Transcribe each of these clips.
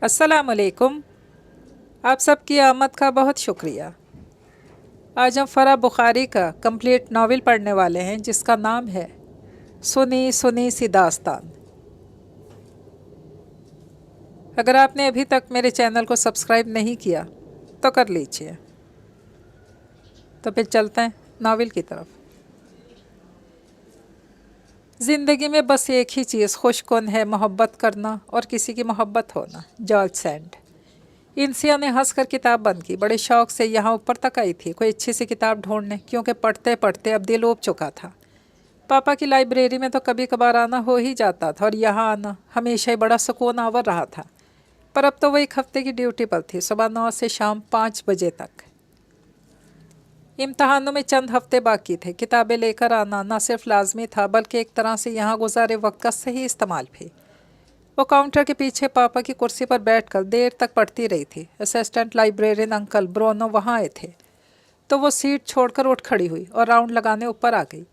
अस्सलाम वालेकुम। आप सबकी आमद का बहुत शुक्रिया। आज हम फ़रा बुखारी का कंप्लीट नावल पढ़ने वाले हैं जिसका नाम है सुनी सुनी सी दास्तान। अगर आपने अभी तक मेरे चैनल को सब्सक्राइब नहीं किया तो कर लीजिए। तो फिर चलते हैं नावल की तरफ। ज़िंदगी में बस एक ही चीज़ खुशकुन है, मोहब्बत करना और किसी की मोहब्बत होना। George sand. इंसिया ने हंसकर किताब बंद की। बड़े शौक से यहाँ ऊपर तक आई थी कोई अच्छी सी किताब ढूंढने, क्योंकि पढ़ते पढ़ते अब दिल ऊब चुका था। पापा की लाइब्रेरी में तो कभी कभार आना हो ही जाता था और यहाँ आना हमेशा ही बड़ा सुकून आवर रहा था। पर अब तो वो एक हफ्ते की ड्यूटी पर थी, सुबह 9 से शाम 5 बजे तक। इम्तहानों में चंद हफ्ते बाकी थे। किताबें लेकर आना न सिर्फ लाजमी था बल्कि एक तरह से यहाँ गुजारे वक्त का सही इस्तेमाल भी। वो काउंटर के पीछे पापा की कुर्सी पर बैठकर देर तक पढ़ती रही थी। असिस्टेंट लाइब्रेरियन अंकल ब्रोनो वहाँ आए थे तो वो सीट छोड़कर उठ खड़ी हुई और राउंड लगाने ऊपर आ गई।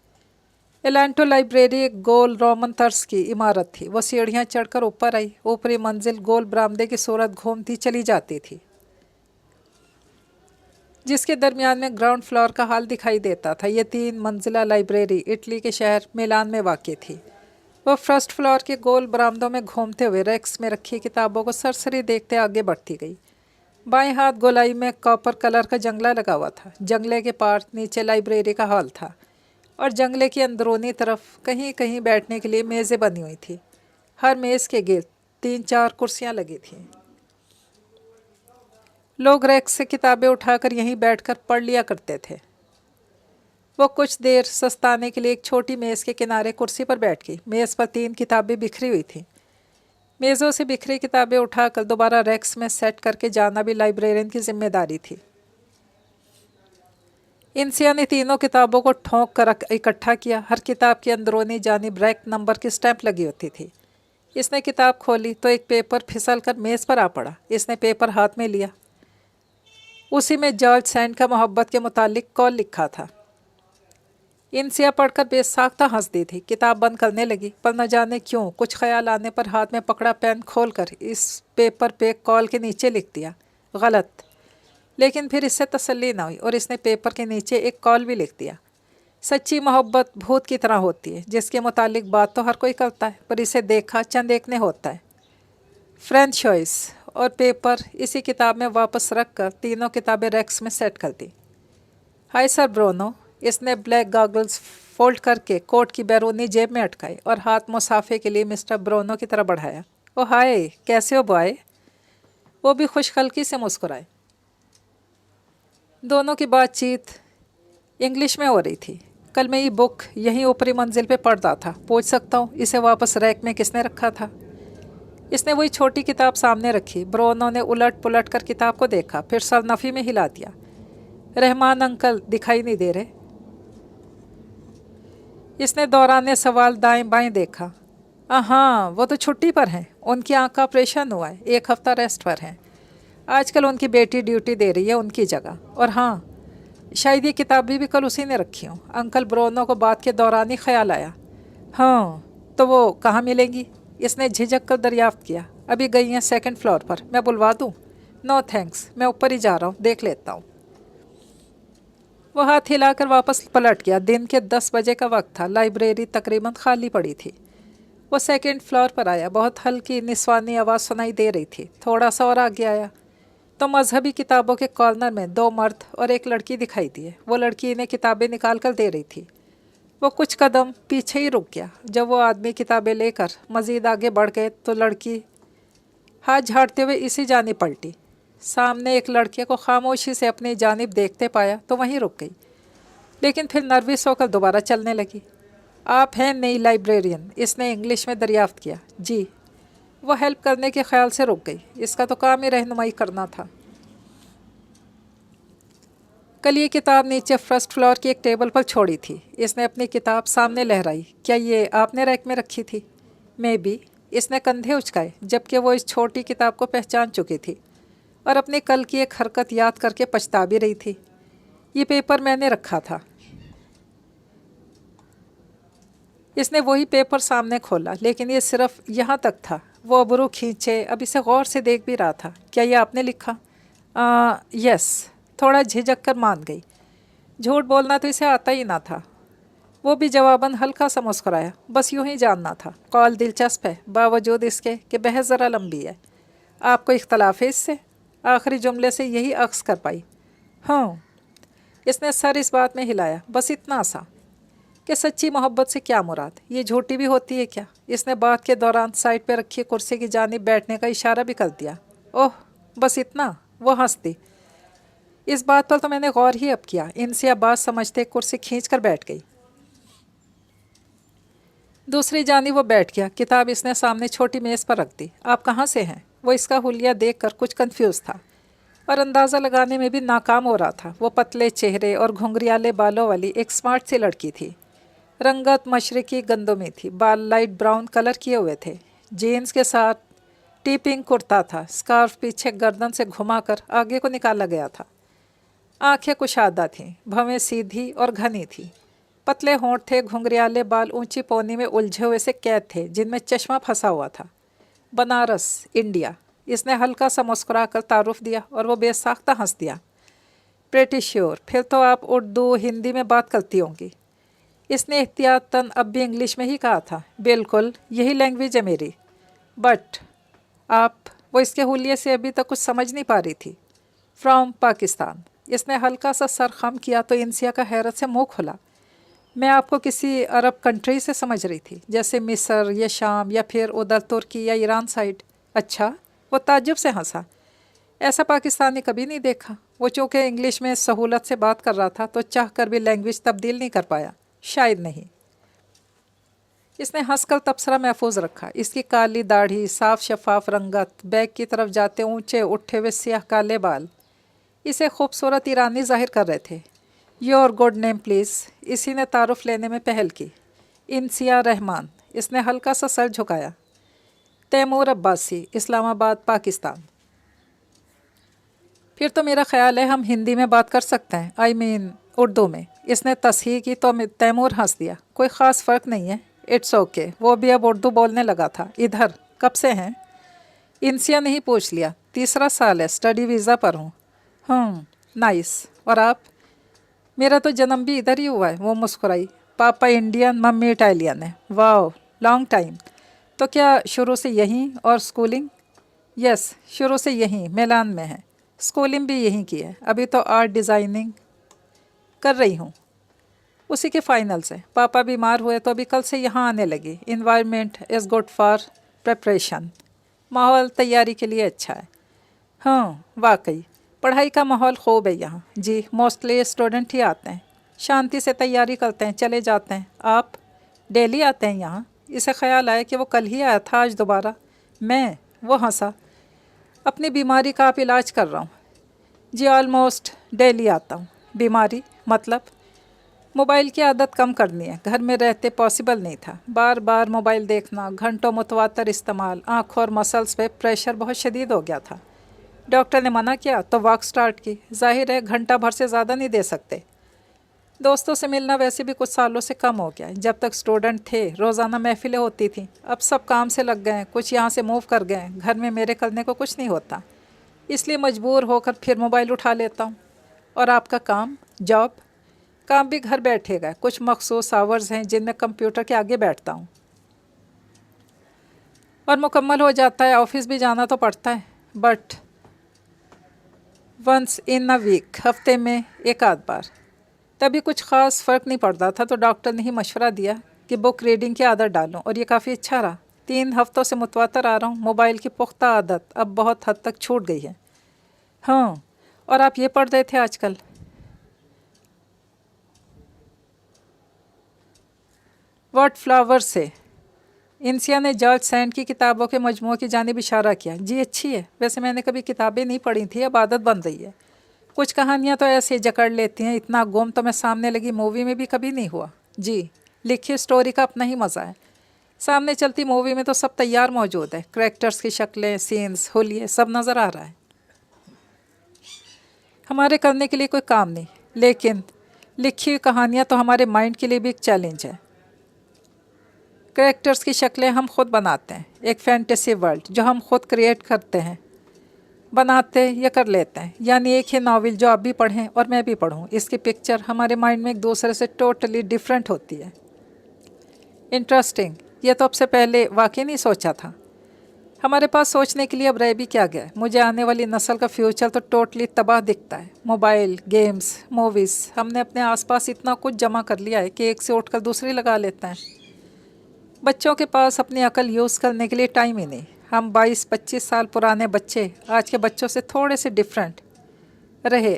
एलांटो लाइब्रेरी एक गोल रोमन तर्ज की इमारत थी। वो सीढ़ियाँ चढ़कर ऊपर आई। ऊपरी मंजिल गोल बरामदे की सूरत घूमती चली जाती थी, जिसके दरमियान में ग्राउंड फ्लोर का हाल दिखाई देता था। ये 3 मंजिला लाइब्रेरी इटली के शहर मिलान में वाक़ थी। वो फर्स्ट फ्लोर के गोल बरामदों में घूमते हुए रैक्स में रखी किताबों को सरसरी देखते आगे बढ़ती गई। बाएं हाथ गोलाई में कॉपर कलर का जंगला लगा हुआ था। जंगले के पार नीचे लाइब्रेरी का हॉल था और जंगले की अंदरूनी तरफ कहीं कहीं बैठने के लिए मेज़ें बनी हुई थी। हर मेज़ के गिर्द 3-4 कुर्सियाँ लगी थीं। लोग रैक से किताबें उठाकर यहीं बैठकर पढ़ लिया करते थे। वो कुछ देर सस्ताने के लिए एक छोटी मेज़ के किनारे कुर्सी पर बैठ गई। मेज़ पर 3 किताबें बिखरी हुई थीं। मेज़ों से बिखरी किताबें उठाकर दोबारा रैक्स में सेट करके जाना भी लाइब्रेरियन की जिम्मेदारी थी। इंसिया ने तीनों किताबों को ठोंक कर इकट्ठा किया। हर किताब की अंदरूनी जानिब रैक नंबर की स्टैंप लगी होती थी। इसने किताब खोली तो एक पेपर फिसल कर मेज़ पर आ पड़ा। इसने पेपर हाथ में लिया। उसी में जॉर्ज सैंड का मोहब्बत के मुतालिक कॉल लिखा था। इंसिया पढ़कर बेसाख्ता हंस दी थी। किताब बंद करने लगी, पर न जाने क्यों कुछ ख्याल आने पर हाथ में पकड़ा पेन खोलकर इस पेपर पे कॉल के नीचे लिख दिया। गलत। लेकिन फिर इससे तसल्ली ना हुई और इसने पेपर के नीचे एक कॉल भी लिख दिया। सच्ची मोहब्बत भूत की तरह होती है, जिसके मुतालिक बात तो हर कोई करता है पर इसे देखा चंद एक ने होता है। French choice. और पेपर इसी किताब में वापस रख कर तीनों किताबें रैक्स में सेट कर दी। हाय सर ब्रोनो। इसने ब्लैक गॉगल्स फोल्ड करके कोट की बैरूनी जेब में अटकाए और हाथ मुसाफे के लिए मिस्टर ब्रोनो की तरफ बढ़ाया। ओ हाय, कैसे हो बॉय? वो भी खुशखल्की से मुस्कुराए। दोनों की बातचीत इंग्लिश में हो रही थी। कल मैं ये बुक यहीं ऊपरी मंजिल पे पढ़ता था। पूछ सकता हूँ इसे वापस रैक में किसने रखा था? इसने वही छोटी किताब सामने रखी। ब्रोनो ने उलट पुलट कर किताब को देखा, फिर सरनफी में हिला दिया। रहमान अंकल दिखाई नहीं दे रहे। इसने दौराने सवाल दाएं बाएं देखा। हाँ, वो तो छुट्टी पर हैं। उनकी आँख का ऑपरेशन हुआ है, 1 हफ्ता रेस्ट पर हैं। आजकल उनकी बेटी ड्यूटी दे रही है उनकी जगह। और हाँ, शायद ये किताबें भी कल उसी ने रखी हों। अंकल ब्रोनो को बात के दौरान ही ख्याल आया। हाँ, तो वो कहाँ मिलेंगी? इसने झिझक कर दरियाफ्त किया। अभी गई हैं 2nd फ्लोर पर। मैं बुलवा दूँ? नो थैंक्स, मैं ऊपर ही जा रहा हूँ, देख लेता हूँ। वो हाथ हिलाकर वापस पलट गया। दिन के 10 बजे का वक्त था। लाइब्रेरी तकरीबन खाली पड़ी थी। वो 2nd फ्लोर पर आया। बहुत हल्की निस्वानी आवाज़ सुनाई दे रही थी। थोड़ा सा और आगे आया तो मजहबी किताबों के कॉर्नर में 2 मर्द और एक लड़की दिखाई दिए। वो लड़की इन्हें किताबें निकाल कर दे रही थी। वो कुछ कदम पीछे ही रुक गया। जब वो आदमी किताबें लेकर मज़ीद आगे बढ़ गए तो लड़की हाथ झाड़ते हुए इसी जानिब पलटी। सामने एक लड़के को खामोशी से अपनी जानिब देखते पाया तो वहीं रुक गई, लेकिन फिर नर्वस होकर दोबारा चलने लगी। आप हैं नई लाइब्रेरियन? इसने इंग्लिश में दरियाफ्त किया। जी। वो हेल्प करने के ख्याल से रुक गई। इसका तो काम ही रहनुमाई करना था। कल ये किताब नीचे फर्स्ट फ्लोर की एक टेबल पर छोड़ी थी। इसने अपनी किताब सामने लहराई। क्या ये आपने रैक में रखी थी? May be. इसने कंधे उचकाए, जबकि वो इस छोटी किताब को पहचान चुकी थी और अपने कल की एक हरकत याद करके पछता भी रही थी। ये पेपर मैंने रखा था। इसने वही पेपर सामने खोला, लेकिन ये सिर्फ यहाँ तक था। वो अबरू खींचे अब इसे गौर से देख भी रहा था। क्या ये आपने लिखा? यस। थोड़ा झिझक कर मान गई। झूठ बोलना तो इसे आता ही ना था। वो भी जवाबन हल्का सा मुस्कुराया। बस यूं ही जानना था। कॉल दिलचस्प है बावजूद इसके कि बहस ज़रा लंबी है। आपको इख्तलाफ है इससे? आखिरी जुमले से यही अक्स कर पाई। हाँ। इसने सर इस बात में हिलाया। बस इतना सा कि सच्ची मोहब्बत से क्या मुराद? ये झूठी भी होती है क्या? इसने बात के दौरान साइड पर रखी कुर्सी की जानिब बैठने का इशारा भी कर दिया। ओह, बस इतना? वो हंस दी। इस बात पर तो मैंने गौर ही अब किया। इनसे अब बात समझते कुर्सी खींच कर बैठ गई। दूसरी जानिब वो बैठ गया। किताब इसने सामने छोटी मेज़ पर रख दी। आप कहाँ से हैं? वो इसका हुलिया देख कर कुछ कन्फ्यूज़ था और अंदाज़ा लगाने में भी नाकाम हो रहा था। वो पतले चेहरे और घुंघरियाले बालों वाली एक स्मार्ट सी लड़की थी। रंगत मशरकी गंदों में थी। बाल लाइट ब्राउन कलर किए हुए थे। जीन्स के साथ टी पिंक कुर्ता था। स्कार्फ पीछे गर्दन से घुमाकर आगे को निकाला गया था। आंखें कुशादा थीं। भवें सीधी और घनी थी। पतले होंठ थे। घुंघरियाले बाल ऊंची पौनी में उलझे हुए से कैद थे जिनमें चश्मा फंसा हुआ था। बनारस, इंडिया। इसने हल्का सा मुस्कुरा कर तारुफ दिया और वो बेसाख्ता हंस दिया। Pretty sure. फिर तो आप उर्दू हिंदी में बात करती होंगी। इसने एहतियातन अब भी इंग्लिश में ही कहा था। बिल्कुल, यही लैंग्वेज है मेरी। बट आप? वो इसके हुलिये से अभी तक कुछ समझ नहीं पा रही थी। फ्रॉम पाकिस्तान। इसने हल्का सा सर खम किया तो इंसिया का हैरत से मुंह खुला। मैं आपको किसी अरब कंट्री से समझ रही थी, जैसे मिस्र या शाम या फिर उधर तुर्की या ईरान साइड। अच्छा। वो ताज्जुब से हंसा। ऐसा पाकिस्तानी कभी नहीं देखा। वो चूँकि इंग्लिश में सहूलत से बात कर रहा था तो चाह कर भी लैंग्वेज तब्दील नहीं कर पाया। शायद नहीं। इसने हंसकर तबसरा महफूज रखा। इसकी काली दाढ़ी, साफ शफाफ रंगत, बैग की तरफ जाते ऊंचे उठे हुए सियाह काले बाल इसे खूबसूरत ईरानी जाहिर कर रहे थे। Your good name please. इसी ने तारुफ लेने में पहल की। इंसिया रहमान। इसने हल्का सा सर झुकाया। तैमूर अब्बासी, इस्लामाबाद, पाकिस्तान। फिर तो मेरा ख्याल है हम हिंदी में बात कर सकते हैं। आई मीन उर्दू में। इसने तस्हीह की तो तैमूर हंस दिया। कोई ख़ास फ़र्क नहीं है। It's okay. वो भी अब उर्दू बोलने लगा था। इधर कब से हैं? इंसिया ने ही पूछ लिया। तीसरा साल है। स्टडी वीज़ा पर हूँ। नाइस। और आप? मेरा तो जन्म भी इधर ही हुआ है। वो मुस्कुराई। पापा इंडियन, मम्मी इटालियन है। वाह, लॉन्ग टाइम। तो क्या शुरू से यहीं? और स्कूलिंग? यस, शुरू से यहीं मिलान में है। स्कूलिंग भी यहीं की है। अभी तो आर्ट डिज़ाइनिंग कर रही हूँ। उसी के फाइनल से। पापा बीमार हुए तो अभी कल से यहाँ आने लगी। Environment is good for preparation. माहौल तैयारी के लिए अच्छा है। हाँ, वाकई पढ़ाई का माहौल खूब है यहाँ। जी, मोस्टली स्टूडेंट ही आते हैं। शांति से तैयारी करते हैं, चले जाते हैं। आप डेली आते हैं यहाँ? इसे ख्याल आया कि वो कल ही आया था, आज दोबारा। मैं? वो हंसा। अपनी बीमारी का आप इलाज कर रहा हूँ। जी, ऑलमोस्ट डेली आता हूँ। बीमारी मतलब? मोबाइल की आदत कम करनी है। घर में रहते पॉसिबल नहीं था। बार बार मोबाइल देखना, घंटों मुतवातर इस्तेमाल, आँखों और मसल्स पे प्रेशर बहुत शदीद हो गया था। डॉक्टर ने मना किया तो वॉक स्टार्ट की। जाहिर है घंटा भर से ज़्यादा नहीं दे सकते। दोस्तों से मिलना वैसे भी कुछ सालों से कम हो गया है। जब तक स्टूडेंट थे रोज़ाना महफिलें होती थीं। अब सब काम से लग गए हैं। कुछ यहाँ से मूव कर गए हैं। घर में मेरे करने को कुछ नहीं होता, इसलिए मजबूर होकर फिर मोबाइल उठा लेता हूँ। और आपका काम, जॉब? काम भी घर बैठेगा। कुछ मखसूस आवर्स हैं जिनमें कंप्यूटर के आगे बैठता हूँ और मुकम्मल हो जाता है। ऑफिस भी जाना तो पड़ता है, but once in a week, हफ्ते में एक आध बार। तभी कुछ ख़ास फ़र्क नहीं पड़ता था तो डॉक्टर ने ही मशवरा दिया कि बुक रीडिंग की आदत डालूं और ये काफ़ी अच्छा रहा। 3 हफ्तों से मुतवातर आ रहा हूँ। मोबाइल की पुख्ता आदत अब बहुत हद तक छूट गई है। हाँ, और आप ये पढ़ रहे थे आजकल? वर्ड फ्लावर से। इंसिया ने जॉर्ज सैंड की किताबों के मजमूए की जानिब इशारा किया। जी, अच्छी है। वैसे मैंने कभी किताबें नहीं पढ़ी थी, अब आदत बन रही है। कुछ कहानियाँ तो ऐसे जकड़ लेती हैं। इतना गुम तो मैं सामने लगी मूवी में भी कभी नहीं हुआ। जी, लिखी स्टोरी का अपना ही मज़ा है। सामने चलती मूवी में तो सब तैयार मौजूद है। करैक्टर्स की शक्लें, सीन्स, हुलिये सब नज़र आ रहा है। हमारे करने के लिए कोई काम नहीं, लेकिन लिखी हुई कहानियाँ तो हमारे माइंड के लिए भी एक चैलेंज है। کریکٹرز کی شکلیں ہم خود بناتے ہیں، ایک فینٹیسی ورلڈ جو ہم خود کریٹ کرتے ہیں، بناتے یا کر لیتے ہیں، یعنی ایک ہی ناول جو آپ بھی پڑھیں اور میں بھی پڑھوں، اس کی پکچر ہمارے مائنڈ میں ایک دوسرے سے ٹوٹلی ڈیفرنٹ ہوتی ہے۔ انٹرسٹنگ، یہ تو اب سے پہلے واقعی نہیں سوچا تھا۔ ہمارے پاس سوچنے کے لیے اب رہ بھی کیا گیا ہے؟ مجھے آنے والی نسل کا فیوچر تو ٹوٹلی تباہ دکھتا ہے۔ موبائل، گیمز، موویز، ہم نے اپنے آس پاس اتنا کچھ جمع کر لیا ہے کہ ایک سے اٹھ کر دوسری لگا لیتے ہیں۔ بچوں کے پاس اپنی عقل یوز کرنے کے لیے ٹائم ہی نہیں۔ ہم 22-25 سال پرانے بچے آج کے بچوں سے تھوڑے سے ڈیفرنٹ رہے۔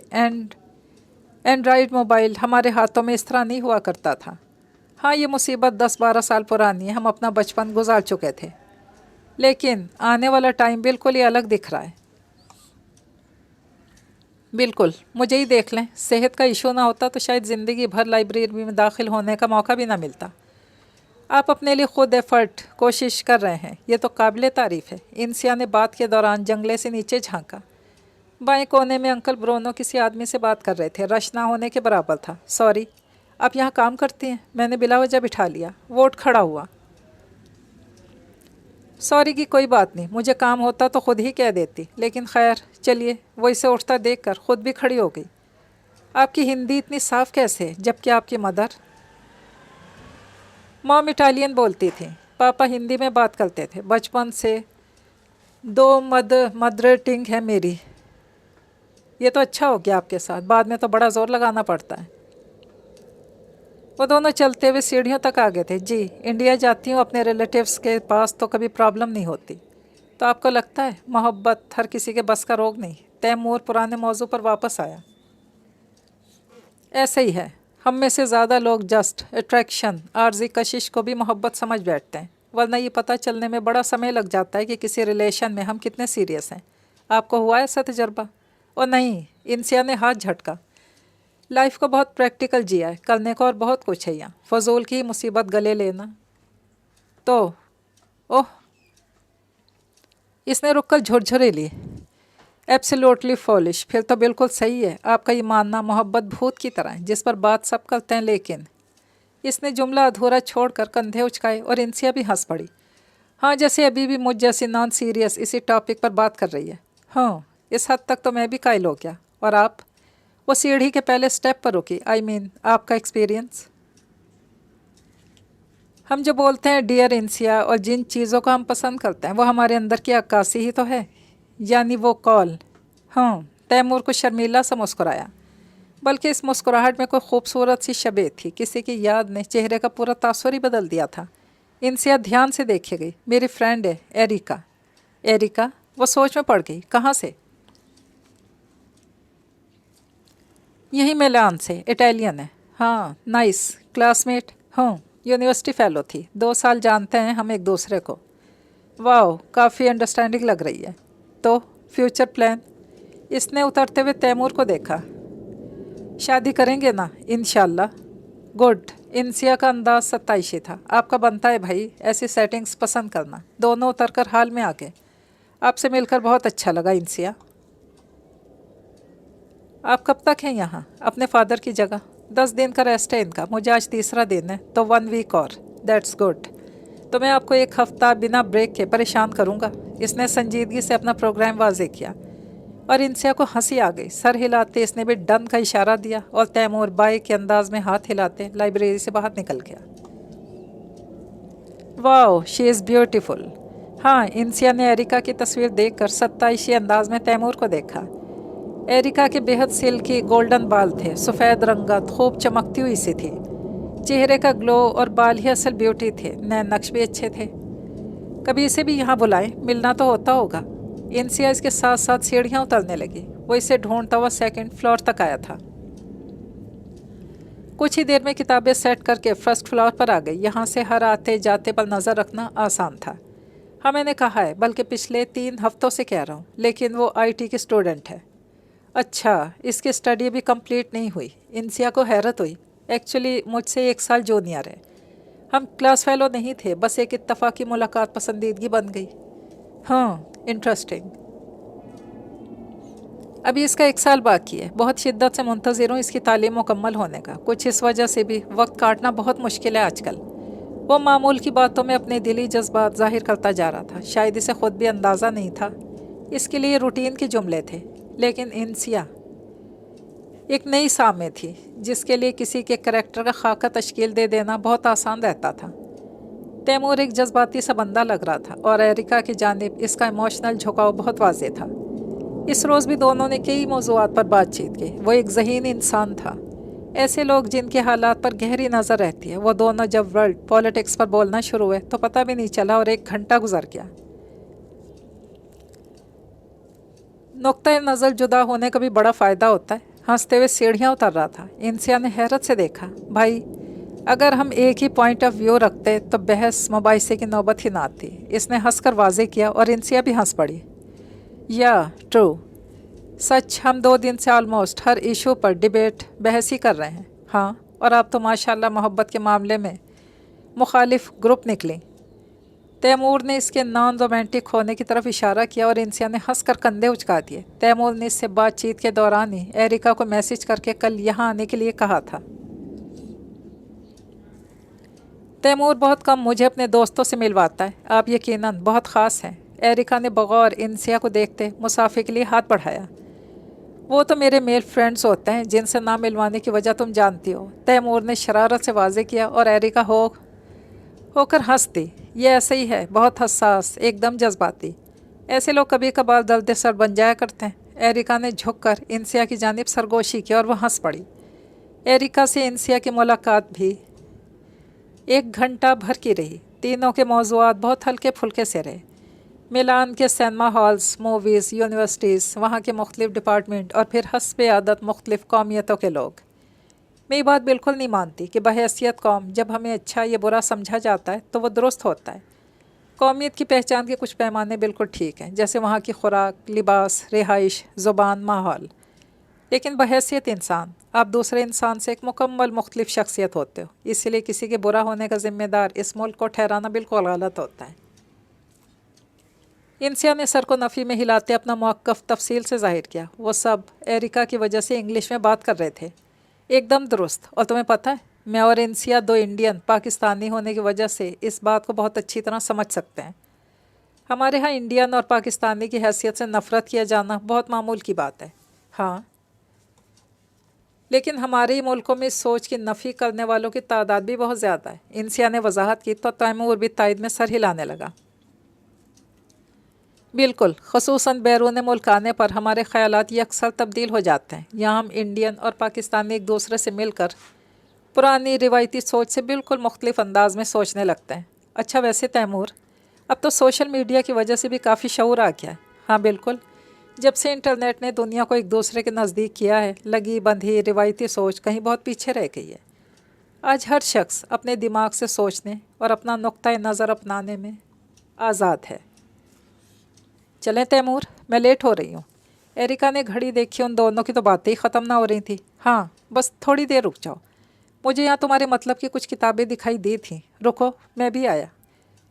اینڈرائڈ موبائل ہمارے ہاتھوں میں اس طرح نہیں ہوا کرتا تھا۔ ہاں، یہ مصیبت 10-12 سال پرانی ہے، ہم اپنا بچپن گزار چکے تھے، لیکن آنے والا ٹائم بالکل ہی الگ دکھ رہا ہے۔ بالکل، مجھے ہی دیکھ لیں، صحت کا ایشو نہ ہوتا تو شاید زندگی بھر لائبریری میں داخل ہونے کا موقع بھی نہ ملتا۔ آپ اپنے لیے خود کوشش کر رہے ہیں، یہ تو قابل تعریف ہے۔ انسیا نے بات کے دوران جنگلے سے نیچے جھانکا۔ بائیں کونے میں انکل برونو کسی آدمی سے بات کر رہے تھے، رش نہ ہونے کے برابر تھا۔ سوری، آپ یہاں کام کرتی ہیں؟ میں نے بلا وجہ بٹھا لیا۔ ووٹ کھڑا ہوا۔ سوری کی کوئی بات نہیں، مجھے کام ہوتا تو خود ہی کہہ دیتی، لیکن خیر چلیے۔ وہ اسے اٹھتا دیکھ کر خود بھی کھڑی ہو گئی۔ آپ کی ہندی اتنی صاف کیسے، جبکہ آپ کی مدر مام اٹالین بولتی تھی، پاپا ہندی میں بات کرتے تھے بچپن سے۔ دو مدر ٹنگ ہے میری۔ یہ تو اچھا ہو گیا آپ کے ساتھ، بعد میں تو بڑا زور لگانا پڑتا ہے۔ وہ دونوں چلتے ہوئے سیڑھیوں تک آ گئے تھے۔ جی، انڈیا جاتی ہوں اپنے ریلیٹیوز کے پاس تو کبھی پرابلم نہیں ہوتی۔ تو آپ کو لگتا ہے محبت ہر کسی کے بس کا روگ نہیں؟ تیمور پرانے موضوع پر واپس آیا۔ ایسا ہی ہے، ہم میں سے زیادہ لوگ جسٹ اٹریکشن، عارضی کشش کو بھی محبت سمجھ بیٹھتے ہیں، ورنہ یہ پتہ چلنے میں بڑا سمے لگ جاتا ہے کہ کسی ریلیشن میں ہم کتنے سیریس ہیں۔ آپ کو ہوا ایسا تجربہ؟ اور نہیں، انسیا نے ہاتھ جھٹکا۔ لائف کو بہت پریکٹیکل جیا ہے، کرنے کو اور بہت کچھ ہے یہاں، فضول کی مصیبت گلے لینا تو اوہ، اس نے رک کر جھرجھرے لی۔ ایبسلیوٹلی فولش، پھر تو بالکل صحیح ہے آپ کا یہ ماننا، محبت بھوت کی طرح ہے جس پر بات سب کرتے ہیں، لیکن اس نے جملہ ادھورا چھوڑ کر کندھے اچکائے اور انسیا بھی ہنس پڑی۔ ہاں، جیسے ابھی بھی مجھ جیسی نان سیریس اسی ٹاپک پر بات کر رہی ہے۔ ہاں، اس حد تک تو میں بھی قائل ہو گیا۔ اور آپ؟ وہ سیڑھی کے پہلے سٹیپ پر رکی۔ آپ کا ایکسپیرینس؟ ہم جو بولتے ہیں ڈیئر انسیا، اور جن چیزوں کو ہم پسند کرتے ہیں وہ ہمارے اندر کی عکاسی ہی تو ہے، یعنی وہ کال۔ ہاں، تیمور کو شرمیلا سا مسکرایا، بلکہ اس مسکراہٹ میں کوئی خوبصورت سی شبیہ تھی، کسی کی یاد نے چہرے کا پورا تاثر ہی بدل دیا تھا۔ انسیا دھیان سے دیکھے گئی۔ میری فرینڈ ہے ایریکا۔ ایریکا؟ وہ سوچ میں پڑ گئی، کہاں سے؟ یہی میلان سے، اٹیلین ہے۔ ہاں، نائس، کلاس میٹ؟ ہوں، یونیورسٹی فیلو تھی، 2 سال جانتے ہیں ہم ایک دوسرے کو۔ واو، کافی انڈرسٹینڈنگ لگ رہی ہے۔ تو فیوچر پلان؟ اس نے اترتے ہوئے تیمور کو دیکھا۔ شادی کریں گے نا انشاءاللہ۔ گڈ۔ انسیا کا انداز ستائشی تھا۔ آپ کا بنتا ہے بھائی ایسی سیٹنگز پسند کرنا۔ دونوں اتر کر حال میں آ گئے۔ آپ سے مل کر بہت اچھا لگا انسیا۔ آپ کب تک ہیں یہاں؟ اپنے فادر کی جگہ۔ 10 دن کا ریسٹ ہے ان کا، مجھے آج تیسرا دن ہے، تو 1 ویک اور۔ That's good. تو میں آپ کو 1 ہفتہ بنا بریک کے پریشان کروں گا۔ اس نے سنجیدگی سے اپنا پروگرام واضح کیا، اور انسیا کو ہنسی آ گئی۔ سر ہلاتے اس نے بھی ڈن کا اشارہ دیا، اور تیمور بائی کے انداز میں ہاتھ ہلاتے لائبریری سے باہر نکل گیا۔ واو، شی از بیوٹیفل۔ ہاں، انسیا نے ایریکا کی تصویر دیکھ کر ستائشی انداز میں تیمور کو دیکھا۔ ایریکا کے بے حد سلکی گولڈن بال تھے، سفید رنگت خوب چمکتی ہوئی سی تھی۔ چہرے کا گلو اور بال ہی اصل بیوٹی تھے، نئے نقش بھی اچھے تھے۔ کبھی اسے بھی یہاں بلائیں، ملنا تو ہوتا ہوگا۔ انسیا اس کے ساتھ ساتھ سیڑھیاں اترنے لگی۔ وہ اسے ڈھونڈتا ہوا 2nd فلور تک آیا تھا۔ کچھ ہی دیر میں کتابیں سیٹ کر کے 1st فلور پر آ گئی۔ یہاں سے ہر آتے جاتے پر نظر رکھنا آسان تھا۔ ہاں، میں نے کہا ہے، بلکہ پچھلے 3 ہفتوں سے کہہ رہا ہوں، لیکن وہ IT کی اسٹوڈنٹ ہے۔ اچھا، اس کی اسٹڈی بھی کمپلیٹ نہیں ہوئی؟ انسیا کو حیرت ہوئی۔ ایکچولی مجھ سے 1 سال جونیئر ہے۔ ہم کلاس فیلو نہیں تھے، بس ایک اتفاقی ملاقات پسندیدگی بن گئی۔ ہاں، انٹرسٹنگ۔ ابھی اس کا 1 سال باقی ہے۔ بہت شدت سے منتظر ہوں اس کی تعلیم مکمل ہونے کا۔ کچھ اس وجہ سے بھی وقت کاٹنا بہت مشکل ہے آج کل۔ वो मामूल की बातों में अपने दिली जज्बात जाहिर करता जा रहा था, शायद इसे खुद भी अंदाज़ा नहीं था। इसके लिए रूटीन के जुमले थे, लेकिन इंसिया एक नई सामे थी जिसके लिए किसी के करैक्टर का खाका तश्कील दे देना बहुत आसान रहता था। तैमूर एक जज्बाती सा बंदा लग रहा था और एरिका की जानिब इसका इमोशनल झुकाव बहुत वाज़ेह था। इस रोज़ भी दोनों ने कई मौज़ूआत पर बातचीत की। वो एक ज़हीन इंसान था। ऐसे लोग जिनके हालात पर गहरी नज़र रहती है। वो दोनों जब वर्ल्ड पॉलिटिक्स पर बोलना शुरू हुए तो पता भी नहीं चला और 1 घंटा गुजर गया। नुक्ता नज़र जुदा होने का भी बड़ा फ़ायदा होता है। हंसते हुए सीढ़ियाँ उतर रहा था। इंसिया ने हैरत से देखा। भाई, अगर हम एक ही पॉइंट ऑफ व्यू रखते तो बहस मुबाहिसे की नौबत ही ना आती। इसने हंसकर वाजे किया और इंसिया भी हंस पड़ी। या ट्रू, सच हम 2 दिन से ऑलमोस्ट हर इशू पर डिबेट बहस ही कर रहे हैं। हाँ, और आप तो माशाल्लाह मोहब्बत के मामले में मुखालिफ ग्रुप निकली। तैमूर ने इसके नॉन रोमांटिक होने की तरफ इशारा किया और इंसिया ने हंसकर कंधे उचका दिए। तैमूर ने इससे बातचीत के दौरान ही एरिका को मैसेज करके कल यहाँ आने के लिए कहा था। तैमूर बहुत कम मुझे अपने दोस्तों से मिलवाता है, आप यकीनन बहुत ख़ास हैं। एरिका ने बगौर इंसिया को देखते मुसाफे के लिए हाथ बढ़ाया। वो तो मेरे मेल फ्रेंड्स होते हैं जिनसे ना मिलवाने की वजह तुम जानती हो। तैमूर ने शरारत से वाजे किया और एरिका होकर हंस दी। ये ऐसे ही है, बहुत हसास, एकदम जज्बाती। ऐसे लोग कभी कभार दर्द सर बन जाया करते हैं। एरिका ने झुककर इंसिया की जानिब सरगोशी की और वह हंस पड़ी। एरिका से इंसिया की मुलाकात भी 1 घंटा भर की रही। तीनों के मौज़ूआत बहुत हल्के फुल्के से रहे। मिलान के सिनेमा हॉल्स, मूवीज़, यूनिवर्सिटीज़, वहाँ के मुख्तलिफ डिपार्टमेंट और फिर हस्बे आदत मुख्तलिफ कौमियतों के लोग। मैं ये बात बिल्कुल नहीं मानती कि बहैसियत कौम जब हमें अच्छा या बुरा समझा जाता है तो वो दुरुस्त होता है। कौमियत की पहचान के कुछ पैमाने बिल्कुल ठीक हैं, जैसे वहाँ की खुराक, लिबास, रिहाइश, ज़ुबान, माहौल। लेकिन बहैसियत इंसान, आप दूसरे इंसान से एक मुकम्मल मुख्तलिफ शख्सियत होते हो। इसलिए किसी के बुरा होने का ज़िम्मेदार इस मुल्क को ठहराना बिल्कुल गलत होता है। इंसिया ने सर को नफ़ी में हिलाते अपना मौक़िफ़ तफसील से ज़ाहिर किया। वो सब एरिका की वजह से इंग्लिश में बात कर रहे थे। एकदम दुरुस्त। और तुम्हें पता है, मैं और इंसिया 2 इंडियन पाकिस्तानी होने की वजह से इस बात को बहुत अच्छी तरह समझ सकते हैं। हमारे यहाँ इंडियन और पाकिस्तानी की हैसियत से नफ़रत किया जाना बहुत मामूल की बात है। हाँ, लेकिन हमारे ही मुल्कों में इस सोच की नफ़ी करने वालों की तादाद भी बहुत ज़्यादा है। इंसिया ने वजाहत की तो तैमूर भी तायद में सर हिलाने लगा। बिल्कुल, ख़ुसूसन बैरून मुल्क आने पर हमारे ख़यालात ये अक्सर तब्दील हो जाते हैं। यहाँ हम इंडियन और पाकिस्तानी एक दूसरे से मिलकर पुरानी रिवायती सोच से बिल्कुल मुख्तलिफ अंदाज में सोचने लगते हैं। अच्छा, वैसे तैमूर, अब तो सोशल मीडिया की वजह से भी काफ़ी शऊर आ गया है। हाँ बिल्कुल, जब से इंटरनेट ने दुनिया को एक दूसरे के नज़दीक किया है, लगी बंधी रिवायती सोच कहीं बहुत पीछे रह गई है। आज हर शख्स अपने दिमाग से सोचने और अपना नुक्ता नज़र अपनाने में आज़ाद है। चलें तैमूर, मैं लेट हो रही हूँ। एरिका ने घड़ी देखी। उन दोनों की तो बातें ही ख़त्म ना हो रही थी। हाँ, बस थोड़ी देर रुक जाओ, मुझे यहाँ तुम्हारे मतलब की कुछ किताबें दिखाई दी थी। रुको, मैं भी आया।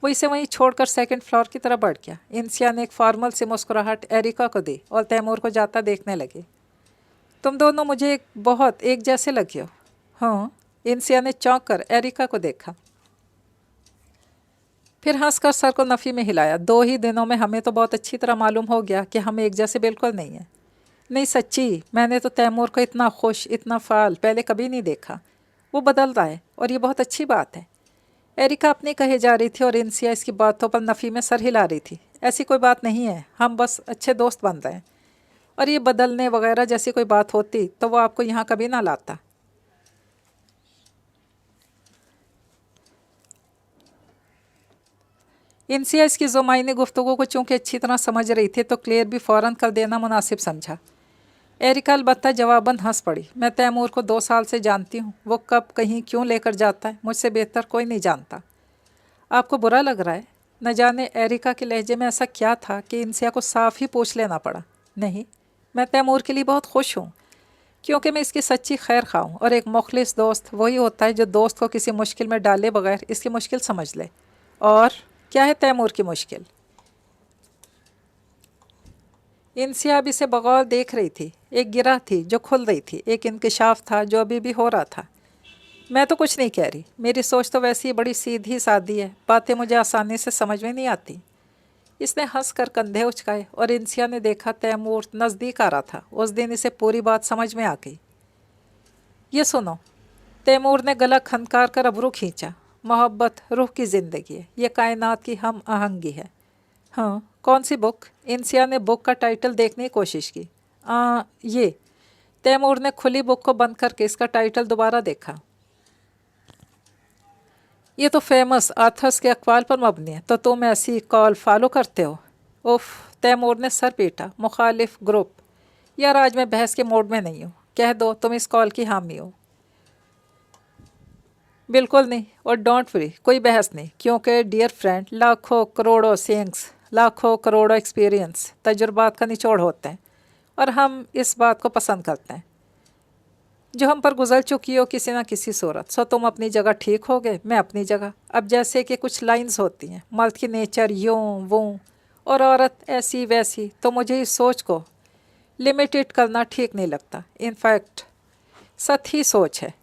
वो इसे वहीं छोड़कर 2nd फ्लोर की तरफ बढ़ गया। इंसिया ने एक फॉर्मल सी मुस्कुराहट एरिका को दी और तैमूर को जाता देखने लगी। तुम दोनों मुझे बहुत एक जैसे लगे हो। हाँ, इंसिया ने चौंक कर एरिका को देखा, फिर हंसकर सर को नफ़ी में हिलाया। 2 ही दिनों में हमें तो बहुत अच्छी तरह मालूम हो गया कि हम एक जैसे बिल्कुल नहीं हैं। नहीं सच्ची, मैंने तो तैमूर को इतना खुश, इतना फ़ाल पहले कभी नहीं देखा। वो बदल रहा है और ये बहुत अच्छी बात है। एरिका अपनी कहे जा रही थी और इंसिया इसकी बातों पर नफ़ी में सर हिला रही थी। ऐसी कोई बात नहीं है, हम बस अच्छे दोस्त बन रहे हैं। और ये बदलने वगैरह जैसी कोई बात होती तो वो आपको यहाँ कभी ना लाता। इंसिया इसकी ज़ुमाइनी गुफ्तगू को चूँकि अच्छी तरह समझ रही थी तो क्लियर भी फ़ौरन कर देना मुनासिब समझा। एरिका अलबत्ता जवाबन हंस पड़ी। मैं तैमूर को 2 साल से जानती हूँ। वो कब कहीं क्यों लेकर जाता है मुझसे बेहतर कोई नहीं जानता। आपको बुरा लग रहा है? न जाने एरिका के लहजे में ऐसा क्या था कि इंसिया को साफ ही पूछ लेना पड़ा। नहीं, मैं तैमूर के लिए बहुत खुश हूँ, क्योंकि मैं इसकी सच्ची खैर खा हूँ। और एक मुखलिस दोस्त वही होता है जो दोस्त को किसी मुश्किल में डाले बगैर इसकी मुश्किल समझ ले। और क्या है तैमूर की मुश्किल? इंसिया अब इसे बगौर देख रही थी। एक गिरह थी जो खुल रही थी, एक इंकशाफ था जो अभी भी हो रहा था। मैं तो कुछ नहीं कह रही, मेरी सोच तो वैसी ही बड़ी सीधी सादी है, बातें मुझे आसानी से समझ में नहीं आती। इसने हंसकर कंधे उचकाए और इंसिया ने देखा तैमूर नज़दीक आ रहा था। उस दिन इसे पूरी बात समझ में आ गई। ये सुनो, तैमूर ने गला खनकार कर अबरू खींचा। मोहब्बत रूह की ज़िंदगी है, ये कायनात की हम आहंगी है। हाँ, कौन सी बुक? इंसिया ने बुक का टाइटल देखने की कोशिश की। ये। तैमूर ने खुली बुक को बंद करके इसका टाइटल दोबारा देखा। ये तो फेमस आथर्स के अक़वाल पर मबनी है, तो तुम ऐसी कॉल फॉलो करते हो? उफ, तैमूर ने सर पीटा। मुखालिफ ग्रुप। यार, आज मैं बहस के मूड में नहीं हूँ, कह दो तुम इस कॉल की हामी हो। बिल्कुल नहीं, और डोंट वरी, कोई बहस नहीं, क्योंकि डियर फ्रेंड, लाखों करोड़ों सेंग्स, लाखों करोड़ों एक्सपीरियंस, तजुर्बात का निचोड़ होते हैं, और हम इस बात को पसंद करते हैं जो हम पर गुजर चुकी हो किसी ना किसी सूरत। सो तुम अपनी जगह ठीक हो गए, मैं अपनी जगह। अब जैसे कि कुछ लाइंस होती हैं, मर्द की नेचर यूं वो और औरत ऐसी वैसी, तो मुझे इस सोच को लिमिटेड करना ठीक नहीं लगता। इनफैक्ट सत ही सोच है,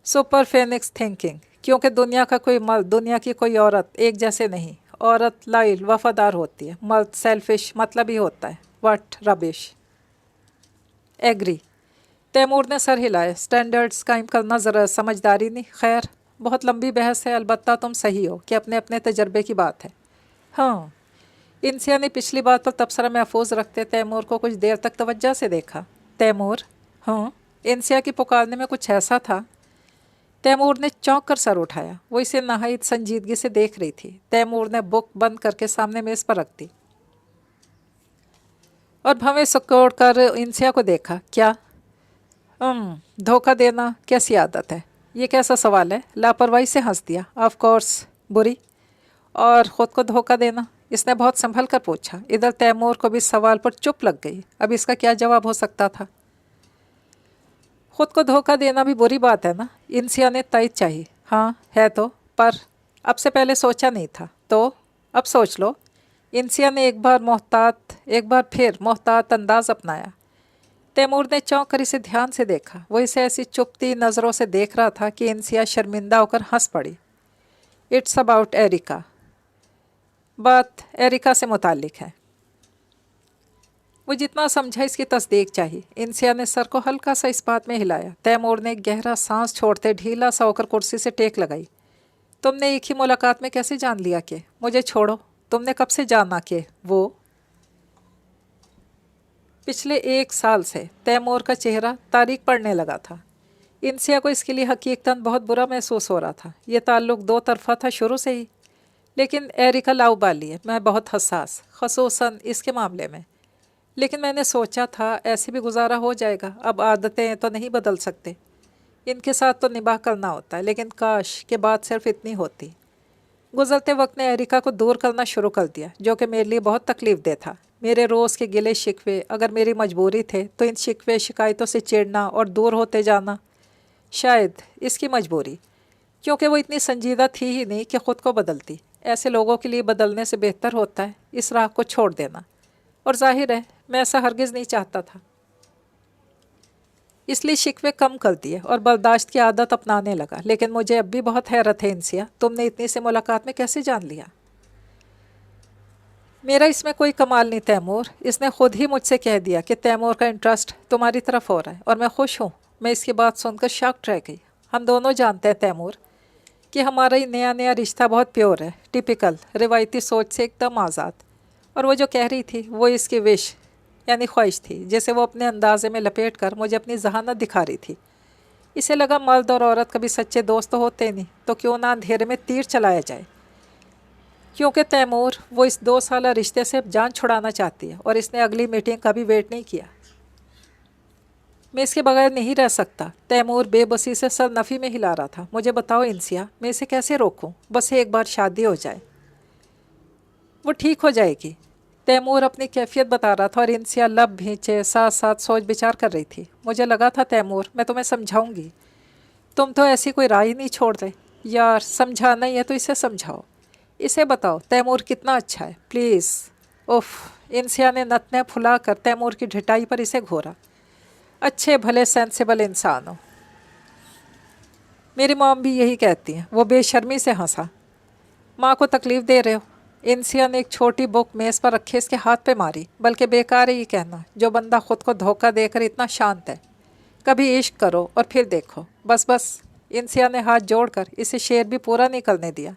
सुपर फेनिक्स थिंकिंग, क्योंकि दुनिया का कोई मर्द, दुनिया की कोई औरत एक जैसे नहीं। औरत लाइल वफादार होती है, मर्द सेल्फिश मतलब ही होता है। What rubbish. एग्री। तैमूर ने सर हिलाया। स्टैंडर्ड्स कायम करना ज़रा समझदारी नहीं। खैर, बहुत लंबी बहस है, अलबत्ता तुम सही हो कि अपने अपने तजर्बे की बात है। हाँ। इंसिया ने पिछली बात पर तबसरा महफूज रखते तैमूर को कुछ देर तक तवज्जो से देखा। तैमूर? हाँ। इंसिया की पुकारने में कुछ ऐसा था। तैमूर ने चौंक कर सर उठाया। वो इसे नहायत संजीदगी से देख रही थी। तैमूर ने बुक बंद करके सामने मेज़ पर रख दी और भवें सिकोड़ कर इंसिया को देखा। क्या? धोखा देना कैसी आदत है? ये कैसा सवाल है? लापरवाही से हंस दिया। ऑफ कोर्स बुरी। और ख़ुद को धोखा देना? इसने बहुत संभल कर पूछा। इधर तैमूर को भी सवाल पर चुप लग गई। अब इसका क्या जवाब हो सकता था? ख़ुद को धोखा देना भी बुरी बात है ना? इंसिया ने तायद चाहिए। हाँ है तो, पर अब से पहले सोचा नहीं था। तो अब सोच लो। इंसिया ने एक बार फिर मोहतात अंदाज अपनाया। तैमूर ने चौंक कर इसे ध्यान से देखा। वो इसे ऐसी चुपती नज़रों से देख रहा था कि इंसिया शर्मिंदा होकर हंस पड़ी। It's about Erika. बात एरिका से मुताल्लिक है। वो जितना समझा इसकी तस्दीक चाहिए। इंसिया ने सर को हल्का सा इस बात में हिलाया। तैमूर ने गहरा सांस छोड़ते ढीला सा होकर कुर्सी से टेक लगाई। तुमने एक ही मुलाकात में कैसे जान लिया कि? मुझे छोड़ो, तुमने कब से जाना कि वो? पिछले 1 साल से। तैमूर का चेहरा तारीख पड़ने लगा था। इंसिया को इसके लिए हकीकतन बहुत बुरा महसूस हो रहा था। ये ताल्लुक़ 2 तरफ़ा था शुरू से ही। लेकिन एरिका लाउबाली है, मैं बहुत हसास, ख़ुसूसन इसके मामले में। लेकिन मैंने सोचा था ऐसे भी गुजारा हो जाएगा। अब आदतें तो नहीं बदल सकते, इनके साथ तो निभाह करना होता है। लेकिन काश के बात सिर्फ इतनी होती। गुजरते वक्त ने एरिका को दूर करना शुरू कर दिया, जो कि मेरे लिए बहुत तकलीफ़ दे था। मेरे रोज़ के गिले शिकवे अगर मेरी मजबूरी थे, तो इन शिकवे शिकायतों से चिढ़ना और दूर होते जाना शायद इसकी मजबूरी, क्योंकि वो इतनी संजीदा थी ही नहीं कि ख़ुद को बदलती। ऐसे लोगों के लिए बदलने से बेहतर होता है इस राह को छोड़ देना। और जाहिर है मैं ऐसा हरगिज़ नहीं चाहता था, इसलिए शिकवे कम कर दिए और बर्दाश्त की आदत अपनाने लगा। लेकिन मुझे अब भी बहुत हैरत है इंसिया, तुमने इतनी से मुलाकात में कैसे जान लिया? मेरा इसमें कोई कमाल नहीं तैमूर। इसने खुद ही मुझसे कह दिया कि तैमूर का इंटरेस्ट तुम्हारी तरफ हो रहा है, और मैं खुश हूँ। मैं इसकी बात सुनकर शॉक्ड रह गई। हम दोनों जानते हैं तैमूर कि हमारा ये नया नया रिश्ता बहुत प्योर है, टिपिकल रिवायती सोच से एकदम आज़ाद। और वो जो कह रही थी वो इसकी विश यानी ख्वाहिश थी, जैसे वो अपने अंदाजे में लपेट कर मुझे अपनी जहानत दिखा रही थी। इसे लगा मर्द और औरत कभी सच्चे दोस्त तो होते नहीं, तो क्यों ना अंधेरे में तीर चलाया जाए। क्योंकि तैमूर वो इस 2 साला रिश्ते से जान छुड़ाना चाहती है, और इसने अगली मीटिंग का भी वेट नहीं किया। मैं इसके बगैर नहीं रह सकता। तैमूर बेबसी से सर नफ़ी में हिला रहा था। मुझे बताओ इंसिया, मैं इसे कैसे रोकूं? बस एक बार शादी हो जाए, वो ठीक हो जाएगी। तैमूर अपनी कैफियत बता रहा था और इंसिया लब भींचे साथ साथ सोच विचार कर रही थी। मुझे लगा था तैमूर, मैं तुम्हें समझाऊंगी, तुम तो ऐसी कोई राय नहीं छोड़ रहे। यार, समझाना ही है तो इसे समझाओ। इसे बताओ तैमूर कितना अच्छा है, प्लीज़। उफ, इंसिया ने नतने फुला कर तैमूर की ढिठाई पर इसे घोरा। अच्छे भले सेंसिबल इंसान हो। मेरी मॉम भी यही कहती हैं। वो बेशर्मी से हंसा। माँ को तकलीफ़ दे रहे हो? इंसिया ने एक छोटी बुक मेज़ पर रखे इसके हाथ पे मारी। बल्कि बेकार है ये कहना, जो बंदा खुद को धोखा देकर इतना शांत है। कभी इश्क करो और फिर देखो। बस बस। इंसिया ने हाथ जोड़कर इसे शेर भी पूरा नहीं करने दिया।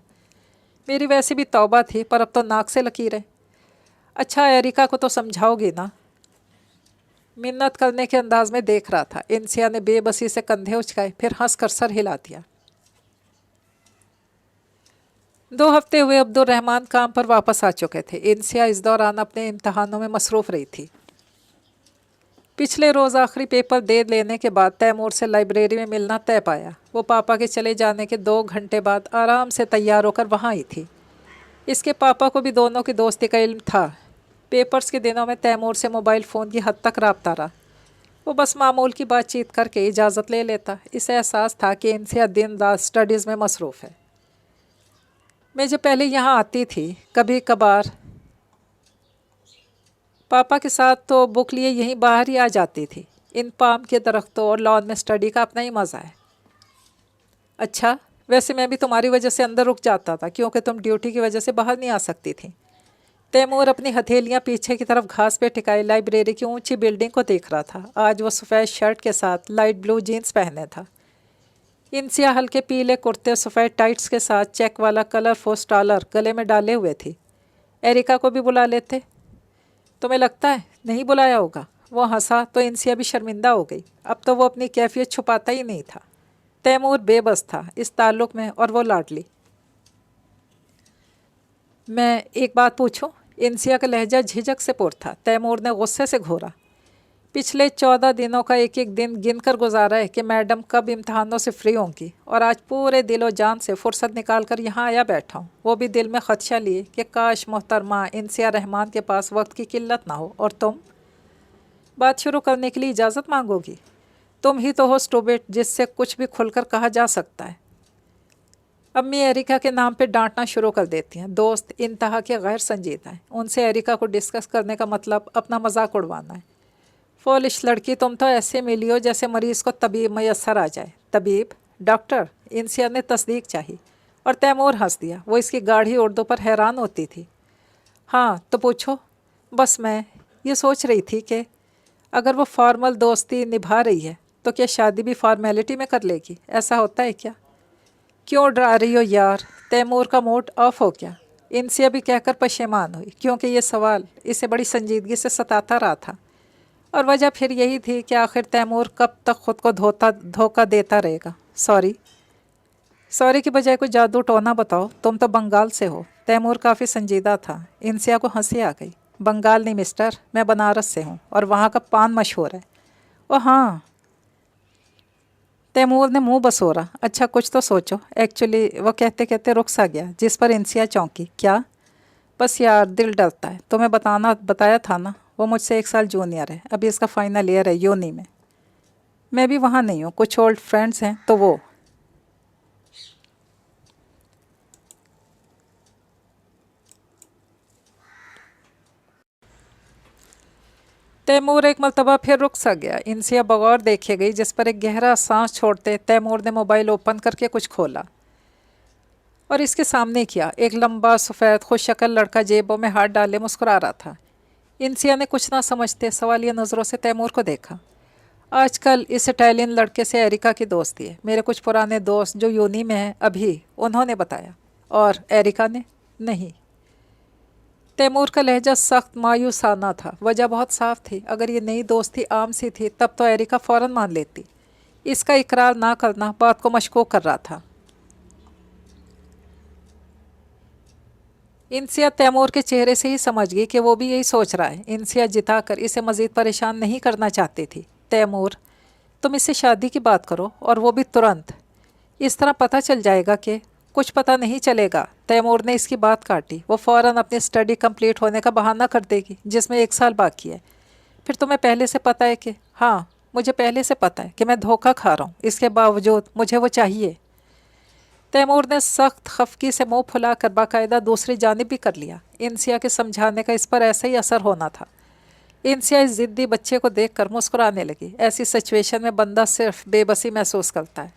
मेरी वैसे भी तौबा थी, पर अब तो नाक से लकीरें। अच्छा, एरिका को तो समझाओगी ना? मिन्नत करने के अंदाज में देख रहा था। इंसिया ने बेबसी से कंधे उचकाए, फिर हंस कर सर हिला दिया। 2 हफ्ते हुए अब्दुल रहमान काम पर वापस आ चुके थे। इंसिया इस दौरान अपने इम्तहानों में मसरूफ़ रही थी। पिछले रोज़ आखिरी पेपर दे लेने के बाद तैमूर से लाइब्रेरी में मिलना तय पाया। वो पापा के चले जाने के 2 घंटे बाद आराम से तैयार होकर वहाँ आई थी। इसके पापा को भी दोनों की दोस्ती का इल्म था। पेपर्स के दिनों में तैमूर से मोबाइल फ़ोन की हद तक राब्ता रहा। वो बस मामूल की बातचीत करके इजाज़त ले लेता। इसे एहसास था कि इंसिया दिन रात स्टडीज़ में मसरूफ़ है। मैं जब पहले यहाँ आती थी, कभी कभार पापा के साथ, तो बुक लिए यहीं बाहर ही आ जाती थी। इन पाम के दरख्तों और लॉन में स्टडी का अपना ही मज़ा है। अच्छा, वैसे मैं भी तुम्हारी वजह से अंदर रुक जाता था, क्योंकि तुम ड्यूटी की वजह से बाहर नहीं आ सकती थी। तैमूर अपनी हथेलियाँ पीछे की तरफ घास पे टिकाई लाइब्रेरी की ऊंची बिल्डिंग को देख रहा था। आज वो सफ़ेद शर्ट के साथ लाइट ब्लू जीन्स पहने था। इंसिया हल्के पीले कुर्ते सफ़ेद टाइट्स के साथ चेक वाला कलरफुल स्टॉलर गले में डाले हुए थी। एरिका को भी बुला लेते। तुम्हें लगता है नहीं बुलाया होगा? वो हंसा तो इंसिया भी शर्मिंदा हो गई। अब तो वो अपनी कैफियत छुपाता ही नहीं था। तैमूर बेबस था इस ताल्लुक़ में, और वो लाडली। मैं एक बात पूछूं? इंसिया का लहजा झिझक से पुर था। तैमूर ने गुस्से से घूरा। पिछले 14 दिनों का एक एक दिन गिन कर गुजारा है कि मैडम कब इम्तहानों से फ्री होंगी, और आज पूरे दिलो जान से फुर्सत निकाल कर यहाँ आया बैठा हूँ। वो भी दिल में खदशा लिए कि काश मोहतरमा इंसिया रहमान के पास वक्त की किल्लत ना हो। और तुम बात शुरू करने के लिए इजाज़त मांगोगी? तुम ही तो हो स्टूपिड, जिससे कुछ भी खुलकर कहा जा सकता है। अम्मी एरिका के नाम पे डांटना शुरू कर देती हैं। दोस्त इंतहा के गैर संजीदा हैं। उनसे एरिका को डिस्कस करने का मतलब अपना मजाक उड़वाना है। फॉलिश लड़की, तुम तो ऐसे मिली हो जैसे मरीज़ को तबीब मैसर आ जाए। तबीब? डॉक्टर? इंसिया ने तस्दीक चाही, और तैमूर हंस दिया। वो इसकी गाढ़ी उर्दू पर हैरान होती थी। हाँ तो पूछो। बस मैं ये सोच रही थी कि अगर वो फॉर्मल दोस्ती निभा रही है, तो क्या शादी भी फॉर्मेलिटी में कर लेगी? ऐसा होता है क्या? क्यों डरा रही हो यार? तैमूर का मूड ऑफ हो गया। इंसिया भी कहकर पशेमान हुई, क्योंकि ये सवाल इसे बड़ी संजीदगी से सताता रहा था। और वजह फिर यही थी कि आखिर तैमूर कब तक खुद को धोखा देता रहेगा। सॉरी की बजाय कोई जादू टोना बताओ। तुम तो बंगाल से हो। तैमूर काफ़ी संजीदा था। इंसिया को हंसी आ गई। बंगाल नहीं मिस्टर, मैं बनारस से हूँ, और वहाँ का पान मशहूर है। ओ हाँ। तैमूर ने मुंह बसोरा। अच्छा कुछ तो सोचो। एक्चुअली वो कहते कहते रुक सा गया, जिस पर इंसिया चौंकी। क्या? बस यार दिल डरता है। तुम्हें बताया था ना, वो मुझसे 1 साल जूनियर है। अभी इसका फाइनल ईयर है यूनी में। मैं भी वहाँ नहीं हूँ, कुछ ओल्ड फ्रेंड्स हैं तो वो। तैमूर एक मरतबा फिर रुक सा गया। इंसिया बगौर देखे गई, जिस पर एक गहरा सांस छोड़ते तैमूर ने मोबाइल ओपन करके कुछ खोला और इसके सामने किया। एक लंबा सफ़ेद खुश शक्ल लड़का जेबों में हाथ डाले मुस्कुरा रहा था। इंसिया ने कुछ ना समझते सवालिया नज़रों से तैमूर को देखा। आजकल इस इटालियन लड़के से एरिका की दोस्ती है। मेरे कुछ पुराने दोस्त जो यूनी में हैं अभी, उन्होंने बताया। और एरिका ने? नहीं। तैमूर का लहजा सख्त मायूसाना था। वजह बहुत साफ थी। अगर ये नई दोस्ती आम सी थी, तब तो एरिका फ़ौरन मान लेती। इसका इकरार ना करना बात को मशकूक कर रहा था। इंसिया तैमूर के चेहरे से ही समझ गई कि वो भी यही सोच रहा है। इंसिया जिताकर इसे मज़ीद परेशान नहीं करना चाहती थी। तैमूर, तुम इससे शादी की बात करो, और वो भी तुरंत। इस तरह पता चल जाएगा कि कुछ पता नहीं चलेगा। तैमूर ने इसकी बात काटी। वो फ़ौरन अपनी स्टडी कंप्लीट होने का बहाना कर देगी, जिसमें 1 साल बाकी है। फिर तुम्हें पहले से पता है कि, हाँ मुझे पहले से पता है कि मैं धोखा खा रहा हूँ। इसके बावजूद मुझे वो चाहिए। तैमूर ने सख्त खफकी से मुंह फुलाकर बाकायदा दूसरी जानिब भी कर लिया। इंसिया के समझाने का इस पर ऐसा ही असर होना था। इंसिया इस ज़िद्दी बच्चे को देखकर मुस्कुराने लगी। ऐसी सिचुएशन में बंदा सिर्फ बेबसी महसूस करता है।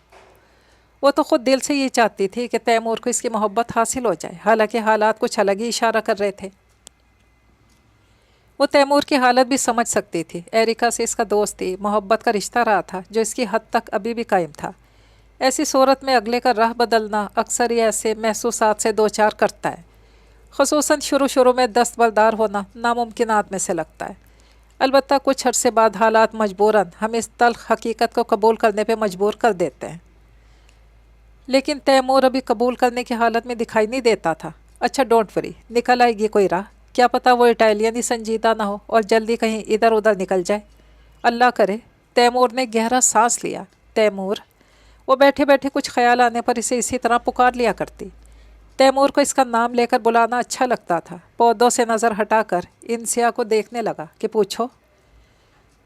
وہ تو خود دل سے یہ چاہتی تھی کہ تیمور کو اس کی محبت حاصل ہو جائے، حالانکہ حالات کچھ الگ ہی اشارہ کر رہے تھے۔ وہ تیمور کی حالت بھی سمجھ سکتی تھی۔ ایریکا سے اس کا دوست تھی، محبت کا رشتہ رہا تھا جو اس کی حد تک ابھی بھی قائم تھا۔ ایسی صورت میں اگلے کا راہ بدلنا اکثر ہی ایسے محسوسات سے دوچار کرتا ہے، خصوصاً شروع میں دستبردار ہونا ناممکنات میں سے لگتا ہے۔ البتہ کچھ عرصے بعد حالات مجبوراً ہمیں اس تلخ حقیقت کو قبول کرنے پہ مجبور کر دیتے ہیں۔ لیکن تیمور ابھی قبول کرنے کی حالت میں دکھائی نہیں دیتا تھا۔ اچھا ڈونٹ وری، نکل آئے گی کوئی راہ، کیا پتہ وہ اٹالین ہی سنجیدہ نہ ہو اور جلدی کہیں ادھر ادھر نکل جائے، اللہ کرے۔ تیمور نے گہرا سانس لیا۔ تیمور، وہ بیٹھے بیٹھے کچھ خیال آنے پر اسے اسی طرح پکار لیا کرتی۔ تیمور کو اس کا نام لے کر بلانا اچھا لگتا تھا۔ پودوں سے نظر ہٹا کر انسیا کو دیکھنے لگا کہ پوچھو۔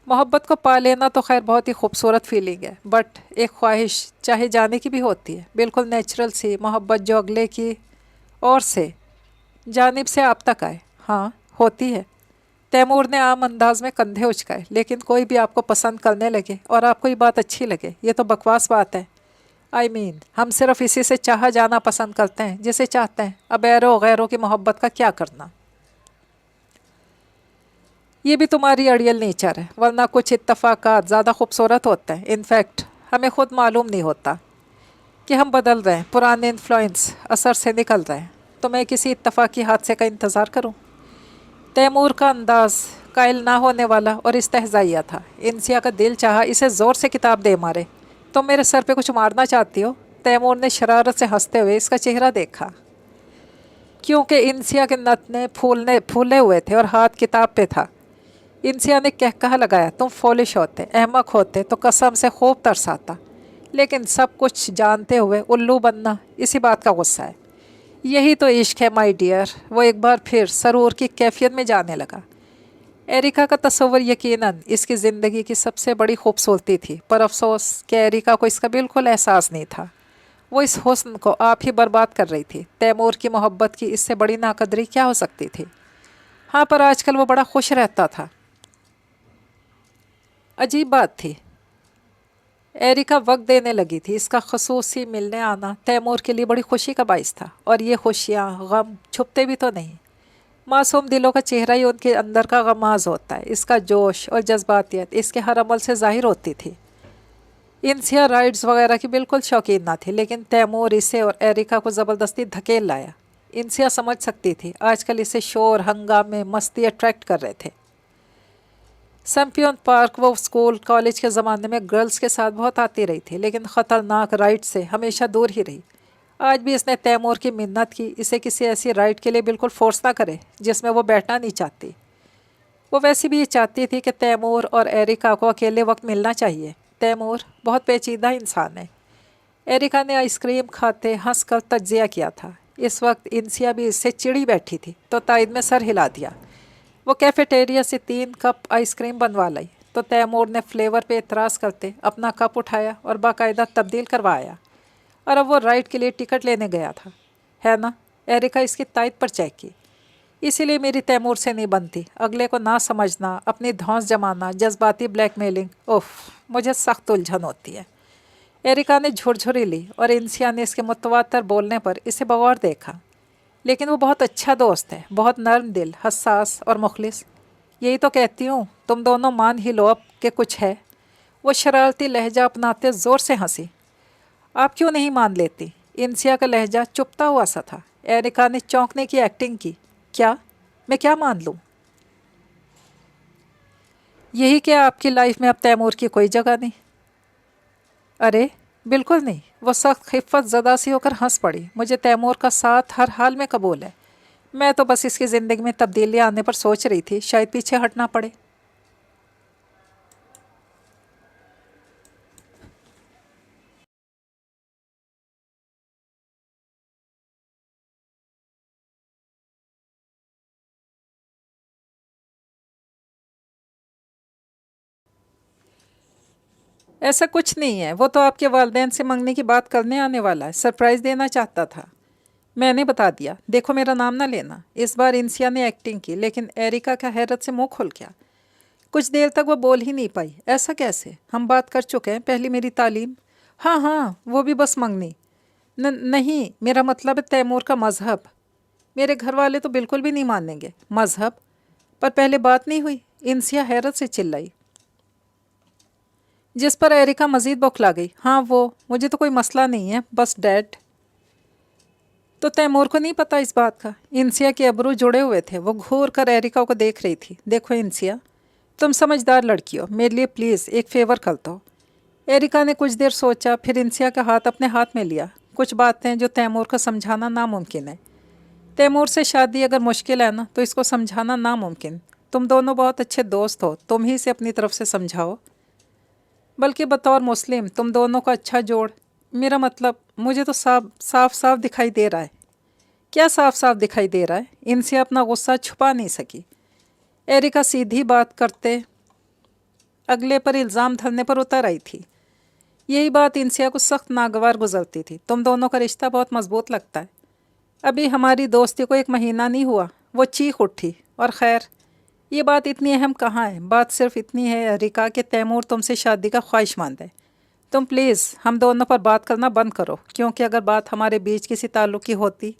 محبت کو پا لینا تو خیر بہت ہی خوبصورت فیلنگ ہے، بٹ ایک خواہش چاہے جانے کی بھی ہوتی ہے، بالکل نیچرل سی محبت جو اگلے کی اور سے جانب سے آپ تک آئے۔ ہاں ہوتی ہے۔ تیمور نے عام انداز میں کندھے اچکائے۔ لیکن کوئی بھی آپ کو پسند کرنے لگے اور آپ کو یہ بات اچھی لگے، یہ تو بکواس بات ہے۔ ہم صرف اسی سے چاہا جانا پسند کرتے ہیں جسے چاہتے ہیں، اب ایرو غیروں کی محبت کا کیا کرنا۔ یہ بھی تمہاری اڑیل نیچر ہے، ورنہ کچھ اتفاقات زیادہ خوبصورت ہوتے ہیں۔ انفیکٹ ہمیں خود معلوم نہیں ہوتا کہ ہم بدل رہے ہیں، پرانے انفلوئنس اثر سے نکل رہے ہیں۔ تو میں کسی اتفاقی حادثے کا انتظار کروں؟ تیمور کا انداز قائل نہ ہونے والا اور استہزائیہ تھا۔ انسیا کا دل چاہا اسے زور سے کتاب دے مارے۔ تم میرے سر پہ کچھ مارنا چاہتی ہو؟ تیمور نے شرارت سے ہنستے ہوئے اس کا چہرہ دیکھا، کیونکہ انسیا کے نتنے پھولے ہوئے تھے اور ہاتھ کتاب پہ تھا۔ انسیا نے کہا لگایا، تم فولش ہوتے، احمق ہوتے تو قسم سے خوب ترس آتا، لیکن سب کچھ جانتے ہوئے الو بننا، اسی بات کا غصہ ہے۔ یہی تو عشق ہے مائی ڈیئر۔ وہ ایک بار پھر سرور کی کیفیت میں جانے لگا۔ ایریکا کا تصور یقیناً اس کی زندگی کی سب سے بڑی خوبصورتی تھی، پر افسوس کہ ایریکا کو اس کا بالکل احساس نہیں تھا۔ وہ اس حسن کو آپ ہی برباد کر رہی تھی۔ تیمور کی محبت کی اس سے بڑی ناقدری کیا ہو سکتی تھی؟ ہاں، پر آج کل وہ بڑا خوش رہتا تھا۔ عجیب بات تھی، ایریکا وقت دینے لگی تھی۔ اس کا خصوصی ملنے آنا تیمور کے لیے بڑی خوشی کا باعث تھا، اور یہ خوشیاں غم چھپتے بھی تو نہیں۔ معصوم دلوں کا چہرہ ہی ان کے اندر کا غماز ہوتا ہے۔ اس کا جوش اور جذباتیت اس کے ہر عمل سے ظاہر ہوتی تھی۔ انسیا رائڈز وغیرہ کی بالکل شوقین نہ تھی، لیکن تیمور اسے اور ایریکا کو زبردستی دھکیل لایا۔ انسیا سمجھ سکتی تھی آج کل اسے شور، ہنگامے، مستی اٹریکٹ کر رہے تھے۔ سیمپیون پارک وہ اسکول کالج کے زمانے میں گرلز کے ساتھ بہت آتی رہی تھی، لیکن خطرناک رائڈ سے ہمیشہ دور ہی رہی۔ آج بھی اس نے تیمور کی منت کی اسے کسی ایسی رائڈ کے لیے بالکل فورس نہ کرے جس میں وہ بیٹھنا نہیں چاہتی۔ وہ ویسے بھی یہ چاہتی تھی کہ تیمور اور ایریکا کو اکیلے وقت ملنا چاہیے۔ تیمور بہت پیچیدہ انسان ہے۔ ایریکا نے آئس کریم کھاتے ہنس کر تجزیہ کیا تھا۔ اس وقت انسیا بھی اس سے چڑی بیٹھی تھی تو تائید میں سر ہلا دیا۔ وہ کیفیٹیریا سے 3 کپ آئس کریم بنوا لائی تو تیمور نے فلیور پہ اعتراض کرتے اپنا کپ اٹھایا اور باقاعدہ تبدیل کروایا، اور اب وہ رائڈ کے لیے ٹکٹ لینے گیا تھا، ہے نا؟ ایریکا اس کی تائید پر چیک کی۔ اسی لیے میری تیمور سے نہیں بنتی، اگلے کو نہ سمجھنا، اپنی دھونس جمانا، جذباتی بلیک میلنگ، اوف، مجھے سخت الجھن ہوتی ہے۔ ایریکا نے جھرجھری لی اور انسیا نے اس کے متواتر بولنے پر اسے بغور دیکھا۔ لیکن وہ بہت اچھا دوست ہے، بہت نرم دل، حساس اور مخلص۔ یہی تو کہتی ہوں، تم دونوں مان ہی لو اب کہ کچھ ہے۔ وہ شرارتی لہجہ اپناتے زور سے ہنسی۔ آپ کیوں نہیں مان لیتی؟ انسیا کا لہجہ چپتا ہوا سا تھا۔ ایریکا نے چونکنے کی ایکٹنگ کی۔ کیا؟ میں کیا مان لوں؟ یہی کہ آپ کی لائف میں اب تیمور کی کوئی جگہ نہیں۔ ارے بالکل نہیں، وہ سخت خفت زدہ سی ہو کر ہنس پڑی۔ مجھے تیمور کا ساتھ ہر حال میں قبول ہے، میں تو بس اس کی زندگی میں تبدیلی آنے پر سوچ رہی تھی، شاید پیچھے ہٹنا پڑے۔ ایسا کچھ نہیں ہے، وہ تو آپ کے والدین سے منگنے کی بات کرنے آنے والا ہے، سرپرائز دینا چاہتا تھا۔ میں نے بتا دیا، دیکھو میرا نام نہ لینا۔ اس بار انسیا نے ایکٹنگ کی، لیکن ایریکا کا حیرت سے منہ کھل گیا۔ کچھ دیر تک وہ بول ہی نہیں پائی۔ ایسا کیسے؟ ہم بات کر چکے ہیں، پہلی میری تعلیم۔ हाँ हाँ, वो भी बस मंगनी। नहीं, मेरा मतलब है तैमूर का मज़हब। मेरे घर वाले तो बिल्कुल भी नहीं मानेंगे। मज़हब? पर पहले बात नहीं हुई? इंसिया हैरत से चिल्लाई, जिस पर एरिका मज़ीद बौखला गई। हाँ वो, मुझे तो कोई मसला नहीं है, बस डैड। तो तैमूर को नहीं पता इस बात का? इंसिया के अबरू जुड़े हुए थे। वो घूर कर एरिका को देख रही थी। देखो इंसिया, तुम समझदार लड़की हो, मेरे लिए प्लीज़ एक फ़ेवर कर दो। एरिका ने कुछ देर सोचा, फिर इंसिया का हाथ अपने हाथ में लिया। कुछ बातें जो तैमूर को समझाना नामुमकिन है। तैमूर से शादी अगर मुश्किल है ना, तो इसको समझाना नामुमकिन। तुम दोनों बहुत अच्छे दोस्त हो, तुम ही से अपनी तरफ से समझाओ। बल्कि बतौर मुस्लिम तुम दोनों का अच्छा जोड़। मेरा मतलब, मुझे तो साफ साफ साफ दिखाई दे रहा है। क्या साफ साफ दिखाई दे रहा है? इनसे अपना गुस्सा छुपा नहीं सकी। एरिका सीधी बात करते अगले पर इल्ज़ाम धरने पर उतर आई थी। यही बात इंसिया को सख्त नागवार गुजरती थी। तुम दोनों का रिश्ता बहुत मजबूत लगता है। अभी हमारी दोस्ती को 1 महीना नहीं हुआ, वो चीख उठी। और खैर, ये बात इतनी अहम कहाँ है। बात सिर्फ इतनी है एरिका कि तैमूर तुमसे शादी का ख्वाहिशमंद है। तुम प्लीज़ हम दोनों पर बात करना बंद करो, क्योंकि अगर बात हमारे बीच किसी ताल्लुक़ की होती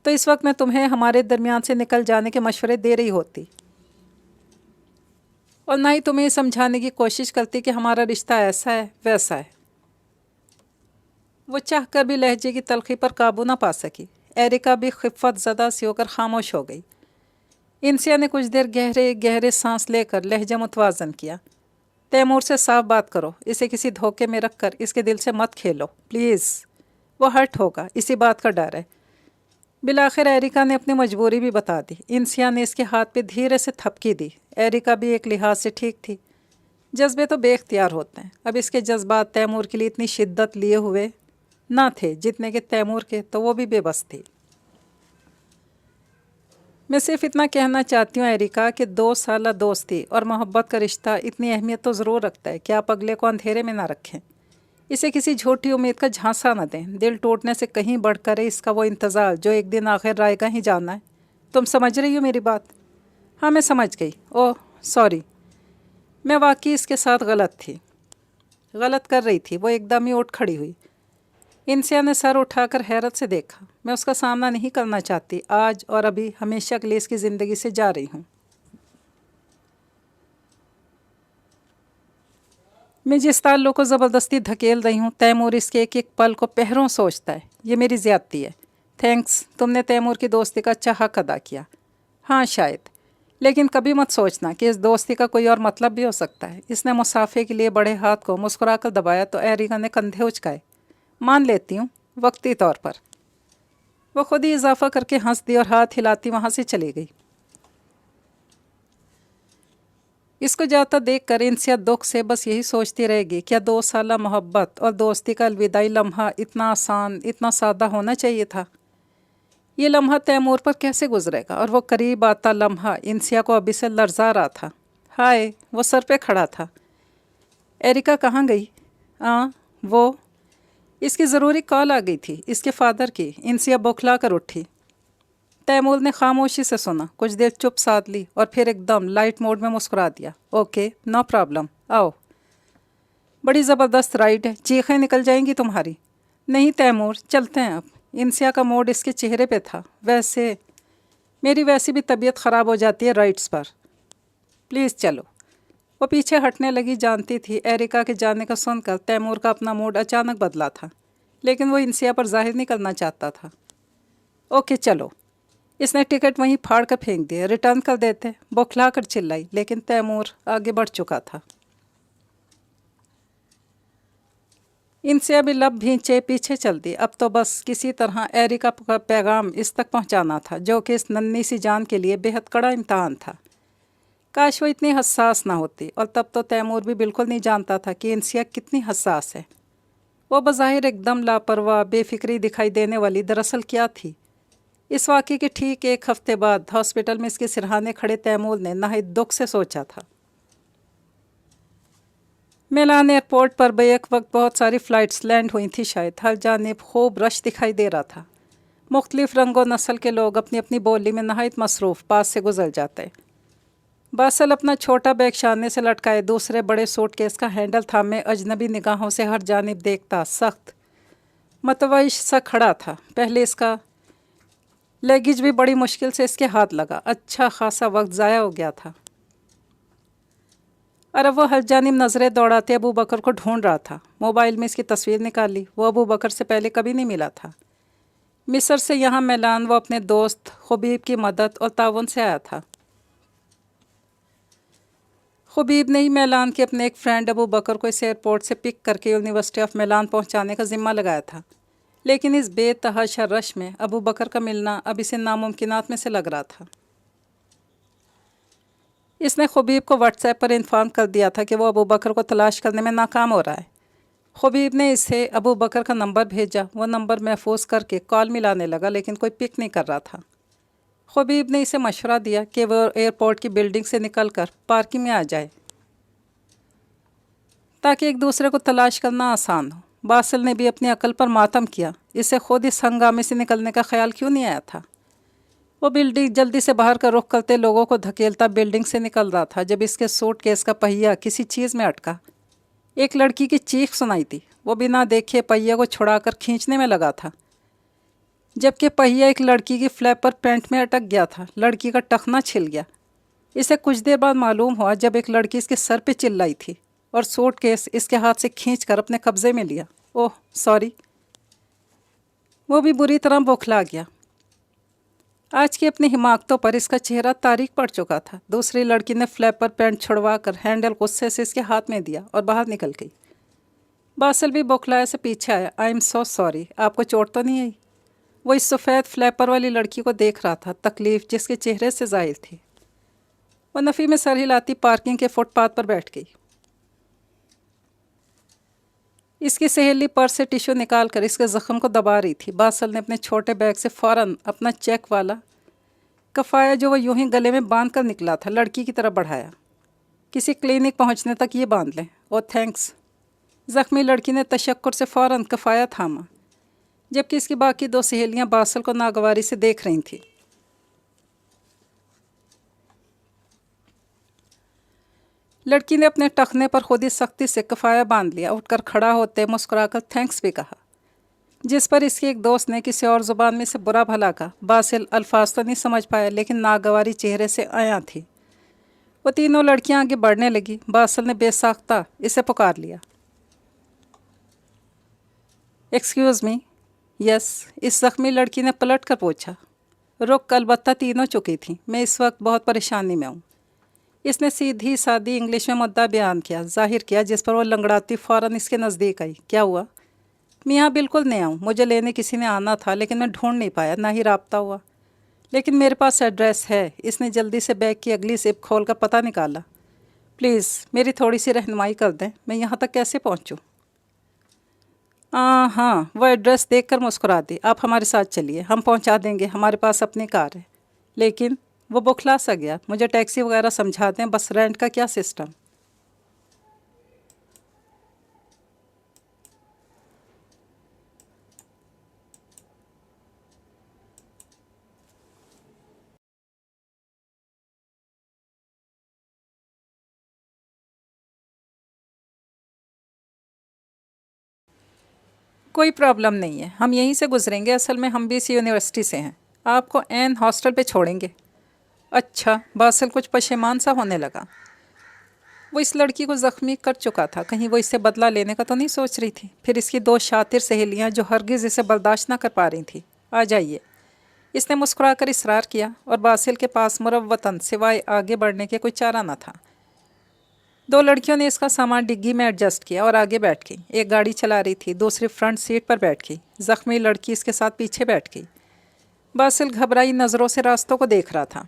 तो इस वक्त मैं तुम्हें हमारे दरमियान से निकल जाने के मशवरे दे रही होती, और ना ही तुम्हें समझाने की कोशिश करती कि हमारा रिश्ता ऐसा है वैसा है। वो चाह कर भी लहजे की तलखी पर काबू ना पा सकी। एरिका भी खिफ़त ज़दा सी होकर खामोश हो गई। इंसिया ने कुछ देर गहरे गहरे सांस लेकर लहजा मुतवाज़न किया। तैमूर से साफ बात करो, इसे किसी धोखे में रख कर इसके दिल से मत खेलो प्लीज़। वो हर्ट होगा, इसी बात का डर है। बिलाखिर एरिका ने अपनी मजबूरी भी बता दी। इंसिया ने इसके हाथ पे धीरे से थपकी दी। एरिका भी एक लिहाज से ठीक थी। जज्बे तो बेख्तियार होते हैं। अब इसके जज्बात तैमूर के लिए इतनी शिद्दत लिए हुए ना थे जितने के तैमूर के, तो वो भी बेबस थी। मैं सिर्फ इतना कहना चाहती हूँ एरिका कि 2 साल दोस्ती और मोहब्बत का रिश्ता इतनी अहमियत तो ज़रूर रखता है कि आप अगले को अंधेरे में ना रखें। इसे किसी झूठी उम्मीद का झांसा न दें। दिल टूटने से कहीं बढ़कर है इसका वो इंतज़ार जो एक दिन आखिर आएगा ही जाना है। तुम समझ रही हो मेरी बात? हाँ मैं समझ गई। ओह सॉरी, मैं वाकई इसके साथ गलत कर रही थी। वो एकदम ही उठ खड़ी हुई। इंसिया ने सर उठाकर हैरत से देखा। मैं उसका सामना नहीं करना चाहती। आज और अभी हमेशा के लिए इसकी ज़िंदगी से जा रही हूँ। मैं जिस ताल्लुक़ को ज़बरदस्ती धकेल रही हूँ, तैमूर इसके एक एक पल को पहरों सोचता है। ये मेरी ज़्यादती है। थैंक्स, तुमने तैमूर की दोस्ती का अच्छा हक अदा किया। हाँ शायद, लेकिन कभी मत सोचना कि इस दोस्ती का कोई और मतलब भी हो सकता है। इसने मुसाफे के लिए बड़े हाथ को मुस्कुरा कर दबाया तो एरिका ने कंधे उचकाए। मान लेती हूँ, वक्ती तौर पर। वो खुद ही इजाफा करके हंस दी और हाथ हिलाती वहाँ से चली गई। इसको जाता देख कर इंसिया दुख से बस यही सोचती रहेगी, क्या 2 साल मोहब्बत और दोस्ती का अलविदाई लम्हा इतना आसान, इतना सादा होना चाहिए था? ये लम्हा तैमूर पर कैसे गुजरेगा? और वो करीब आता लम्हा इंसिया को अभी से लर्जा रहा था। हाय, वो सर पे खड़ा था। एरिका कहाँ गई? वो, इसकी ज़रूरी कॉल आ गई थी, इसके फादर की। इंसिया बौखला कर उठी। तैमूर ने खामोशी से सुना, कुछ देर चुप साध ली और फिर एकदम लाइट मोड में मुस्कुरा दिया। ओके, नो प्रॉब्लम, आओ। बड़ी ज़बरदस्त राइड है, चीखें निकल जाएंगी तुम्हारी। नहीं तैमूर, चलते हैं अब। इंसिया का मूड इसके चेहरे पे था। वैसे मेरी वैसी भी तबीयत ख़राब हो जाती है राइड्स पर। प्लीज़ चलो। वो पीछे हटने लगी। जानती थी एरिका के जाने का सुनकर तैमूर का अपना मूड अचानक बदला था, लेकिन वो इंसिया पर जाहिर नहीं करना चाहता था। ओके चलो। इसने टिकट वहीं फाड़ कर फेंक दिया। रिटर्न कर देते, बौखला कर चिल्लाई, लेकिन तैमूर आगे बढ़ चुका था। इनसे अभी लब भींचे पीछे चल दी। अब तो बस किसी तरह एरिका का पैगाम इस तक पहुंचाना था, जो कि इस नन्ही सी जान के लिए बेहद कड़ा इम्तहान था। काश वो इतनी हसास ना होती। और तब तो तैमूर भी बिल्कुल नहीं जानता था कि इंसिया कितनी हसास है। वो बज़ाहिर एकदम लापरवाह, बेफिक्री दिखाई देने वाली दरअसल क्या थी? इस वाक़े के ठीक 1 हफ़्ते बाद हॉस्पिटल में इसके सिरहाने खड़े तैमूर ने नहायत दुख से सोचा था। मिलान एयरपोर्ट पर बेक वक्त बहुत सारी फ़्लाइट्स लैंड हुई थी। शायद हर जानिब खूब रश दिखाई दे रहा था। मुख्तलिफ़ रंगो नस्ल के लोग अपनी अपनी बोली में नहायत मसरूफ़ पास से गुजर जाते। बासल अपना छोटा बैग शाने से लटकाए दूसरे बड़े सूटकेस का हैंडल थामे अजनबी निगाहों से हर जानिब देखता सख्त मतवैश सा खड़ा था। पहले इसका लगेज भी बड़ी मुश्किल से इसके हाथ लगा। अच्छा खासा वक्त ज़ाया हो गया था। और अब वो हर जानिब नज़रें दौड़ाते अबू बकर को ढूंढ रहा था। मोबाइल में इसकी तस्वीर निकाली। वो अबू बकर से पहले कभी नहीं मिला था। मिस्र से यहाँ मिलान वो अपने दोस्त खुबीब की मदद और ताउन से आया था। खुबीब ने ही मिलान के अपने एक फ्रेंड अबू बकर को इस एयरपोर्ट से पिक करके यूनिवर्सिटी ऑफ मिलान पहुँचाने का ज़िम्मा लगाया था। लेकिन इस बेतहाशा रश में अबू बकर का मिलना अब इसे नामुमकिनात में से लग रहा था। इसने खुबीब को व्हाट्सएप पर इन्फॉर्म कर दिया था कि वो अबू बकर को तलाश करने में नाकाम हो रहा है। खुबीब ने इसे अबू बकर का नंबर भेजा। वो नंबर महफूज करके कॉल मिलाने लगा, लेकिन कोई पिक नहीं कर रहा था। खुबीब ने इसे मशवरा दिया कि वो एयरपोर्ट की बिल्डिंग से निकलकर पार्किंग में आ जाए ताकि एक दूसरे को तलाश करना आसान हो। बासिल ने भी अपनी अकल पर मातम किया। इसे खुद इस हंगामे से निकलने का ख्याल क्यों नहीं आया था। वो बिल्डिंग जल्दी से बाहर का रुख करते लोगों को धकेलता बिल्डिंग से निकल रहा था जब इसके सूटकेस का पहिया किसी चीज़ में अटका। एक लड़की की चीख सुनाई थी। वो बिना देखे पहिया को छुड़ाकर खींचने में लगा था, जबकि पहिया एक लड़की की फ्लैपर पैंट में अटक गया था। लड़की का टखना छिल गया। इसे कुछ देर बाद मालूम हुआ जब एक लड़की इसके सर पे चिल्लाई थी और सूटकेस इसके हाथ से खींचकर अपने कब्जे में लिया। Oh sorry. वो भी बुरी तरह बौखला गया। आज की अपनी हिमाकतों पर इसका चेहरा तारीख पड़ चुका था। दूसरी लड़की ने फ्लैपर पैंट छुड़वा कर हैंडल गुस्से से इसके हाथ में दिया और बाहर निकल गई। बासिल भी बौखलाया से पीछे आया। आई एम सो सॉरी, आपको चोट तो नहीं आई? वो इस सफ़ेद फ्लैपर वाली लड़की को देख रहा था, तकलीफ़ जिसके चेहरे से ज़ाहिर थी। वह नफ़ी में सर हिलाती पार्किंग के फुटपाथ पर बैठ गई। इसकी सहेली पर्स से टिश्यू निकाल कर इसके ज़ख्म को दबा रही थी। बासल ने अपने छोटे बैग से फ़ौरन अपना चेक वाला कफ़ाया, जो वह यूं ही गले में बांध कर निकला था, लड़की की तरफ बढ़ाया। किसी क्लिनिक पहुंचने तक ये बांध लें। Oh thanks. ज़ख्मी लड़की ने तशक्कुर से फ़ौरन कफ़ाया थामा, जबकि इसकी बाकी दो सहेलियां बासल को नागवारी से देख रही थीं। लड़की ने अपने टखने पर खुद ही सख्ती से कफ़ाया बांध लिया। उठकर खड़ा होते मुस्कुराकर थैंक्स भी कहा, जिस पर इसके एक दोस्त ने किसी और ज़ुबान में से बुरा भला कहा। बासिल अल्फाज तो नहीं समझ पाया, लेकिन नागवारी चेहरे से आया थी। वो तीनों लड़कियां आगे बढ़ने लगी। बासिल ने बेसाख्ता इसे पुकार लिया। Excuse me. यस। इस ज़ख्मी लड़की ने पलट कर पूछा। रुक, अलबत्ता तीनों चुकी थीं। मैं इस वक्त बहुत परेशानी में हूँ। इसने सीधी सादी इंग्लिश में मुद्दा बयान किया, जाहिर किया, जिस पर वो लंगड़ाती फ़ौरन इसके नज़दीक आई। क्या हुआ? मैं यहाँ बिल्कुल नया हूँ। मुझे लेने किसी ने आना था, लेकिन मैं ढूंढ नहीं पाया, ना ही राब्ता हुआ। लेकिन मेरे पास एड्रेस है। इसने जल्दी से बैग की अगली सिप खोल कर पता निकाला। प्लीज़ मेरी थोड़ी सी रहनुमाई कर दें। मैं यहाँ तक कैसे पहुँचूँ? हाँ, वो एड्रेस देखकर मुस्कुरा दी। आप हमारे साथ चलिए, हम पहुँचा देंगे। हमारे पास अपनी कार है। लेकिन वो बौखला सा गया। मुझे टैक्सी वगैरह समझा दें, बस रेंट का क्या सिस्टम? कोई प्रॉब्लम नहीं है, हम यहीं से गुजरेंगे। असल में हम भी इसी यूनिवर्सिटी से हैं। आपको एन हॉस्टल पे छोड़ेंगे। अच्छा। बासिल कुछ पशेमान सा होने लगा। वो इस लड़की को ज़ख्मी कर चुका था, कहीं वो इससे बदला लेने का तो नहीं सोच रही थी। फिर इसकी दो शातिर सहेलियां जो हरगिज़ इसे बर्दाश्त ना कर पा रही थी। आ जाइए। इसने मुस्कुराकर इसरार किया और बासिल के पास मुरव्वतन सिवाय आगे बढ़ने के कोई चारा न था। दो लड़कियों ने इसका सामान डिग्गी में एडजस्ट किया और आगे बैठ गई। एक गाड़ी चला रही थी, दूसरी फ्रंट सीट पर बैठ गई। ज़ख्मी लड़की इसके साथ पीछे बैठ गई। बासिल घबराई नज़रों से रास्तों को देख रहा था,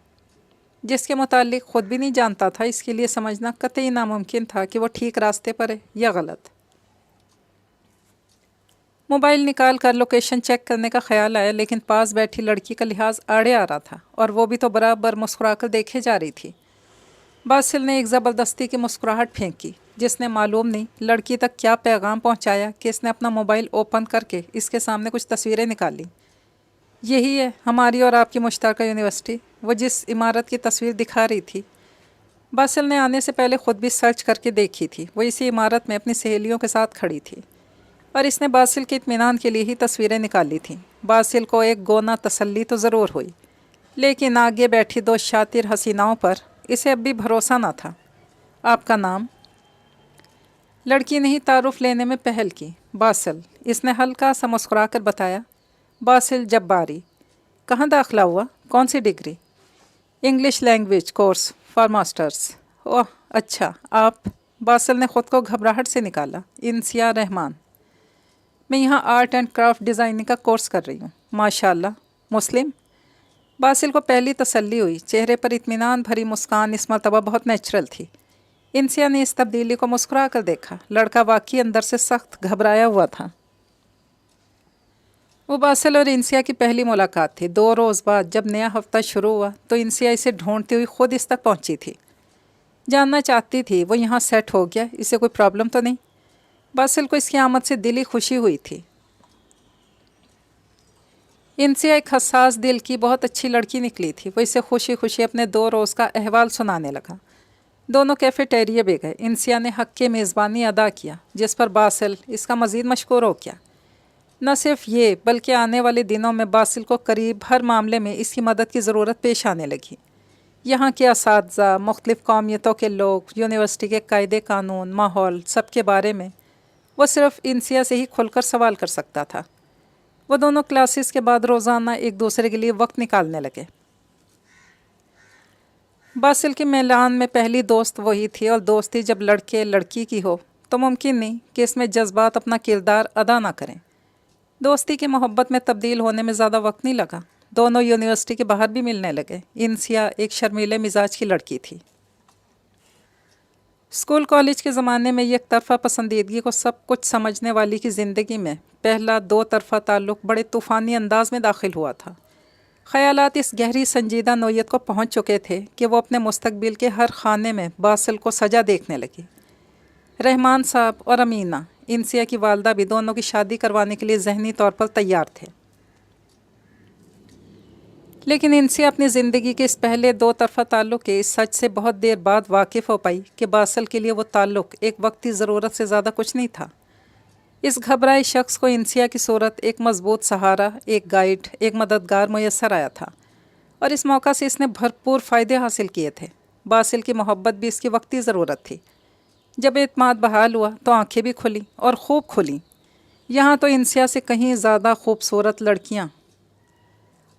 जिसके मुतालिक ख़ुद भी नहीं जानता था। इसके लिए समझना कतई नामुमकिन था कि वो ठीक रास्ते पर है या गलत। मोबाइल निकाल कर लोकेशन चेक करने का ख्याल आया, लेकिन पास बैठी लड़की का लिहाज आड़े आ रहा था और वो भी तो बराबर मुस्कुराकर देखे जा रही थी। बासिल ने एक ज़बरदस्ती की मुस्कुराहट फेंकी, जिसने मालूम नहीं लड़की तक क्या पैगाम पहुंचाया कि इसने अपना मोबाइल ओपन करके इसके सामने कुछ तस्वीरें निकाली। यही है हमारी और आपकी मुश्तरका यूनिवर्सिटी। वो जिस इमारत की तस्वीर दिखा रही थी باسل نے آنے سے پہلے خود بھی سرچ کر کے دیکھی تھی. وہ اسی عمارت میں اپنی سہیلیوں کے ساتھ کھڑی تھی اور اس نے باسل کے اطمینان کے لیے ہی تصویریں نکالی تھیں. باسل کو ایک گونا تسلی تو ضرور ہوئی، لیکن آگے بیٹھی دو شاطر حسیناؤں پر اسے اب بھی بھروسہ نہ تھا. آپ کا نام؟ لڑکی نے ہی تعارف لینے میں پہل کی. باسل، اس نے ہلکا سا مسکرا کر بتایا. باسل جباری. کہاں داخلہ ہوا؟ کون سی ڈگری؟ English language course for masters. Oh اچھا. آپ؟ باسل نے خود کو گھبراہٹ سے نکالا. انسیہ رحمان. میں یہاں آرٹ اینڈ کرافٹ ڈیزائننگ کا کورس کر رہی ہوں. ماشاء اللہ. مسلم؟ باسل کو پہلی تسلی ہوئی. چہرے پر اطمینان بھری مسکان اس مرتبہ بہت نیچرل تھی. انسیہ نے اس تبدیلی کو مسکرا کر دیکھا. لڑکا واقعی اندر سے سخت گھبرایا ہوا تھا. وہ باسل اور انسیہ کی پہلی ملاقات تھی. 2 روز بعد جب نیا ہفتہ شروع ہوا تو انسیہ اسے ڈھونڈتی ہوئی خود اس تک پہنچی تھی. جاننا چاہتی تھی وہ یہاں سیٹ ہو گیا، اسے کوئی پرابلم تو نہیں. باسل کو اس کی آمد سے دلی خوشی ہوئی تھی. انسیہ ایک حساس دل کی بہت اچھی لڑکی نکلی تھی. وہ اسے خوشی خوشی اپنے 2 روز کا احوال سنانے لگا. دونوں کیفیٹیریا بھی گئے. انسیہ نے حق کی میزبانی ادا کیا جس پر باسل اس کا مزید مشکور ہو گیا. نہ صرف یہ بلکہ آنے والے دنوں میں باسل کو قریب ہر معاملے میں اس کی مدد کی ضرورت پیش آنے لگی. یہاں کے اساتذہ، مختلف قومیتوں کے لوگ، یونیورسٹی کے قاعدے قانون، ماحول، سب کے بارے میں وہ صرف انسیہ سے ہی کھل کر سوال کر سکتا تھا. وہ دونوں کلاسز کے بعد روزانہ ایک دوسرے کے لیے وقت نکالنے لگے. باسل کے میلان میں پہلی دوست وہی تھی، اور دوستی جب لڑکے لڑکی کی ہو تو ممکن نہیں کہ اس میں جذبات اپنا کردار ادا نہ کریں. دوستی کی محبت میں تبدیل ہونے میں زیادہ وقت نہیں لگا. دونوں یونیورسٹی کے باہر بھی ملنے لگے. انسیہ ایک شرمیلے مزاج کی لڑکی تھی. اسکول کالج کے زمانے میں یک طرفہ پسندیدگی کو سب کچھ سمجھنے والی کی زندگی میں پہلا 2 طرفہ تعلق بڑے طوفانی انداز میں داخل ہوا تھا. خیالات اس گہری سنجیدہ نوعیت کو پہنچ چکے تھے کہ وہ اپنے مستقبل کے ہر خانے میں باسل کو سجا دیکھنے لگی. رحمان صاحب اور امینہ، انسیہ کی والدہ، بھی دونوں کی شادی کروانے کے لیے ذہنی طور پر تیار تھے. لیکن انسیہ اپنی زندگی کے اس پہلے 2 طرفہ تعلق کے اس سچ سے بہت دیر بعد واقف ہو پائی کہ باسل کے لیے وہ تعلق ایک وقتی ضرورت سے زیادہ کچھ نہیں تھا. اس گھبرائے شخص کو انسیہ کی صورت ایک مضبوط سہارا، ایک گائیڈ، ایک مددگار میسر آیا تھا، اور اس موقع سے اس نے بھرپور فائدے حاصل کیے تھے. باسل کی محبت بھی اس کی وقتی ضرورت تھی. جب اعتماد بحال ہوا تو آنکھیں بھی کھلیں، اور خوب کھلیں. یہاں تو انسیہ سے کہیں زیادہ خوبصورت لڑکیاں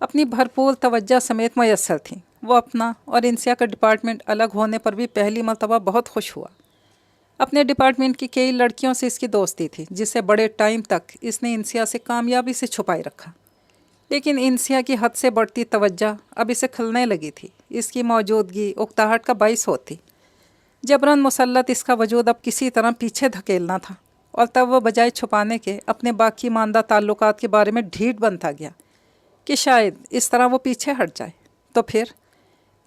اپنی بھرپور توجہ سمیت میسر تھیں. وہ اپنا اور انسیہ کا ڈپارٹمنٹ الگ ہونے پر بھی پہلی مرتبہ بہت خوش ہوا. اپنے ڈپارٹمنٹ کی کئی لڑکیوں سے اس کی دوستی تھی، جسے بڑے ٹائم تک اس نے انسیہ سے کامیابی سے چھپائے رکھا. لیکن انسیہ کی حد سے بڑھتی توجہ اب اسے کھلنے لگی تھی. اس کی موجودگی اکتاہٹ کا باعث ہوتی. جبراً مسلط اس کا وجود اب کسی طرح پیچھے دھکیلنا تھا، اور تب وہ بجائے چھپانے کے اپنے باقی ماندہ تعلقات کے بارے میں ڈھیٹ بنتا گیا کہ شاید اس طرح وہ پیچھے ہٹ جائے. تو پھر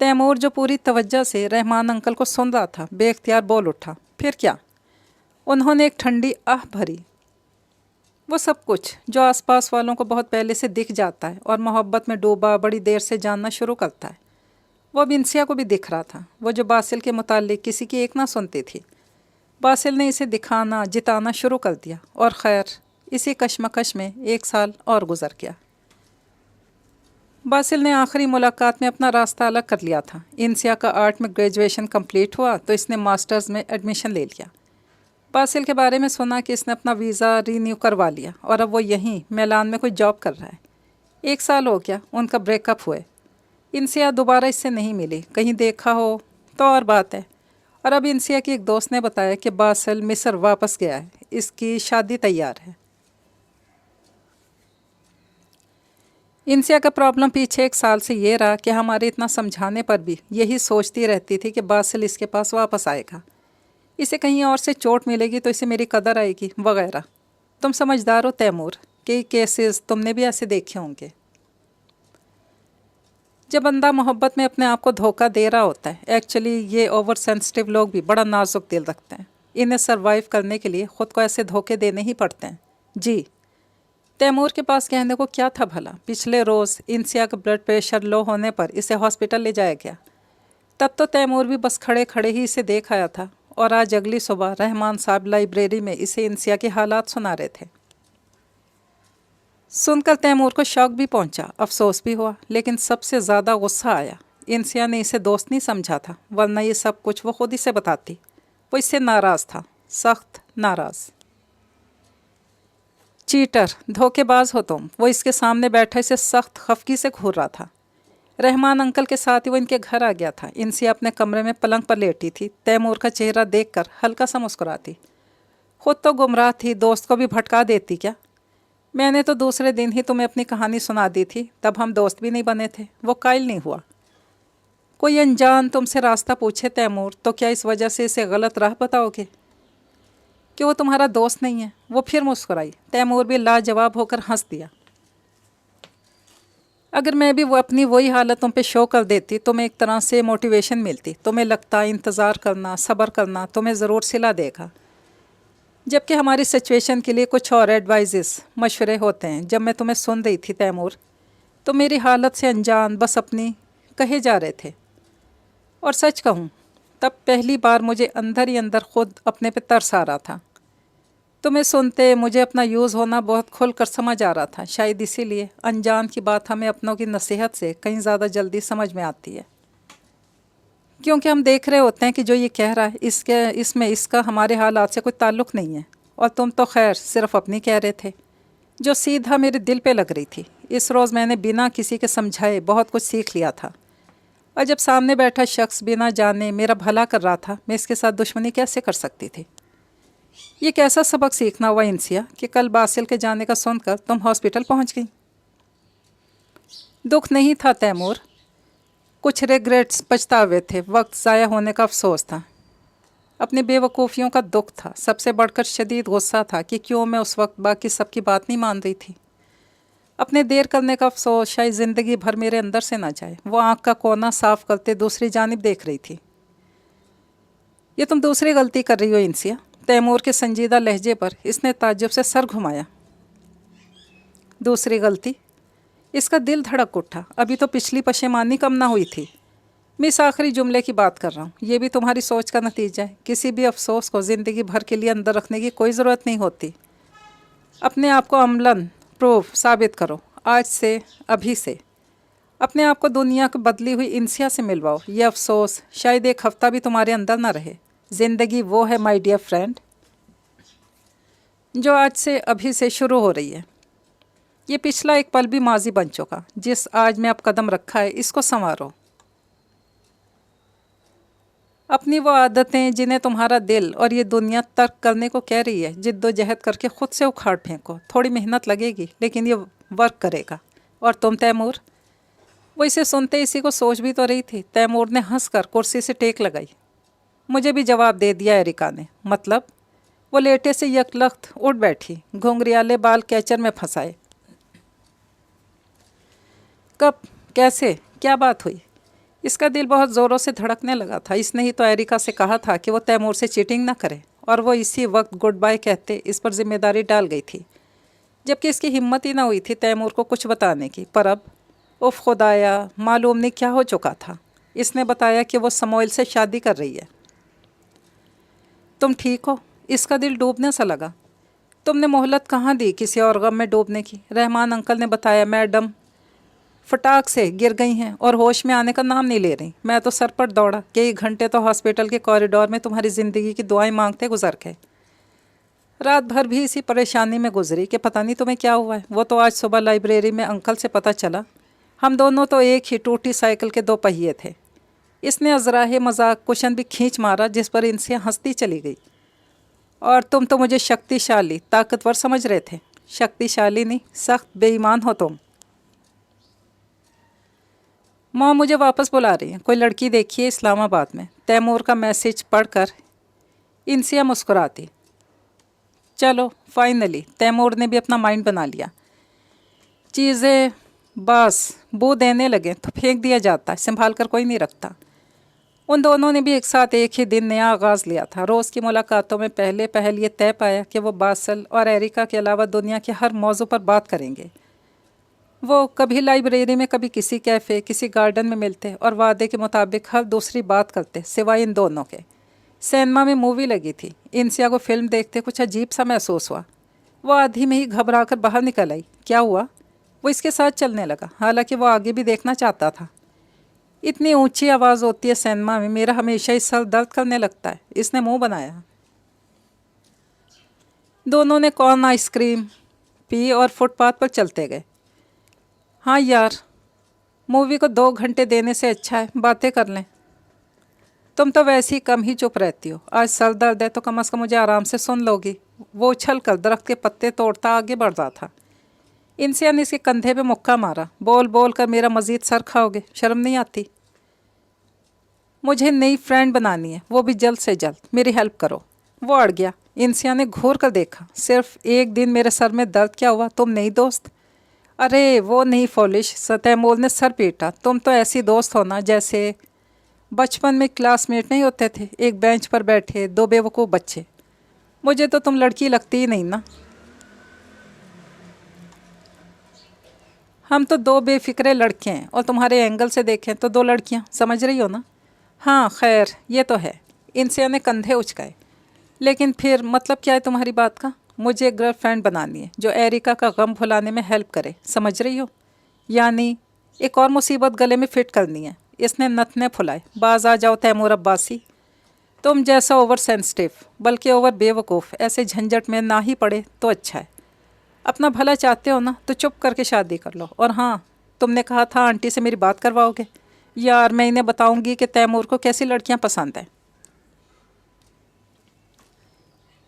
تیمور، جو پوری توجہ سے رحمان انکل کو سن رہا تھا، بے اختیار بول اٹھا. پھر کیا؟ انہوں نے ایک ٹھنڈی آہ بھری. وہ سب کچھ جو آس پاس والوں کو بہت پہلے سے دکھ جاتا ہے اور محبت میں ڈوبا بڑی دیر سے جاننا شروع کرتا ہے، وہ اب انسیہ کو بھی دکھ رہا تھا. وہ جو باسل کے متعلق کسی کی ایک نہ سنتی تھی، باسل نے اسے دکھانا جتانا شروع کر دیا. اور خیر، اسی کشمکش میں 1 سال اور گزر گیا. باسل نے آخری ملاقات میں اپنا راستہ الگ کر لیا تھا. انسیہ کا آرٹ میں گریجویشن کمپلیٹ ہوا تو اس نے ماسٹرز میں ایڈمیشن لے لیا. باسل کے بارے میں سنا کہ اس نے اپنا ویزا رینیو کروا لیا اور اب وہ یہیں میلان میں کوئی جاب کر رہا ہے. 1 سال ہو گیا ان کا بریک اپ ہوئے. انسیہ دوبارہ اس سے نہیں ملی. کہیں دیکھا ہو تو اور بات ہے. اور اب انسیہ کی ایک دوست نے بتایا کہ باسل مصر واپس گیا ہے، اس کی شادی تیار ہے. انسیہ کا پرابلم پیچھے 1 سال سے یہ رہا کہ ہمارے اتنا سمجھانے پر بھی یہی سوچتی رہتی تھی کہ باسل اس کے پاس واپس آئے گا، اسے کہیں اور سے چوٹ ملے گی تو اسے میری قدر آئے گی وغیرہ. تم سمجھدار ہو تیمور، کئی کیسز تم نے بھی ایسے دیکھے ہوں گے. جب بندہ محبت میں اپنے آپ کو دھوکہ دے رہا ہوتا ہے، ایکچولی یہ اوور سینسٹیو لوگ بھی بڑا نازک دل رکھتے ہیں. انہیں سروائیو کرنے کے لیے خود کو ایسے دھوکے دینے ہی پڑتے ہیں. جی. تیمور کے پاس کہنے کو کیا تھا بھلا؟ پچھلے روز انسیہ کا بلڈ پریشر لو ہونے پر اسے ہاسپٹل لے جایا گیا. तब तो तैमूर भी बस खड़े खड़े ही इसे देख आया था और आज अगली सुबह रहमान साहब लाइब्रेरी में इसे इंसिया के हालात सुना रहे थे। सुनकर तैमूर को शौक भी पहुंचा, अफसोस भी हुआ, लेकिन सबसे ज़्यादा गुस्सा आया। इंसिया ने इसे दोस्त नहीं समझा था, वरना ये सब कुछ वो खुद ही से बताती। वो इससे नाराज़ था, सख्त नाराज़। चीटर, धोखेबाज हो तुम, वो इसके सामने बैठा इसे सख्त खफगी से घूर रहा था। रहमान अंकल के साथ ही वो इनके घर आ गया था। इंसिया अपने कमरे में पलंग पर लेटी थी, तैमूर का चेहरा देखकर हल्का सा मुस्कुराती। खुद तो गुमराह थी, दोस्त को भी भटका देती क्या? मैंने तो दूसरे दिन ही तुम्हें अपनी कहानी सुना दी थी, तब हम दोस्त भी नहीं बने थे। वो कायल नहीं हुआ। कोई अनजान तुमसे रास्ता पूछे तैमूर, तो क्या इस वजह से इसे गलत राह बताओगे कि वो तुम्हारा दोस्त नहीं है? वो फिर मुस्कुराई। तैमूर भी लाजवाब होकर हंस दिया। अगर मैं भी वो अपनी वही हालत तुम पे शो कर देती, तुम्हें एक तरह से मोटिवेशन मिलती। तुम्हें लगता इंतज़ार करना, सब्र करना तुम्हें ज़रूर सिला देगा, जबकि हमारी सिचुएशन के लिए कुछ और एडवाइजेस, मशवरे होते हैं। जब मैं तुम्हें सुन रही थी तैमूर, तो मेरी हालत से अनजान बस अपनी कहे जा रहे थे। और सच कहूँ, तब पहली बार मुझे अंदर ही अंदर खुद अपने पे तरस आ रहा था। तुम्हें सुनते मुझे अपना यूज़ होना बहुत खुल कर समझ आ रहा था। शायद इसीलिए अनजान की बात हमें अपनों की नसीहत से कहीं ज़्यादा जल्दी समझ में आती है, क्योंकि हम देख रहे होते हैं कि जो ये कह रहा है इसमें इसका हमारे हालात से कोई ताल्लुक़ नहीं है। और तुम तो खैर सिर्फ अपनी कह रहे थे, जो सीधा मेरे दिल पे लग रही थी। इस रोज़ मैंने बिना किसी के समझाए बहुत कुछ सीख लिया था। और जब सामने बैठा शख्स बिना जाने मेरा भला कर रहा था, मैं इसके साथ दुश्मनी कैसे कर सकती थी? ये कैसा सबक सीखना हुआ इंसिया कि कल बासिल के जाने का सुनकर तुम हॉस्पिटल पहुंच गई? दुख नहीं था तैमूर, कुछ रिग्रेट्स, पछतावे थे, वक्त ज़ाया होने का अफसोस था, अपनी बेवकूफ़ियों का दुख था। सबसे बढ़कर शदीद गुस्सा था कि क्यों मैं उस वक्त बाकी सबकी बात नहीं मान रही थी। अपने देर करने का अफसोस, शायद ज़िंदगी भर मेरे अंदर से ना जाए। वो आँख का कोना साफ करते दूसरी जानिब देख रही थी। ये तुम दूसरी गलती कर रही हो इंसिया। तैमूर के संजीदा लहजे पर इसने ताज्जुब से सर घुमाया। दूसरी गलती? इसका दिल धड़क उठा। अभी तो पिछली पशेमानी कम ना हुई थी। मैं इस आखिरी जुमले की बात कर रहा हूँ। ये भी तुम्हारी सोच का नतीजा है। किसी भी अफसोस को ज़िंदगी भर के लिए अंदर रखने की कोई ज़रूरत नहीं होती। अपने आप को अमलन प्रूफ साबित करो। आज से, अभी से अपने आप को दुनिया को बदली हुई इंसिया से मिलवाओ। ये अफसोस शायद एक हफ़्ता भी तुम्हारे अंदर ना रहे। ज़िंदगी वो है माय डियर फ्रेंड, जो आज से, अभी से शुरू हो रही है। ये पिछला एक पल भी माजी बन चुका। जिस आज में अब कदम रखा है, इसको संवारो। अपनी वो आदतें जिन्हें तुम्हारा दिल और ये दुनिया तर्क करने को कह रही है, जिद्दोजहद करके खुद से उखाड़ फेंको। थोड़ी मेहनत लगेगी, लेकिन ये वर्क करेगा। और तुम तैमूर? वो इसे सुनते इसी को सोच भी तो रही थी। तैमूर ने हंसकर कुर्सी से टेक लगाई। मुझे भी जवाब दे दिया एरिका ने। मतलब? वो लेटे से यकलख्त उठ बैठी, घुंघरियाले बाल कैचर में फंसाए। कब, कैसे, क्या बात हुई? इसका दिल बहुत ज़ोरों से धड़कने लगा था। इसने ही तो एरिका से कहा था कि वो तैमूर से चीटिंग ना करे, और वो इसी वक्त गुड बाय कहते इस पर जिम्मेदारी डाल गई थी, जबकि इसकी हिम्मत ही ना हुई थी तैमूर को कुछ बताने की। पर अब उफ खुदाया, मालूम नहीं क्या हो चुका था। इसने बताया कि वो समोइल से शादी कर रही है। तुम ठीक हो? इसका दिल डूबने सा लगा। तुमने मोहलत कहाँ दी किसी और गम में डूबने की? रहमान अंकल ने बताया मैडम फटाक से गिर गई हैं और होश में आने का नाम नहीं ले रही। मैं तो सर पर दौड़ा, कई घंटे तो हॉस्पिटल के कॉरिडोर में तुम्हारी ज़िंदगी की दुआएं मांगते गुजर गए। रात भर भी इसी परेशानी में गुजरी कि पता नहीं तुम्हें क्या हुआ है। वो तो आज सुबह लाइब्रेरी में अंकल से पता चला। हम दोनों तो एक ही टूटी साइकिल के दो पहिए थे। इसने अजराहे मजाक कुशन भी खींच मारा, जिस पर इनसे हंसती चली गई। और तुम तो मुझे शक्तिशाली, ताकतवर समझ रहे थे। शक्तिशाली नहीं, सख्त बेईमान हो तुम। माँ मुझे वापस बुला रही है, कोई लड़की देखी है इस्लामाबाद में। तैमूर का मैसेज पढ़कर इंसिया मुस्कुराती। चलो फाइनली तैमूर ने भी अपना माइंड बना लिया। चीज़ें बस बू देने लगे तो फेंक दिया जाता है, संभाल कर कोई नहीं रखता। उन दोनों ने भी एक साथ एक ही दिन नया आगाज़ लिया था। रोज़ की मुलाकातों में पहले पहल ये तय पाया कि वो बासिल और एरिका के अलावा दुनिया के हर मौजू पर बात करेंगे। وہ کبھی لائبریری میں کبھی کسی کیفے کسی گارڈن میں ملتے اور وعدے کے مطابق ہر دوسری بات کرتے سوائے ان دونوں کے۔ سینما میں مووی لگی تھی، انسیا کو فلم دیکھتے کچھ عجیب سا محسوس ہوا۔ وہ آدھی میں ہی گھبرا کر باہر نکل آئی۔ کیا ہوا؟ وہ اس کے ساتھ چلنے لگا، حالانکہ وہ آگے بھی دیکھنا چاہتا تھا۔ اتنی اونچی آواز ہوتی ہے سینما میں، میرا ہمیشہ ہی سر درد کرنے لگتا ہے، اس نے منہ بنایا۔ دونوں نے کارن آئس کریم پی اور فٹ پاتھ پر چلتے گئے۔ ہاں یار، مووی کو 2 گھنٹے دینے سے اچھا ہے باتیں کر لیں۔ تم تو ویسے ہی کم ہی چپ رہتی ہو، آج سر درد ہے تو کم از کم مجھے آرام سے سن لو گی۔ وہ اچھل کر درخت کے پتے توڑتا آگے بڑھ رہا تھا۔ انسیا نے اس کے کندھے پہ مکہ مارا۔ بول بول کر میرا مزید سر کھاؤ گے، شرم نہیں آتی؟ مجھے نئی فرینڈ بنانی ہے، وہ بھی جلد سے جلد، میری ہیلپ کرو۔ وہ اڑ گیا۔ انسیا نے گھور کر دیکھا۔ صرف ایک دن میرے سر میں درد کیا ہوا، تم نئی دوست؟ ارے وہ نہیں فولش، تیمور نے سر پیٹا۔ تم تو ایسی دوست ہو نا جیسے بچپن میں کلاس میٹ نہیں ہوتے تھے، ایک بینچ پر بیٹھے 2 بیوقوف بچے۔ مجھے تو تم لڑکی لگتی ہی نہیں نا۔ ہم تو 2 بے فکرے لڑکے ہیں، اور تمہارے اینگل سے دیکھیں تو 2 لڑکیاں، سمجھ رہی ہو نا؟ ہاں خیر یہ تو ہے۔ انسیا نے کندھے اچکائے۔ لیکن پھر مطلب کیا ہے تمہاری بات کا؟ مجھے ایک گرل فرینڈ بنانی ہے جو ایریکا کا غم بھلانے میں ہیلپ کرے، سمجھ رہی ہو؟ یعنی ایک اور مصیبت گلے میں فٹ کرنی ہے۔ اس نے نتنے پھلائے۔ باز آ جاؤ تیمور عباسی، تم جیسا اوور سینسٹیو بلکہ اوور بے وقوف ایسے جھنجٹ میں نہ ہی پڑے تو اچھا ہے۔ اپنا بھلا چاہتے ہو نا تو چپ کر کے شادی کر لو۔ اور ہاں، تم نے کہا تھا آنٹی سے میری بات کرواؤ گے۔ یار میں انہیں بتاؤں گی کہ تیمور کو کیسی لڑکیاں پسند ہیں۔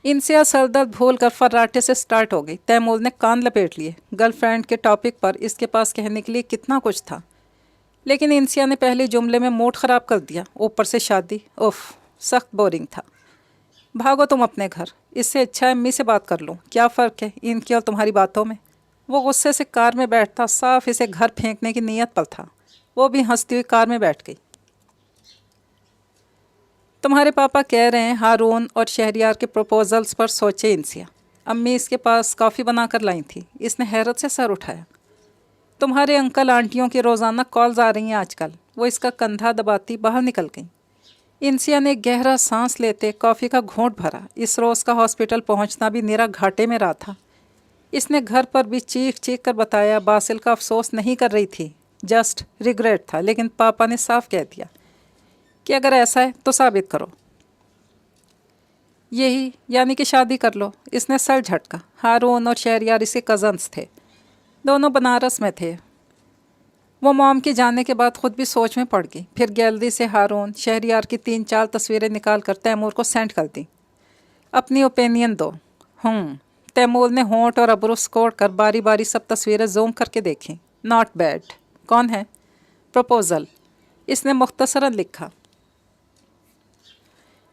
انسیا سر درد بھول کر فراٹے سے سٹارٹ ہو گئی۔ تیمور نے کان لپیٹ لیے۔ گرل فرینڈ کے ٹاپک پر اس کے پاس کہنے کے لیے کتنا کچھ تھا، لیکن انسیا نے پہلے جملے میں موڈ خراب کر دیا۔ اوپر سے شادی، اوف، سخت بورنگ تھا۔ بھاگو تم اپنے گھر، اس سے اچھا ہے امی سے بات کر لوں۔ کیا فرق ہے ان کی اور تمہاری باتوں میں؟ وہ غصے سے کار میں بیٹھتا صاف اسے گھر پھینکنے کی نیت پر تھا۔ وہ بھی ہنستی ہوئی کار میں بیٹھ گئی۔ تمہارے پاپا کہہ رہے ہیں ہارون اور شہریار کے پروپوزلز پر سوچے انسیا۔ امی اس کے پاس کافی بنا کر لائی تھی۔ اس نے حیرت سے سر اٹھایا۔ تمہارے انکل آنٹیوں کی روزانہ کالز آ رہی ہیں آج کل۔ وہ اس کا کندھا دباتی باہر نکل گئیں۔ انسیا نے گہرا سانس لیتے کافی کا گھونٹ بھرا۔ اس روز کا ہاسپٹل پہنچنا بھی نرا گھاٹے میں رہا تھا۔ اس نے گھر پر بھی چیخ چیخ کر بتایا۔ باسل کا افسوس نہیں کر رہی تھی، جسٹ ریگریٹ تھا، لیکن پاپا نے صاف کہہ دیا کہ اگر ایسا ہے تو ثابت کرو۔ یہی یعنی کہ شادی کر لو۔ اس نے سر جھٹکا۔ ہارون اور شہریار اس کے کزنس تھے، دونوں بنارس میں تھے۔ وہ موم کے جانے کے بعد خود بھی سوچ میں پڑ گئی۔ پھر گیلری سے ہارون شہریار کی 3-4 تصویریں نکال کر تیمور کو سینڈ کر دیں۔ اپنی اوپینین دو۔ تیمور نے ہونٹ اور ابرو سکوڑ کر باری باری سب تصویریں زوم کر کے دیکھیں۔ Not bad. کون ہے؟ پروپوزل، اس نے مختصراً لکھا۔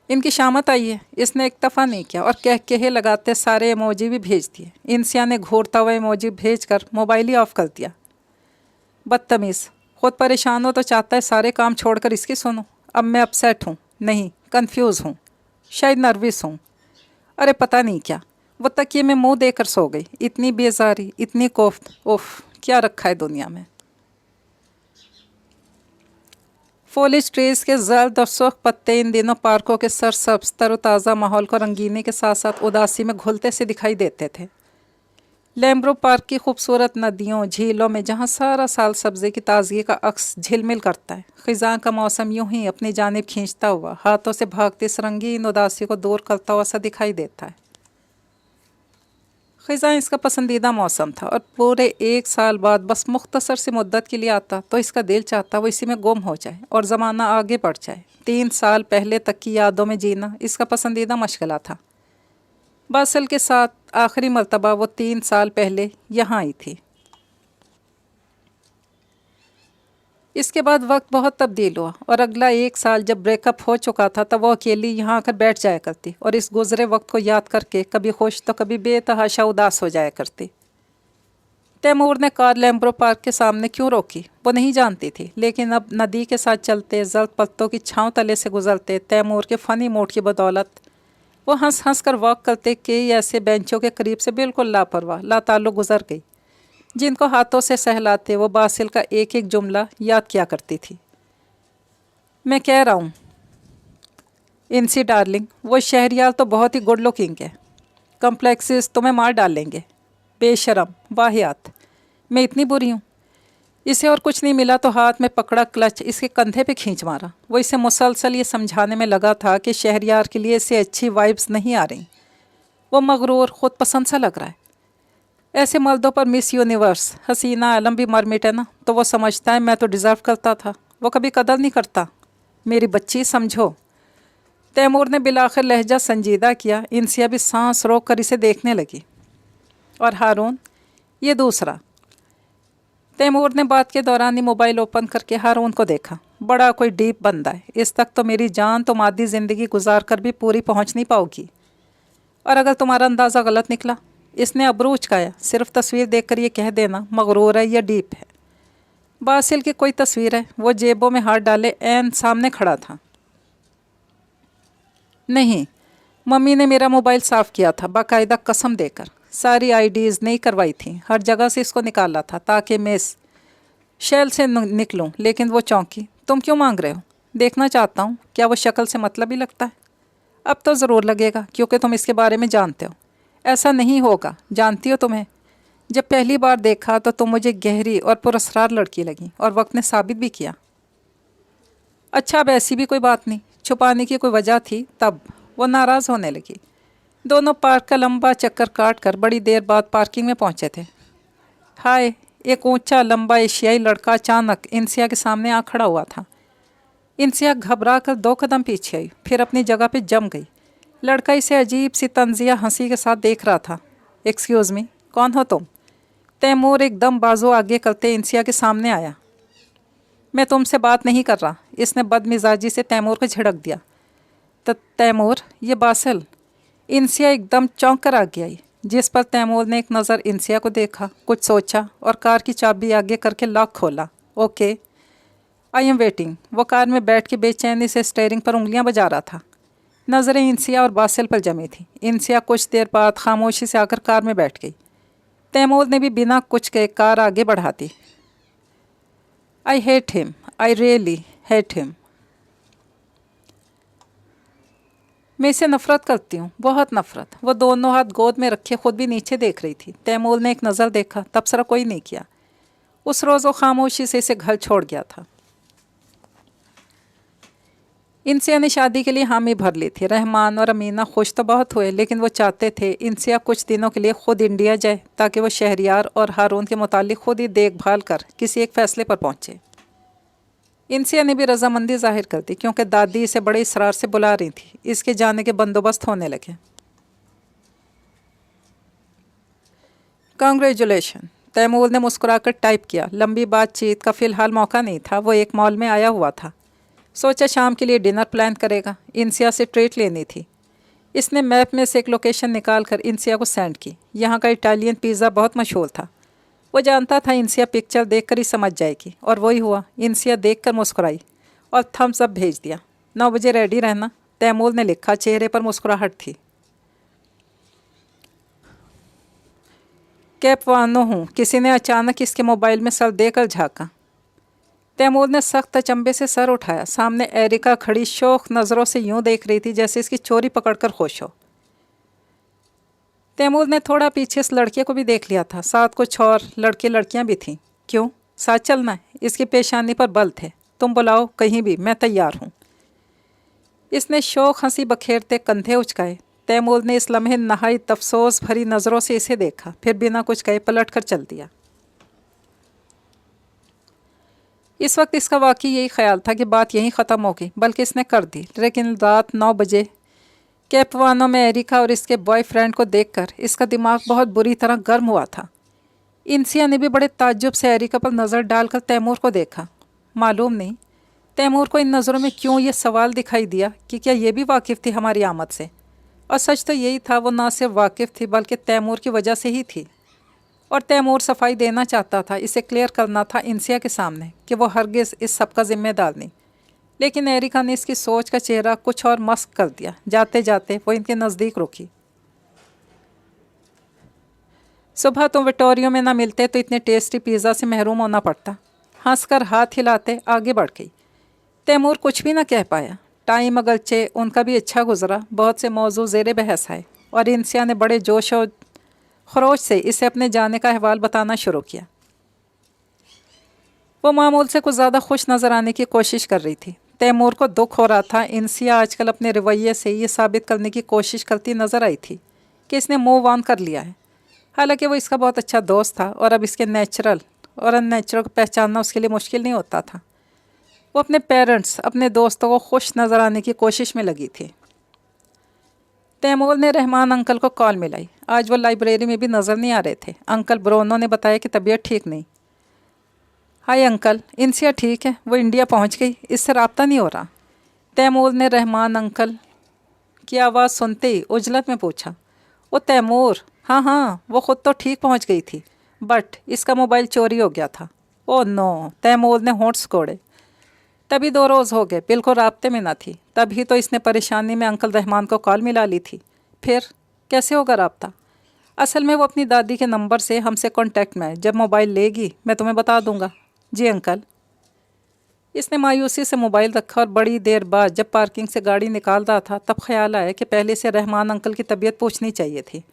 ان کی شامت آئی ہے۔ اس نے اکتفا نہیں کیا اور کہے لگاتے سارے ایموجی بھی بھیج دیے۔ انسیا نے گھورتا ہوا ایموجی بھیج کر موبائل ہی آف کر دیا۔ بدتمیز، خود پریشان ہو تو چاہتا ہے سارے کام چھوڑ کر اس کی سنو۔ اب میں اپسیٹ ہوں، نہیں کنفیوز ہوں، شاید نروس ہوں، ارے پتہ نہیں کیا۔ وہ تکیے میں منہ دے کر سو گئی۔ اتنی بیزاری، اتنی کوفت، اوف، کیا رکھا ہے دنیا میں۔ فولیج ٹریز کے زرد اور سرخ پتے ان دنوں پارکوں کے سرسبز تر و تازہ ماحول کو رنگینی کے ساتھ ساتھ اداسی میں گھلتے سے دکھائی دیتے تھے۔ لیمبرو پارک کی خوبصورت ندیوں جھیلوں میں جہاں سارا سال سبزے کی تازگی کا عکس جھلمل کرتا ہے، خزاں کا موسم یوں ہی اپنی جانب کھینچتا ہوا ہاتھوں سے بھاگتی اس رنگین اداسی کو دور کرتا ہوا سا دکھائی دیتا ہے۔ خزاں اس کا پسندیدہ موسم تھا، اور پورے 1 سال بعد بس مختصر سی مدت کے لیے آتا تو اس کا دل چاہتا وہ اسی میں گم ہو جائے اور زمانہ آگے بڑھ جائے۔ 3 سال پہلے تک کی یادوں میں جینا اس کا پسندیدہ مشغلہ تھا۔ باسل کے ساتھ آخری مرتبہ وہ 3 سال پہلے یہاں آئی تھی۔ اس کے بعد وقت بہت تبدیل ہوا، اور اگلا 1 سال جب بریک اپ ہو چکا تھا تب وہ اکیلی یہاں آ کر بیٹھ جایا کرتی اور اس گزرے وقت کو یاد کر کے کبھی خوش تو کبھی بے تحاشا اداس ہو جایا کرتی۔ تیمور نے کار لیمبرو پارک کے سامنے کیوں روکی وہ نہیں جانتی تھی، لیکن اب ندی کے ساتھ چلتے زرد پتوں کی چھاؤں تلے سے گزرتے تیمور کے فنی موڈ کی بدولت وہ ہنس ہنس کر واک کرتے کئی ایسے بینچوں کے قریب سے بالکل لاپرواہ لا تعلق گزر گئی۔ جن کو ہاتھوں سے سہلاتے وہ باسل کا ایک ایک جملہ یاد کیا کرتی تھی۔ میں کہہ رہا ہوں انسی ڈارلنگ، وہ شہریار تو بہت ہی گڈ لکنگ ہے، کمپلیکسز تمہیں مار ڈالیں گے، بے شرم، واہیات، میں اتنی بری ہوں؟ اسے اور کچھ نہیں ملا تو ہاتھ میں پکڑا کلچ اس کے کندھے پہ کھینچ مارا۔ وہ اسے مسلسل یہ سمجھانے میں لگا تھا کہ شہریار کے لیے اسے اچھی وائبس نہیں آ رہی، وہ مغرور خود پسند سا لگ رہا ہے۔ ایسے مردوں پر مس یونیورس حسینہ عالم بھی مر مٹے نا تو وہ سمجھتا ہے میں تو ڈیزرو کرتا تھا، وہ کبھی قدر نہیں کرتا۔ میری بچی سمجھو۔ تیمور نے بالآخر لہجہ سنجیدہ کیا۔ انسیہ بھی سانس روک کر اسے دیکھنے لگی۔ اور ہارون، یہ دوسرا۔ تیمور نے بات کے دوران ہی موبائل اوپن کر کے ہارون کو دیکھا۔ بڑا کوئی ڈیپ بندہ ہے، اس تک تو میری جان تم آدھی زندگی گزار کر بھی پوری پہنچ نہیں پاؤ گی، اور اگر تمہارا اندازہ غلط نکلا، اس نے ابرو اچکایا، صرف تصویر دیکھ کر یہ کہہ دینا مغرور ہے یا ڈیپ ہے۔ باسل کی کوئی تصویر ہے؟ وہ جیبوں میں ہاتھ ڈالے عین سامنے کھڑا تھا۔ نہیں، ممی نے میرا موبائل صاف کیا تھا باقاعدہ قسم دے کر، ساری آئی ڈیز نہیں کروائی تھیں، ہر جگہ سے اس کو نکالا تھا تاکہ میں اس شیل سے نکلوں، لیکن وہ چونکی۔ تم کیوں مانگ رہے ہو؟ دیکھنا چاہتا ہوں، کیا وہ شکل سے مطلب ہی لگتا ہے؟ اب تو ضرور لگے گا کیونکہ تم اس کے بارے میں جانتے ہو۔ ایسا نہیں ہوگا، جانتی ہو تمہیں، جب پہلی بار دیکھا تو تم مجھے گہری اور پراسرار لڑکی لگی، اور وقت نے ثابت بھی کیا۔ اچھا اب ایسی بھی کوئی بات نہیں، چھپانے کی کوئی وجہ تھی تب؟ وہ ناراض ہونے لگی۔ دونوں پارک کا لمبا چکر کاٹ کر بڑی دیر بعد پارکنگ میں پہنچے تھے۔ ہائے، ایک اونچا لمبا ایشیائی لڑکا اچانک انسیہ کے سامنے آ کھڑا ہوا تھا۔ انسیہ گھبرا کر 2 قدم پیچھے آئی، پھر اپنی جگہ پہ جم گئی۔ لڑکا اسے عجیب سی طنزیہ ہنسی کے ساتھ دیکھ رہا تھا۔ ایکسکیوز می، کون ہو تم؟ تیمور ایک دم بازو آگے کرتے انسیہ کے سامنے آیا۔ میں تم سے بات نہیں کر رہا، اس نے بد مزاجی سے تیمور کو جھڑک دیا۔ تیمور، یہ باسل۔ انسیہ ایک دم چونک کر آگے آئی، جس پر تیمور نے ایک نظر انسیہ کو دیکھا، کچھ سوچا اور کار کی چابی آگے کر کے لاک کھولا۔ Okay, I am waiting. وہ کار میں بیٹھ کے بے چینی سے اسٹیئرنگ پر انگلیاں بجا رہا تھا۔ نظریں انسیہ اور باسل پر جمی تھیں۔ انسیہ کچھ دیر بعد خاموشی سے آ کر کار میں بیٹھ گئی۔ تیمور نے بھی بنا کچھ کہے کار آگے بڑھا دی۔ آئی ہیٹ ہم، آئی ریئلی ہیٹ ہم۔ میں اسے نفرت کرتی ہوں، بہت نفرت۔ وہ دونوں ہاتھ گود میں رکھے خود بھی نیچے دیکھ رہی تھی۔ تیمور نے ایک نظر دیکھا، تبصرہ کوئی نہیں کیا۔ اس روز وہ خاموشی سے اسے گھر چھوڑ گیا تھا۔ انسیہ نے شادی کے لیے حامی بھر لی تھی۔ رحمان اور امینہ خوش تو بہت ہوئے، لیکن وہ چاہتے تھے انسیہ کچھ دنوں کے لیے خود انڈیا جائے تاکہ وہ شہریار اور ہارون کے متعلق خود ہی دیکھ بھال کر کسی ایک فیصلے پر پہنچے۔ انسیہ نے بھی رضامندی ظاہر کر دی کیونکہ دادی اسے بڑے اصرار سے بلا رہی تھی۔ اس کے جانے کے بندوبست ہونے لگے۔ کانگریچولیشن، تیمور نے مسکرا کر ٹائپ کیا۔ لمبی بات چیت کا فی الحال موقع نہیں تھا، وہ ایک مال میں آیا ہوا تھا۔ سوچا شام کے لیے ڈنر پلان کرے گا، انسیہ سے ٹریٹ لینی تھی۔ اس نے میپ میں سے ایک لوکیشن نکال کر انسیہ کو سینڈ کی۔ یہاں کا اٹالین پیزا بہت مشہور تھا۔ وہ جانتا تھا انسیہ پکچر دیکھ کر ہی سمجھ جائے گی، اور وہی ہوا۔ انسیہ دیکھ کر مسکرائی اور تھمز اپ بھیج دیا۔ 9 بجے ریڈی رہنا، تیمور نے لکھا۔ چہرے پر مسکراہٹ تھی۔ کیپوانو ہوں، کسی نے اچانک اس کے موبائل میں سر دے کر جھانکا۔ تیمور نے سخت اچنبے سے سر اٹھایا۔ سامنے ایرکا کھڑی شوق نظروں سے یوں دیکھ رہی تھی جیسے اس کی چوری پکڑ کر خوش ہو۔ تیمور نے تھوڑا پیچھے اس لڑکے کو بھی دیکھ لیا تھا، ساتھ کچھ اور لڑکے لڑکیاں بھی تھیں۔ کیوں؟ ساتھ چلنا ہے؟ اس کی پیشانی پر بل تھے۔ تم بلاؤ کہیں بھی، میں تیار ہوں۔ اس نے شوق ہنسی بکھیرتے کندھے اچکائے۔ تیمور نے اس لمحے نہایت افسوس بھری نظروں سے اسے دیکھا، پھر بنا کچھ کہے پلٹ کر چل دیا۔ اس وقت اس کا واقعی یہی خیال تھا کہ بات یہیں ختم ہو گئی، بلکہ اس نے کر دی۔ لیکن رات 9 بجے کیپوانو میں ایریکا اور اس کے بوائے فرینڈ کو دیکھ کر اس کا دماغ بہت بری طرح گرم ہوا تھا۔ انسیہ نے بھی بڑے تعجب سے ایریکا پر نظر ڈال کر تیمور کو دیکھا۔ معلوم نہیں تیمور کو ان نظروں میں کیوں یہ سوال دکھائی دیا کہ کیا یہ بھی واقف تھی ہماری آمد سے؟ اور سچ تو یہی تھا، وہ نہ صرف واقف تھی بلکہ تیمور کی وجہ سے ہی تھی۔ اور تیمور صفائی دینا چاہتا تھا، اسے کلیئر کرنا تھا انسیہ کے سامنے کہ وہ ہرگز اس سب کا ذمہ دار نہیں۔ لیکن ایریکا نے اس کی سوچ کا چہرہ کچھ اور مسک کر دیا۔ جاتے جاتے وہ ان کے نزدیک رکی۔ सुबह तुम विक्टोरियो में ना मिलते तो इतने टेस्टी पिज़्ज़ा से महरूम होना पड़ता। हंसकर हाथ हिलाते आगे बढ़ गई। तैमूर कुछ भी ना कह पाया। टाइम अगरचे उनका भी अच्छा गुजरा, बहुत से मौजू ज़ेर बहस आए और इंसिया ने बड़े जोश और खरोश से इसे अपने जाने का अहवाल बताना शुरू किया। वो मामूल से कुछ ज़्यादा खुश नज़र आने की कोशिश कर रही थी। तैमूर को दुख हो रहा था। इंसिया आजकल अपने रवैये से ये साबित करने की कोशिश करती नज़र आई थी कि इसने मूव ऑन कर लिया है। हालांकि वो इसका बहुत अच्छा दोस्त था और अब इसके नेचुरल और अननेचुरल को पहचानना उसके लिए मुश्किल नहीं होता था। वो अपने पेरेंट्स, अपने दोस्तों को खुश नज़र आने की कोशिश में लगी थी। तैमूर ने रहमान अंकल को कॉल मिलाई। आज वो लाइब्रेरी में भी नज़र नहीं आ रहे थे। अंकल ब्रोनो ने बताया कि तबीयत ठीक नहीं। हाय अंकल, इंसिया ठीक है, वो इंडिया पहुंच गई, इससे रब्ता नहीं हो रहा। तैमूर ने रहमान अंकल की आवाज़ सुनते ही उजलत में पूछा। वो तैमूर, हाँ हाँ, वो ख़ुद तो ठीक पहुंच गई थी, बट इसका मोबाइल चोरी हो गया था। ओह नो, तैमूर ने होंठ सिकोड़े। तभी 2 रोज़ हो गए, बिल्कुल राब्ते में ना थी। तभी तो इसने परेशानी में अंकल रहमान को कॉल मिला ली थी। फिर कैसे होगा राब्ता? असल में वो अपनी दादी के नंबर से हमसे कांटेक्ट में है। जब मोबाइल लेगी मैं तुम्हें बता दूंगा। जी अंकल। इसने मायूसी से मोबाइल रखा और बड़ी देर बाद जब पार्किंग से गाड़ी निकाल रहा था तब ख्याल आया कि पहले से रहमान अंकल की तबीयत पूछनी चाहिए थी।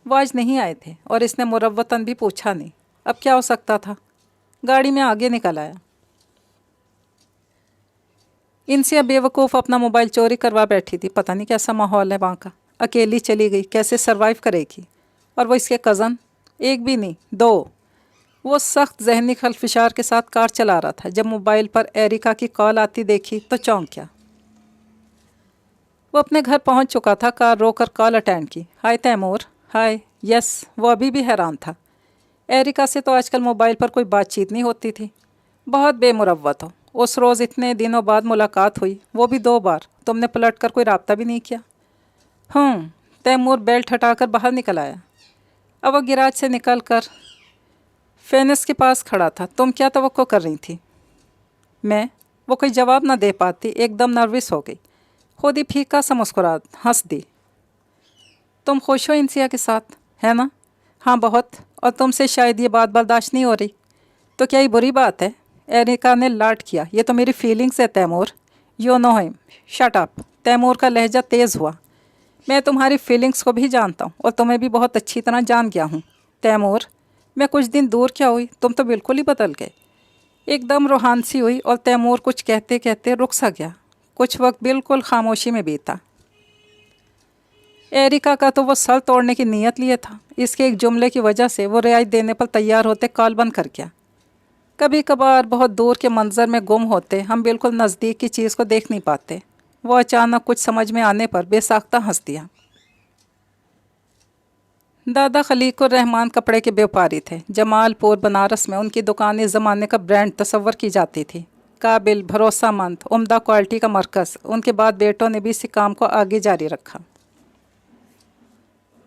वो आज नहीं आए थे और इसने मुरव्वतन भी पूछा नहीं। अब क्या हो सकता था? गाड़ी में आगे निकल आया। इनसे बेवकूफ़ अपना मोबाइल चोरी करवा बैठी थी। पता नहीं कैसा माहौल है वहाँ का। अकेली चली गई, कैसे सरवाइव करेगी? और वो इसके कज़न, एक भी नहीं 2। वो सख्त जहनी खलफिशार के साथ कार चला रहा था। जब मोबाइल पर एरिका की कॉल आती देखी तो चौंक गया। वो अपने घर पहुंच चुका था। कार रोककर कॉल अटेंड की। हाय तैमूर। हाय। यस। वो अभी भी हैरान था। एरिका से तो आजकल मोबाइल पर कोई बातचीत नहीं होती थी। बहुत बेमुरव्वत हो। उस रोज़ इतने दिनों बाद मुलाकात हुई, वो भी 2 बार। तुमने पलट कर कोई रब्ता भी नहीं किया। तैमूर बेल्ट हटाकर बाहर निकल आया। अब वह गिराज से निकल कर फेनस के पास खड़ा था। तुम क्या तवक्को कर रही थी? मैं? वो कोई जवाब ना दे पाती, एकदम नर्वस हो गई। खुद ही फीका सा मुस्कुरा हंस दी। तुम खुश हो इंसिया के साथ, है ना? हाँ बहुत। और तुमसे शायद ये बात बर्दाश्त नहीं हो रही। तो क्या ये बुरी बात है? एरिका ने लाड किया। ये तो मेरी फीलिंग्स है Taimur. You know him. Shut up. Taimur का लहजा तेज़ हुआ। मैं तुम्हारी फीलिंग्स को भी जानता हूँ और तुम्हें भी बहुत अच्छी तरह जान गया हूँ। तैमूर, मैं कुछ दिन दूर क्या हुई, तुम तो बिल्कुल ही बदल गए। एकदम रूहानसी हुई और तैमूर कुछ कहते कहते रुक सा गया। कुछ वक्त बिल्कुल खामोशी में बीता। एरिका का तो वो सर तोड़ने की नीयत लिए था। इसके एक जुमले की वजह से वो रियायत देने पर तैयार होते कॉल बंद कर गया। कभी कभार बहुत दूर के मंजर में गुम होते हम बिल्कुल नज़दीक की चीज़ को देख नहीं पाते। वो अचानक कुछ समझ में आने पर बेसाख्ता हंस दिया। दादा खलीकुर रहमान कपड़े के व्यापारी थे। जमालपुर बनारस में उनकी दुकान इस ज़माने का ब्रांड तस्वर की जाती थी। काबिल, भरोसामंद, उम्दा क्वालिटी का मरकज़। उनके बाद बेटों ने भी इसी काम को आगे जारी रखा।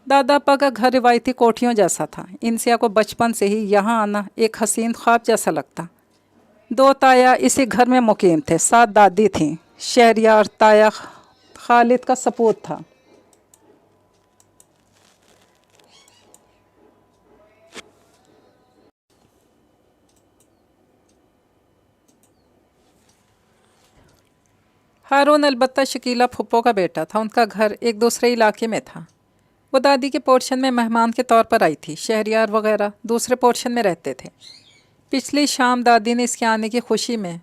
दादापा का घर रिवायती कोठियों जैसा था। इंसिया को बचपन से ही यहाँ आना एक हसीन ख्वाब जैसा लगता। 2 ताया इसी घर में मुकीम थे। 7 दादी थीं। शहरियार ताया खालिद का सपूत था। हारून अलबत्ता शकीला फुप्पो का बेटा था। उनका घर एक दूसरे इलाके में था। वो दादी के पोर्शन में मेहमान के तौर पर आई थी। शहरियार वगैरह दूसरे पोर्शन में रहते थे। पिछली शाम दादी ने इसके आने की खुशी में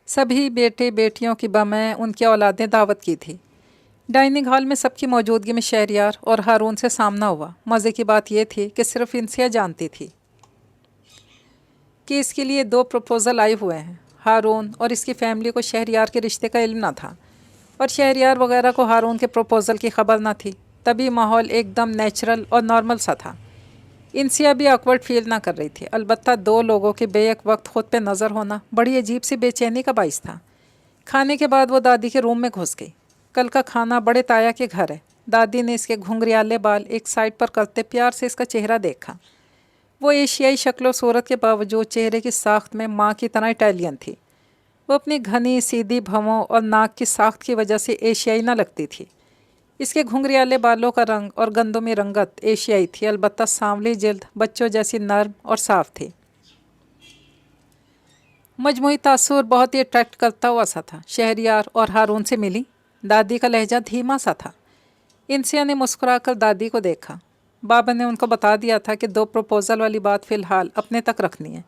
सभी बेटे बेटियों की बमें उनकी औलादें दावत की थी। डाइनिंग हॉल में सबकी मौजूदगी में शहरियार और हारून से सामना हुआ। मज़े की बात यह थी कि सिर्फ इंसिया जानती थी कि इसके लिए 2 प्रपोज़ल आए हुए हैं। हारून और इसकी फैमिली को शहरियार के रिश्ते का इल्म ना था और शहरियार वगैरह को हारून के प्रपोज़ल की खबर ना थी। तभी माहौल एकदम नेचुरल और नॉर्मल सा था। इंसिया भी ऑकवर्ड फील ना कर रही थी। अलबत्ता 2 लोगों के बेक वक्त खुद पे नज़र होना बड़ी अजीब सी बेचैनी का बाइस था। खाने के बाद वो दादी के रूम में घुस गई। कल का खाना बड़े ताया के घर है। दादी ने इसके घुंघरियाले बाल एक साइड पर करते प्यार से इसका चेहरा देखा। वो एशियाई शक्ल सूरत के बावजूद चेहरे की साख्त में माँ की तरह इटालियन थी। वो अपनी घनी सीधी भवों और नाक की साख्त की वजह से एशियाई ना लगती थी। اس کے گھنگریالے بالوں کا رنگ اور گندمی رنگت ایشیائی تھی، البتہ سانولی جلد بچوں جیسی نرم اور صاف تھی۔ مجموعی تاثر بہت ہی اٹریکٹ کرتا ہوا سا تھا۔ شہریار اور ہارون سے ملی۔ دادی کا لہجہ دھیما سا تھا۔ انسیا نے مسکرا کر دادی کو دیکھا۔ بابا نے ان کو بتا دیا تھا کہ 2 پروپوزل والی بات فی الحال اپنے تک رکھنی ہے۔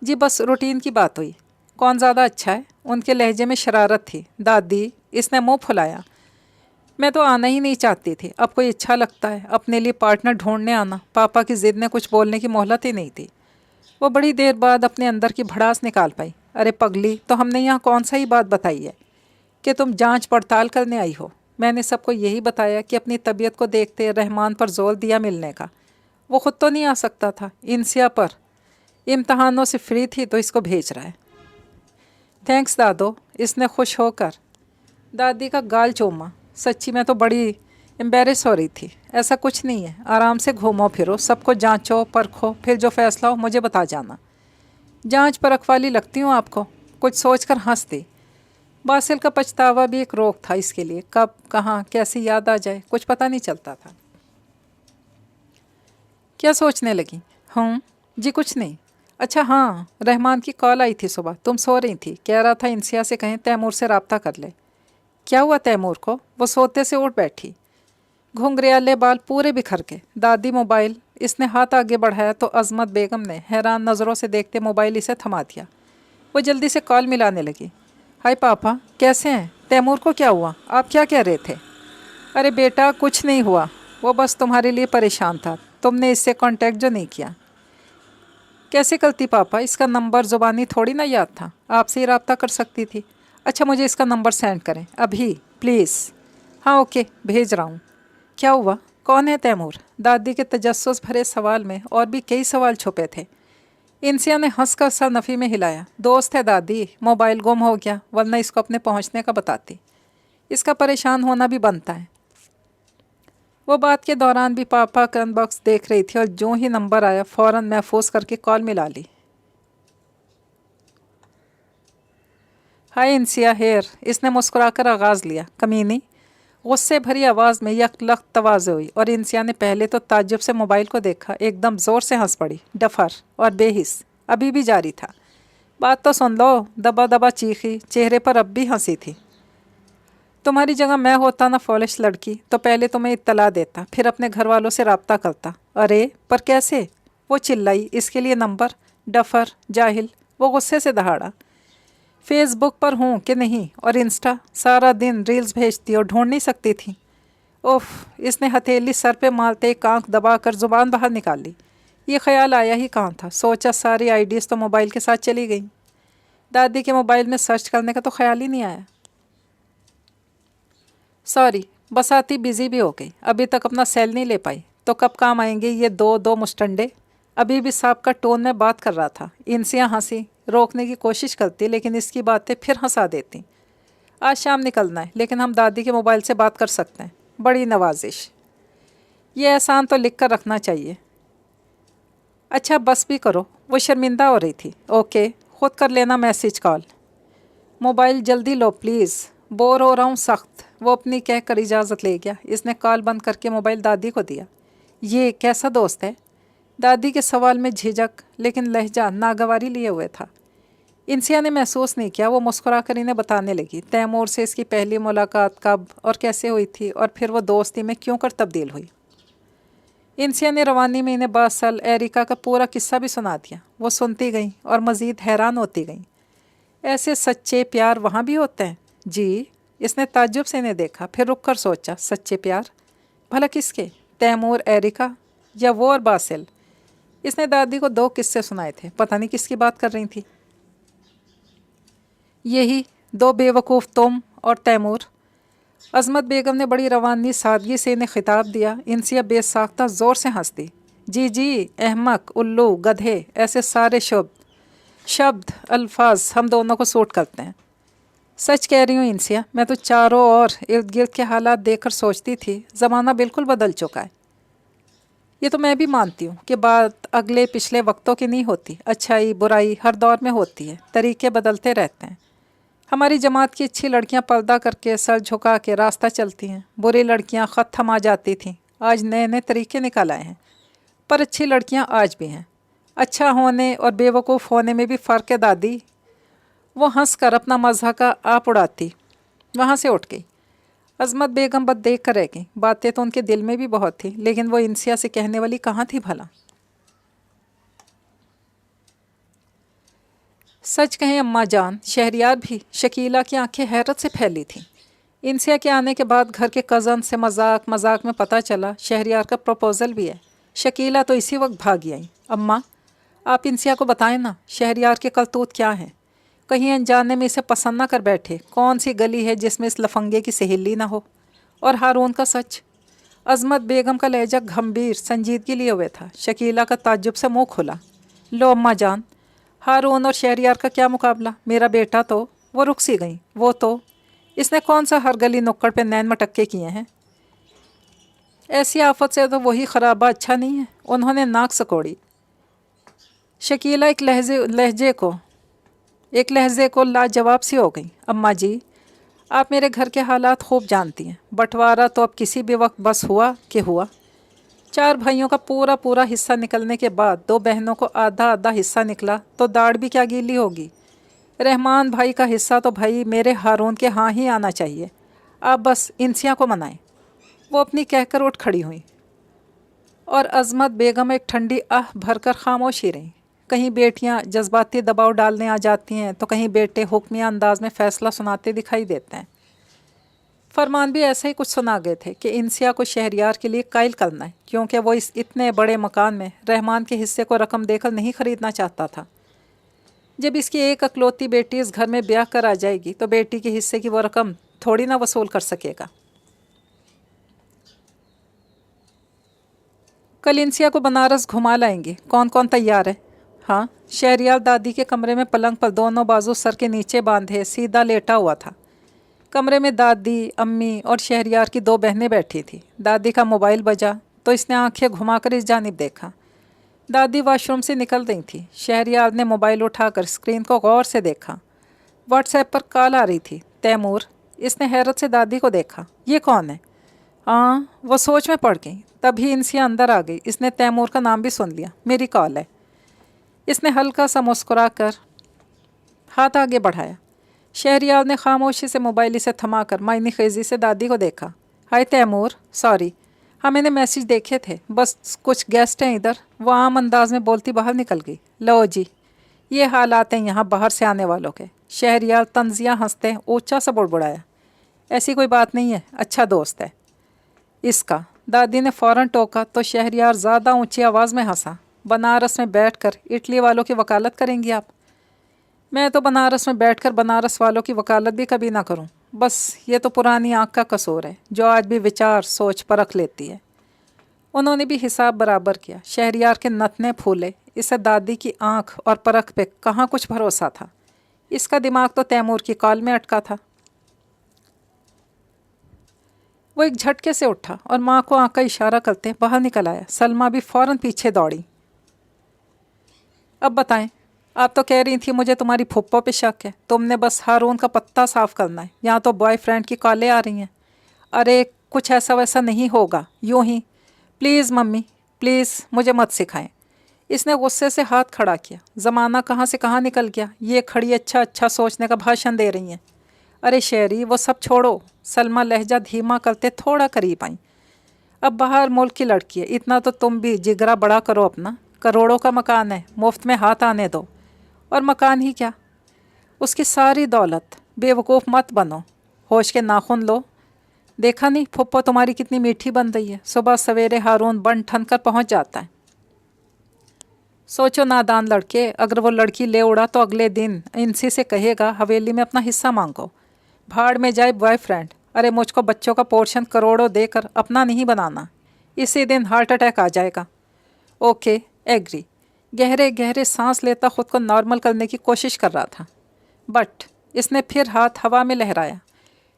جی بس روٹین کی بات ہوئی۔ کون زیادہ اچھا ہے؟ ان کے لہجے میں شرارت تھی۔ دادی، اس نے منہ پھلایا۔ میں تو آنا ہی نہیں چاہتی تھی، اب کوئی اچھا لگتا ہے اپنے لیے پارٹنر ڈھونڈنے آنا۔ پاپا کی ضد نے کچھ بولنے کی مہلت ہی نہیں تھی۔ وہ بڑی دیر بعد اپنے اندر کی بھڑاس نکال پائی۔ ارے پگلی، تو ہم نے یہاں کون سا ہی بات بتائی ہے کہ تم جانچ پڑتال کرنے آئی ہو؟ میں نے سب کو یہی بتایا کہ اپنی طبیعت کو دیکھتے رحمان پر زور دیا ملنے کا۔ وہ خود تو نہیں آ سکتا تھا، انسیا پر امتحانوں سے فری تھی تو اس کو بھیج رہا ہے۔ تھینکس دادو، اس نے خوش ہو کر دادی کا گال چوما۔ سچی میں تو بڑی امبیرس ہو رہی تھی۔ ایسا کچھ نہیں ہے، آرام سے گھومو پھرو، سب کو جانچو پرکھو، پھر جو فیصلہ ہو مجھے بتا جانا۔ جانچ پرکھ والی لگتی ہوں آپ کو؟ کچھ سوچ کر ہنس دی۔ باسل کا پچھتاوا بھی ایک روک تھا اس کے لیے، کب کہاں کیسی یاد آ جائے کچھ پتہ نہیں چلتا تھا۔ کیا سوچنے لگی؟ جی کچھ نہیں۔ اچھا ہاں، رحمان کی کال آئی تھی صبح، تم سو رہی تھی، کہہ رہا تھا انسیا سے کہیں تیمور سے رابطہ کر لے۔ کیا ہوا تیمور کو؟ وہ سوتے سے اٹھ بیٹھی، گھنگریالے بال پورے بکھر کے۔ دادی موبائل۔ اس نے ہاتھ آگے بڑھایا تو عظمت بیگم نے حیران نظروں سے دیکھتے موبائل اسے تھما دیا۔ وہ جلدی سے کال ملانے لگی۔ ہائے پاپا، کیسے ہیں؟ تیمور کو کیا ہوا؟ آپ کیا کہہ رہے تھے؟ ارے بیٹا کچھ نہیں ہوا، وہ بس تمہارے لیے پریشان تھا، تم نے اس سے کانٹیکٹ جو نہیں کیا۔ کیسے کرتی پاپا؟ اس کا نمبر زبانی تھوڑی نہ یاد تھا، آپ سے ہی رابطہ کر سکتی تھی۔ اچھا مجھے اس کا نمبر سینڈ کریں ابھی پلیز۔ ہاں اوکے، بھیج رہا ہوں۔ کیا ہوا؟ کون ہے تیمور؟ دادی کے تجسس بھرے سوال میں اور بھی کئی سوال چھپے تھے۔ انسیا نے ہنس کر سر نفی میں ہلایا۔ دوست ہے دادی، موبائل گم ہو گیا ورنہ اس کو اپنے پہنچنے کا بتاتی۔ اس کا پریشان ہونا بھی بنتا ہے۔ وہ بات کے دوران بھی پاپا کا ان باکس دیکھ رہی تھی اور جو ہی نمبر آیا فوراً محفوظ کر کے کال ملا لی۔ ہائے انسیا ہیئر، اس نے مسکرا کر آغاز لیا۔ کمینی، غصے بھری آواز میں یک لخت تواضع ہوئی اور انسیا نے پہلے تو تعجب سے موبائل کو دیکھا، ایک دم زور سے ہنس پڑی، ڈفر اور بے حس ابھی بھی جاری تھا۔ بات تو سن لو، دبا دبا چیخی، چہرے پر اب بھی ہنسی تھی۔ تمہاری جگہ میں ہوتا نا فولش لڑکی تو پہلے تمہیں اطلاع دیتا، پھر اپنے گھر والوں سے رابطہ کرتا۔ ارے پر کیسے؟ وہ چلائی، اس کے لیے نمبر؟ ڈفر، جاہل، وہ غصے سے دہاڑا۔ فیس بک پر ہوں کہ نہیں، اور انسٹا سارا دن ریلز بھیجتی اور ڈھونڈ نہیں سکتی تھی؟ اوف، اس نے ہتھیلی سر پہ مالتے ایک آنکھ دبا کر زبان باہر نکال لی۔ یہ خیال آیا ہی کہاں تھا، سوچا ساری آئی ڈیز تو موبائل کے ساتھ چلی گئیں۔ دادی کے موبائل میں سرچ کرنے کا تو خیال ہی نہیں آیا۔ سوری، بس آتی بزی بھی ہو گئی، ابھی تک اپنا سیل نہیں لے پائی، تو کب کام آئیں گے یہ دو مسٹنڈے؟ ابھی بھی صاحب کا ٹون میں بات کر رہا تھا۔ انسیا ہنسی، روکنے کی کوشش کرتی لیکن اس کی باتیں پھر ہنسا دیتی۔ آج شام نکلنا ہے لیکن ہم دادی کے موبائل سے بات کر سکتے ہیں، بڑی نوازش۔ یہ احسان تو لکھ کر رکھنا چاہیے۔ اچھا بس بھی کرو، وہ شرمندہ ہو رہی تھی۔ اوکے، خود کر لینا میسج کال۔ موبائل جلدی لو پلیز، بور ہو رہا ہوں سخت۔ وہ اپنی کہہ کر اجازت لے گیا۔ اس نے کال بند کر کے موبائل دادی کو دیا۔ یہ کیسا دوست ہے؟ دادی کے سوال میں جھجک لیکن لہجہ ناگواری لیے ہوئے تھا۔ انسیا نے محسوس نہیں کیا، وہ مسکرا کر انہیں بتانے لگی تیمور سے اس کی پہلی ملاقات کب اور کیسے ہوئی تھی اور پھر وہ دوستی میں کیوں کر تبدیل ہوئی۔ انسیا نے روانی میں انہیں باسل ایریکا کا پورا قصہ بھی سنا دیا۔ وہ سنتی گئیں اور مزید حیران ہوتی گئیں۔ ایسے سچے پیار وہاں بھی ہوتے ہیں؟ جی، اس نے تعجب سے انہیں دیکھا، پھر رک کر سوچا، سچے پیار؟ بھلا کس کے؟ تیمور ایریکا یا وہ اور باسل؟ اس نے دادی کو 2 قصے سنائے تھے، پتہ نہیں کس کی بات کر رہی تھی۔ یہی 2 بے وقوف تم اور تیمور۔ عظمت بیگم نے بڑی روانی سادگی سے انہیں خطاب دیا۔ انسیا بے ساختہ زور سے ہنس دی۔ جی احمق، الو، گدھے، ایسے سارے شبد الفاظ ہم دونوں کو سوٹ کرتے ہیں۔ سچ کہہ رہی ہوں انسیا، میں تو چاروں اور ارد گرد کے حالات دیکھ کر سوچتی تھی زمانہ بالکل بدل چکا ہے۔ یہ تو میں بھی مانتی ہوں کہ بات اگلے پچھلے وقتوں کی نہیں ہوتی، اچھائی برائی ہر دور میں ہوتی ہے، طریقے بدلتے رہتے ہیں۔ हमारी जमात की अच्छी लड़कियां पर्दा करके सर झुका के रास्ता चलती हैं, बुरी लड़कियां खत थमा जाती थीं। आज नए नए तरीके निकल आए हैं, पर अच्छी लड़कियां आज भी हैं। अच्छा होने और बेवकूफ़ होने में भी फ़र्क है दादी। वो हंस कर अपना मज़ाक़ आप उड़ाती वहाँ से उठ गई। अज़मत बेगम बस देख कर रह गई। बातें तो उनके दिल में भी बहुत थी, लेकिन वो इंसिया से कहने वाली कहाँ थी भला। सच कहें अम्मा जान, शहरियार भी शकीला की आंखें हैरत से फैली थीं। इंसिया के आने के बाद घर के कज़न से मजाक मजाक में पता चला शहरियार का प्रपोज़ल भी है। शकीला तो इसी वक्त भागी आई। अम्मा, आप इंसिया को बताएं ना शहरियार के करतूत क्या हैं। कहीं अनजाने में इसे पसंद ना कर बैठे। कौन सी गली है जिसमें इस लफंगे की सहेली ना हो। और हारून का सच। अज़मत बेगम का लहजा गंभीर संजीदगी लिए हुए था। शकीला का ताज्जुब से मुँह खुला। लो अम्मा जान, हारून और शहरियार का क्या मुकाबला। मेरा बेटा तो, वो रुक सी गई, वो तो, इसने कौन सा हर गली नुक्कड़ पे नैन मटक्के किए हैं। ऐसी आफत से तो वही खराबा अच्छा नहीं है। उन्होंने नाक सकोड़ी। शकीला एक लहजे को लाजवाब सी हो गई। अम्मा जी, आप मेरे घर के हालात खूब जानती हैं। बंटवारा तो अब किसी भी वक्त बस हुआ कि हुआ। 4 भाइयों का पूरा पूरा हिस्सा निकलने के बाद 2 बहनों को आधा आधा हिस्सा निकला तो दाढ़ भी क्या गीली होगी। रहमान भाई का हिस्सा तो भाई मेरे हारून के हाँ ही आना चाहिए। आप बस इंसिया को मनाएं। वो अपनी कहकर उठ खड़ी हुई और अज़मत बेगम एक ठंडी आह भरकर खामोश ही रहीं। कहीं बेटियां जज्बाती दबाव डालने आ जाती हैं तो कहीं बेटे हुक्मिया अंदाज में फ़ैसला सुनाते दिखाई देते हैं। फरमान भी ऐसे ही कुछ सुना गए थे कि इंसिया को शहरियार के लिए कायल करना है, क्योंकि वो इस इतने बड़े मकान में रहमान के हिस्से को रकम देकर नहीं खरीदना चाहता था। जब इसकी एक अकलौती बेटी इस घर में ब्याह कर आ जाएगी तो बेटी के हिस्से की वो रकम थोड़ी ना वसूल कर सकेगा। कल इंसिया को बनारस घुमा लाएंगे। कौन कौन तैयार है? हाँ। शहरियार दादी के कमरे में पलंग पर दोनों बाजू सर के नीचे बांधे सीधा लेटा हुआ था। कमरे में दादी, अम्मी और शहरियार की 2 बहनें बैठी थी। दादी का मोबाइल बजा तो इसने आंखें घुमाकर इस जानिब देखा। दादी वॉशरूम से निकल रही थी। शहरियार ने मोबाइल उठाकर स्क्रीन को गौर से देखा। व्हाट्सएप पर कॉल आ रही थी। तैमूर। इसने हैरत से दादी को देखा। ये कौन है? हाँ, वो सोच में पड़ गई। तभी इंसिया अंदर आ गई। इसने तैमूर का नाम भी सुन लिया। मेरी कॉल है। इसने हल्का सा मुस्कुरा कर हाथ आगे बढ़ाया। शहरियार ने खामोशी से मोबाइल इसे थमाकर मायनी खेजी से दादी को देखा। हाय तैमूर, सॉरी, हाँ मैंने मैसेज देखे थे, बस कुछ गेस्ट हैं इधर। वो आम अंदाज में बोलती बाहर निकल गई। लो जी, ये हालात हैं यहाँ बाहर से आने वालों के। शहरियार तंजियाँ हंसते ऊंचा सा बुड़बुड़ाया। ऐसी कोई बात नहीं है, अच्छा दोस्त है इसका। दादी ने फ़ौरन टोका तो शहरियार ज़्यादा ऊंची आवाज़ में हंसा। बनारस में बैठकर इटली वालों की वकालत करेंगी आप? मैं तो बनारस में बैठकर बनारस वालों की वकालत भी कभी ना करूं। बस ये तो पुरानी आँख का कसूर है जो आज भी विचार सोच परख लेती है। उन्होंने भी हिसाब बराबर किया। शहरियार के नथने फूले। इसे दादी की आँख और परख पे कहाँ कुछ भरोसा था। इसका दिमाग तो तैमूर की कॉल में अटका था। वो एक झटके से उठा और माँ को आँख का इशारा करते बाहर निकल आया। सलमा भी फ़ौरन पीछे दौड़ी। अब बताएं, आप तो कह रही थी मुझे तुम्हारी फुप्पो पे शक है। तुमने बस हारून का पत्ता साफ करना है। यहाँ तो बॉयफ्रेंड की कॉलें आ रही हैं। अरे कुछ ऐसा वैसा नहीं होगा, यूँ ही। प्लीज़ मम्मी, प्लीज़ मुझे मत सिखाएं। इसने गुस्से से हाथ खड़ा किया। ज़माना कहाँ से कहाँ निकल गया। ये खड़ी अच्छा अच्छा सोचने का भाषण दे रही हैं। अरे शेरी, वो सब छोड़ो। सलमा लहजा धीमा करते थोड़ा करीब आई। अब बाहर मुल्क की लड़की है, इतना तो तुम भी जिगरा बड़ा करो अपना। करोड़ों का मकान है, मुफ्त में हाथ आने दो। और मकान ही क्या, उसकी सारी दौलत। बेवकूफ़ मत बनो, होश के नाखून लो। देखा नहीं फुप्पो तुम्हारी कितनी मीठी बन रही है। सुबह सवेरे हारून बन ठन कर पहुँच जाता है। सोचो नादान लड़के, अगर वो लड़की ले उड़ा तो अगले दिन इनसी से कहेगा हवेली में अपना हिस्सा मांगो। भाड़ में जाए बॉयफ्रेंड। अरे मुझको बच्चों का पोर्शन करोड़ों देकर अपना नहीं बनाना। इसी दिन हार्ट अटैक आ जाएगा। Okay, agree. गहरे गहरे सांस लेता खुद को नॉर्मल करने की कोशिश कर रहा था। बट इसने फिर हाथ हवा में लहराया।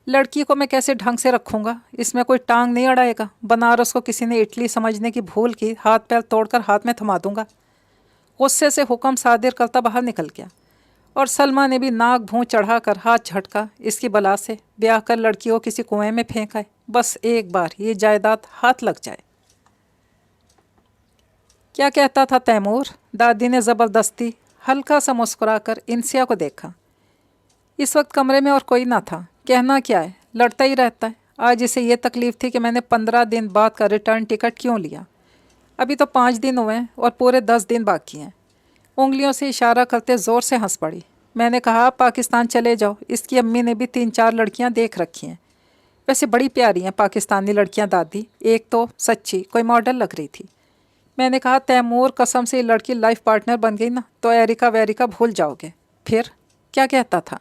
लड़की को मैं कैसे ढंग से रखूँगा? इसमें कोई टांग नहीं अड़ाएगा। बनारस को किसी ने इटली समझने की भूल की, हाथ पैर तोड़कर हाथ में थमा दूंगा। गुस्से से हुक्म सादिर करता बाहर निकल गया اور سلما نے بھی ناک بھوں چڑھا کر ہاتھ جھٹکا اس کی بلا سے، بیاہ کر لڑکی کو کسی کنویں میں پھینکا ہے، بس ایک بار یہ جائیداد ہاتھ لگ جائے۔ کیا کہتا تھا تیمور؟ دادی نے زبردستی ہلکا سا مسکرا کر انسیا کو دیکھا۔ اس وقت کمرے میں اور کوئی نہ تھا۔ کہنا کیا ہے، لڑتا ہی رہتا ہے۔ آج اسے یہ تکلیف تھی کہ میں نے 15 دن بعد کا ریٹرن ٹکٹ کیوں لیا۔ ابھی تو 5 دن ہوئے ہیں اور پورے 10 دن باقی ہیں۔ انگلیوں سے اشارہ کرتے زور سے ہنس پڑی۔ میں نے کہا پاکستان چلے جاؤ، اس کی امی نے بھی 3-4 لڑکیاں دیکھ رکھی ہیں، ویسے بڑی پیاری ہیں پاکستانی لڑکیاں دادی، ایک تو سچی کوئی ماڈل لگ رہی تھی۔ میں نے کہا تیمور قسم سے یہ لڑکی لائف پارٹنر بن گئی نا تو ایریکا ویریکا بھول جاؤ گے۔ پھر کیا کہتا تھا؟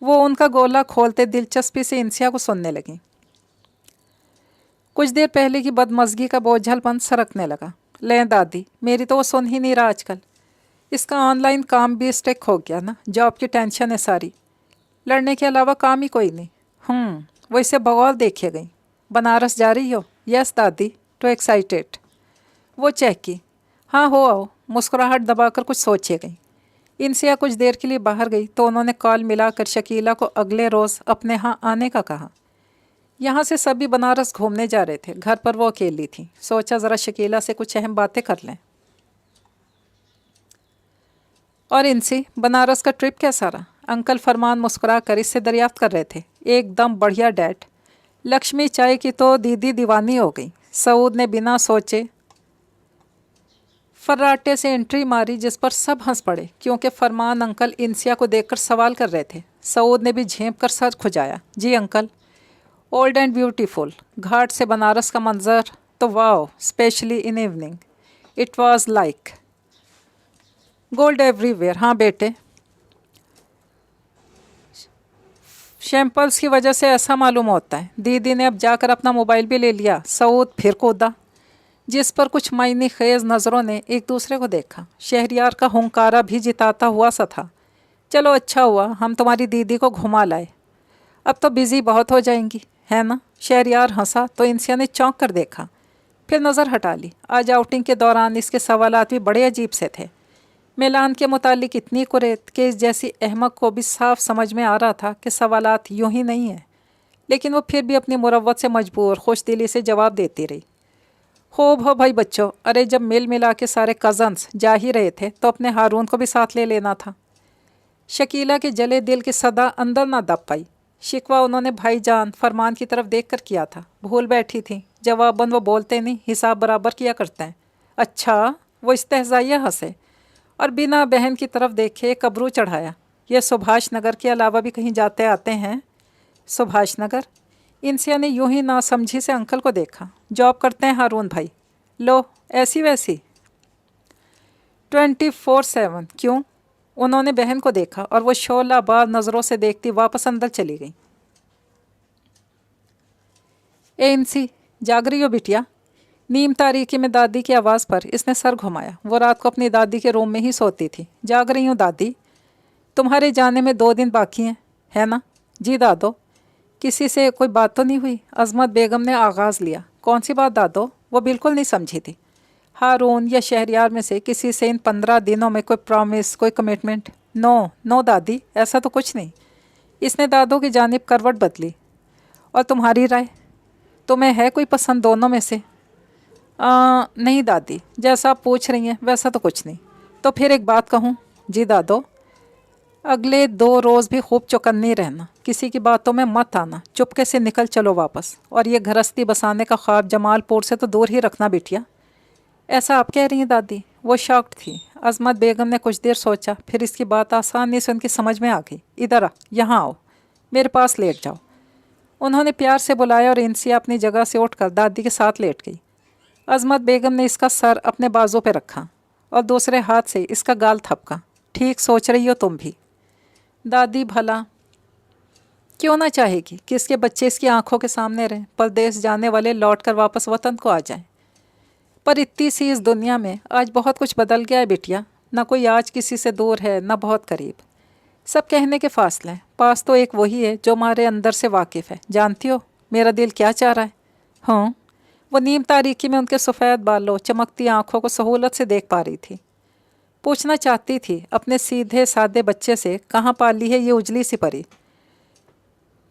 وہ ان کا گولا کھولتے دلچسپی سے انسیا کو سننے لگیں۔ کچھ دیر پہلے کی بدمزگی کا بوجھل پن سرکنے لگا۔ لیں دادی، میری تو وہ سن ہی نہیں رہا آج کل۔ اس کا آن لائن کام بھی اسٹیک ہو گیا نا، جاب کی ٹینشن ہے ساری، لڑنے کے علاوہ کام ہی کوئی نہیں۔ وہ اسے بغور دیکھے گئی۔ بنارس جا رہی ہو؟ یس دادی، ٹو ایکسائٹیڈ۔ وہ چہکی۔ ہاں ہو آؤ، مسکراہٹ دبا کر کچھ سوچے گئی۔ انسیا کچھ دیر کے لیے باہر گئی تو انہوں نے کال ملا کر شکیلہ کو اگلے روز اپنے ہاں آنے کا کہا۔ یہاں سے سبھی بنارس گھومنے جا رہے تھے، گھر پر وہ اکیلی تھی۔ سوچا ذرا شکیلہ سے کچھ اہم باتیں کر لیں۔ اور انسی، بنارس کا ٹرپ کیسا رہا؟ انکل فرمان مسکرا کر اس سے دریافت کر رہے تھے۔ ایک دم بڑھیا ڈیڈ۔ لکشمی چائے کی تو دیدی دیوانی ہو گئی۔ سعود نے بنا سوچے فراٹے سے انٹری ماری جس پر سب ہنس پڑے کیونکہ فرمان انکل انسیا کو دیکھ کر سوال کر رہے تھے۔ سعود نے بھی جھینپ کر سر کھجایا۔ جی انکل۔ Old and beautiful. گھاٹ سے بنارس کا منظر تو wow, especially in evening it was like gold everywhere. ہاں بیٹے، شیمپلز کی وجہ سے ایسا معلوم ہوتا ہے۔ دیدی نے اب جا کر اپنا موبائل بھی لے لیا۔ سعود پھر کودا، جس پر کچھ معنی خیز نظروں نے ایک دوسرے کو دیکھا۔ شہریار کا ہنکارا بھی جتاتا ہوا سا تھا۔ چلو اچھا ہوا ہم تمہاری دیدی کو گھما لائے، اب تو بزی بہت ہو جائیں گی، ہے نا؟ شہریار ہنسا تو انسیا نے چونک کر دیکھا، پھر نظر ہٹا لی۔ آج آؤٹنگ کے دوران اس کے سوالات بھی بڑے عجیب سے تھے۔ میلان کے متعلق اتنی قریت کہ اس جیسی احمق کو بھی صاف سمجھ میں آ رہا تھا کہ سوالات یوں ہی نہیں ہیں، لیکن وہ پھر بھی اپنی مروت سے مجبور خوش دلی سے جواب دیتی رہی۔ خوب ہو بھائی بچوں، ارے جب مل ملا کے سارے کزنس جا ہی رہے تھے تو اپنے ہارون کو بھی ساتھ لے لینا تھا۔ شکیلہ کے جلے دل کی صدا اندر نہ دب پائی۔ شکوہ انہوں نے بھائی جان فرمان کی طرف دیکھ کر کیا تھا۔ بھول بیٹھی تھی، جواباً وہ بولتے نہیں، حساب برابر کیا کرتے ہیں۔ اچھا، وہ استہزائیہ ہنسے اور بنا بہن کی طرف دیکھے ایک ابرو چڑھایا۔ یہ سبھاش نگر کے علاوہ بھی کہیں جاتے آتے ہیں؟ سبھاش نگر؟ انسیا نے یوں ہی نہ سمجھی سے انکل کو دیکھا۔ جاب کرتے ہیں ہارون بھائی۔ لو، ایسی ویسی 24/7 کیوں؟ انہوں نے بہن کو دیکھا اور وہ شعلہ بار نظروں سے دیکھتی واپس اندر چلی گئی۔ اے انسی، جاگ رہی ہو بٹیا؟ نیم تاریکی میں دادی کی آواز پر اس نے سر گھمایا۔ وہ رات کو اپنی دادی کے روم میں ہی سوتی تھی۔ جاگ رہی ہوں دادی، تمہارے جانے میں 2 دن باقی ہیں، ہے نا؟ جی دادو۔ کسی سے کوئی بات تو نہیں ہوئی؟ عظمت بیگم نے آغاز لیا۔ کون سی بات دادو؟ وہ بالکل نہیں سمجھی تھی۔ ہارون یا شہریار میں سے کسی سے ان 15 دنوں میں کوئی پرامس، کوئی کمٹمنٹ؟ نو دادی، ایسا تو کچھ نہیں۔ اس نے دادو کی جانب کروٹ بدلی۔ اور تمہاری رائے؟ تمہیں ہے کوئی پسند دونوں میں سے؟ نہیں دادی، جیسا آپ پوچھ رہی ہیں ویسا تو کچھ نہیں۔ تو پھر ایک بات کہوں؟ جی دادو۔ اگلے 2 روز بھی خوب چوکنی رہنا، کسی کی باتوں میں مت آنا، چپکے سے نکل چلو واپس، اور یہ گھرستی بسانے کا خواب جمال پور سے تو دور ہی رکھنا بیٹیا۔ ایسا آپ کہہ رہی ہیں دادی؟ وہ شاکڈ تھی۔ عظمت بیگم نے کچھ دیر سوچا، پھر اس کی بات آسانی سے ان کی سمجھ میں آ گئی۔ ادھر آ، یہاں آؤ، میرے پاس لیٹ جاؤ۔ انہوں نے پیار سے بلایا اور انسیا اپنی جگہ سے اٹھ کر دادی کے ساتھ لیٹ گئی۔ عظمت بیگم نے اس کا سر اپنے بازو پہ رکھا اور دوسرے ہاتھ سے اس کا گال تھپکا۔ ٹھیک سوچ رہی ہو تم بھی دادی، بھلا کیوں نہ چاہے گی کہ اس کے بچے اس کی آنکھوں کے سامنے رہیں، پردیس جانے والے لوٹ کر واپس وطن کو آ جائیں۔ پر اتنی سی اس دنیا میں آج بہت کچھ بدل گیا ہے بیٹیا، نہ کوئی آج کسی سے دور ہے نہ بہت قریب، سب کہنے کے فاصلے ہیں۔ پاس تو ایک وہی ہے جو ہمارے اندر سے واقف ہے۔ جانتی ہو میرا دل کیا چاہ رہا ہے؟ ہاں؟ وہ نیم تاریکی میں ان کے سفید بالوں، چمکتی آنکھوں کو سہولت سے دیکھ پا رہی تھی۔ پوچھنا چاہتی تھی اپنے سیدھے سادے بچے سے، کہاں پال لی ہے یہ اجلی سی پری؟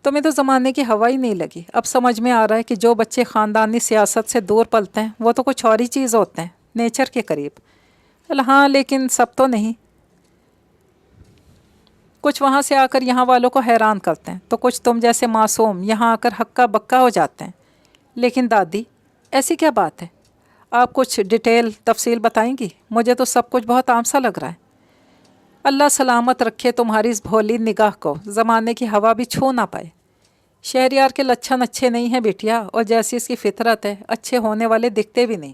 تمہیں تو زمانے کی ہوا ہی نہیں لگی۔ اب سمجھ میں آ رہا ہے کہ جو بچے خاندانی سیاست سے دور پلتے ہیں وہ تو کچھ اور ہی چیز ہوتے ہیں، نیچر کے قریب۔ ہاں لیکن سب تو نہیں، کچھ وہاں سے آ کر یہاں والوں کو حیران کرتے ہیں، تو کچھ تم جیسے معصوم یہاں آ کر ہکا بکا ہو جاتے ہیں۔ لیکن دادی ایسی کیا بات ہے؟ آپ کچھ ڈیٹیل تفصیل بتائیں گی؟ مجھے تو سب کچھ بہت عام سا لگ رہا ہے۔ اللہ سلامت رکھے تمہاری اس بھولی نگاہ کو، زمانے کی ہوا بھی چھو نہ پائے۔ شہریار کے لچھن اچھے نہیں ہیں بیٹیا، اور جیسی اس کی فطرت ہے اچھے ہونے والے دکھتے بھی نہیں۔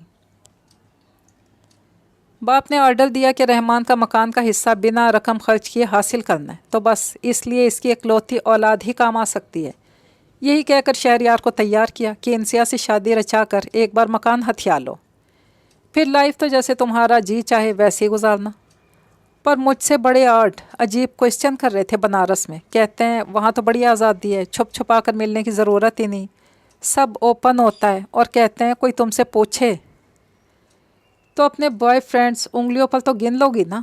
باپ نے آرڈر دیا کہ رحمان کا مکان کا حصہ بنا رقم خرچ کیے حاصل کرنا ہے، تو بس اس لیے اس کی اکلوتی اولاد ہی کام آ سکتی ہے۔ یہی کہہ کر شہریار کو تیار کیا کہ انسیا سے شادی رچا کر ایک بار مکان ہتھیا لو، پھر لائف تو جیسے تمہارا جی چاہے ویسے ہی گزارنا۔ پر مجھ سے بڑے آرٹ عجیب کوشچن کر رہے تھے بنارس میں، کہتے ہیں وہاں تو بڑی آزادی ہے، چھپ چھپا کر ملنے کی ضرورت ہی نہیں، سب اوپن ہوتا ہے، اور کہتے ہیں کوئی تم سے پوچھے تو اپنے بوائے فرینڈس انگلیوں پر تو گن لو گی نا۔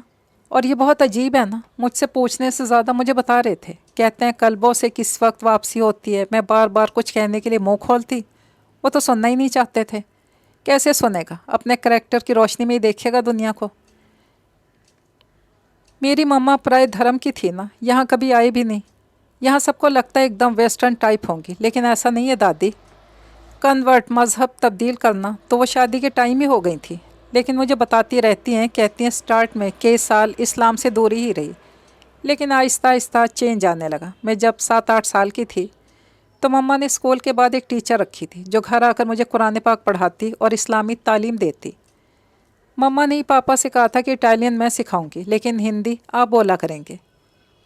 اور یہ بہت عجیب ہے نا، مجھ سے پوچھنے سے زیادہ مجھے بتا رہے تھے، کہتے ہیں کلبوں سے کس وقت واپسی ہوتی ہے، میں بار بار کچھ کہنے کے لیے منہ کھولتی، وہ تو سننا ہی نہیں چاہتے تھے۔ کیسے سنے گا؟ اپنے کریکٹر کی روشنی میں ہی دیکھے گا دنیا کو۔ میری مما پرائے دھرم کی تھی نا، یہاں کبھی آئی بھی نہیں، یہاں سب کو لگتا ہے ایک دم ویسٹرن ٹائپ ہوں گی، لیکن ایسا نہیں ہے دادی۔ کنورٹ مذہب تبدیل کرنا تو وہ شادی کے ٹائم ہی ہو گئی تھی، لیکن مجھے بتاتی رہتی ہیں، کہتی ہیں سٹارٹ میں کئی سال اسلام سے دوری ہی رہی، لیکن آہستہ آہستہ چینج آنے لگا۔ میں جب 7-8 سال کی تھی تو مما نے اسکول کے بعد ایک ٹیچر رکھی تھی جو گھر آ کر مجھے قرآن پاک پڑھاتی اور اسلامی تعلیم دیتی۔ مما نے پاپا سے کہا تھا کہ اٹالین میں سکھاؤں گی، لیکن ہندی آپ بولا کریں گے،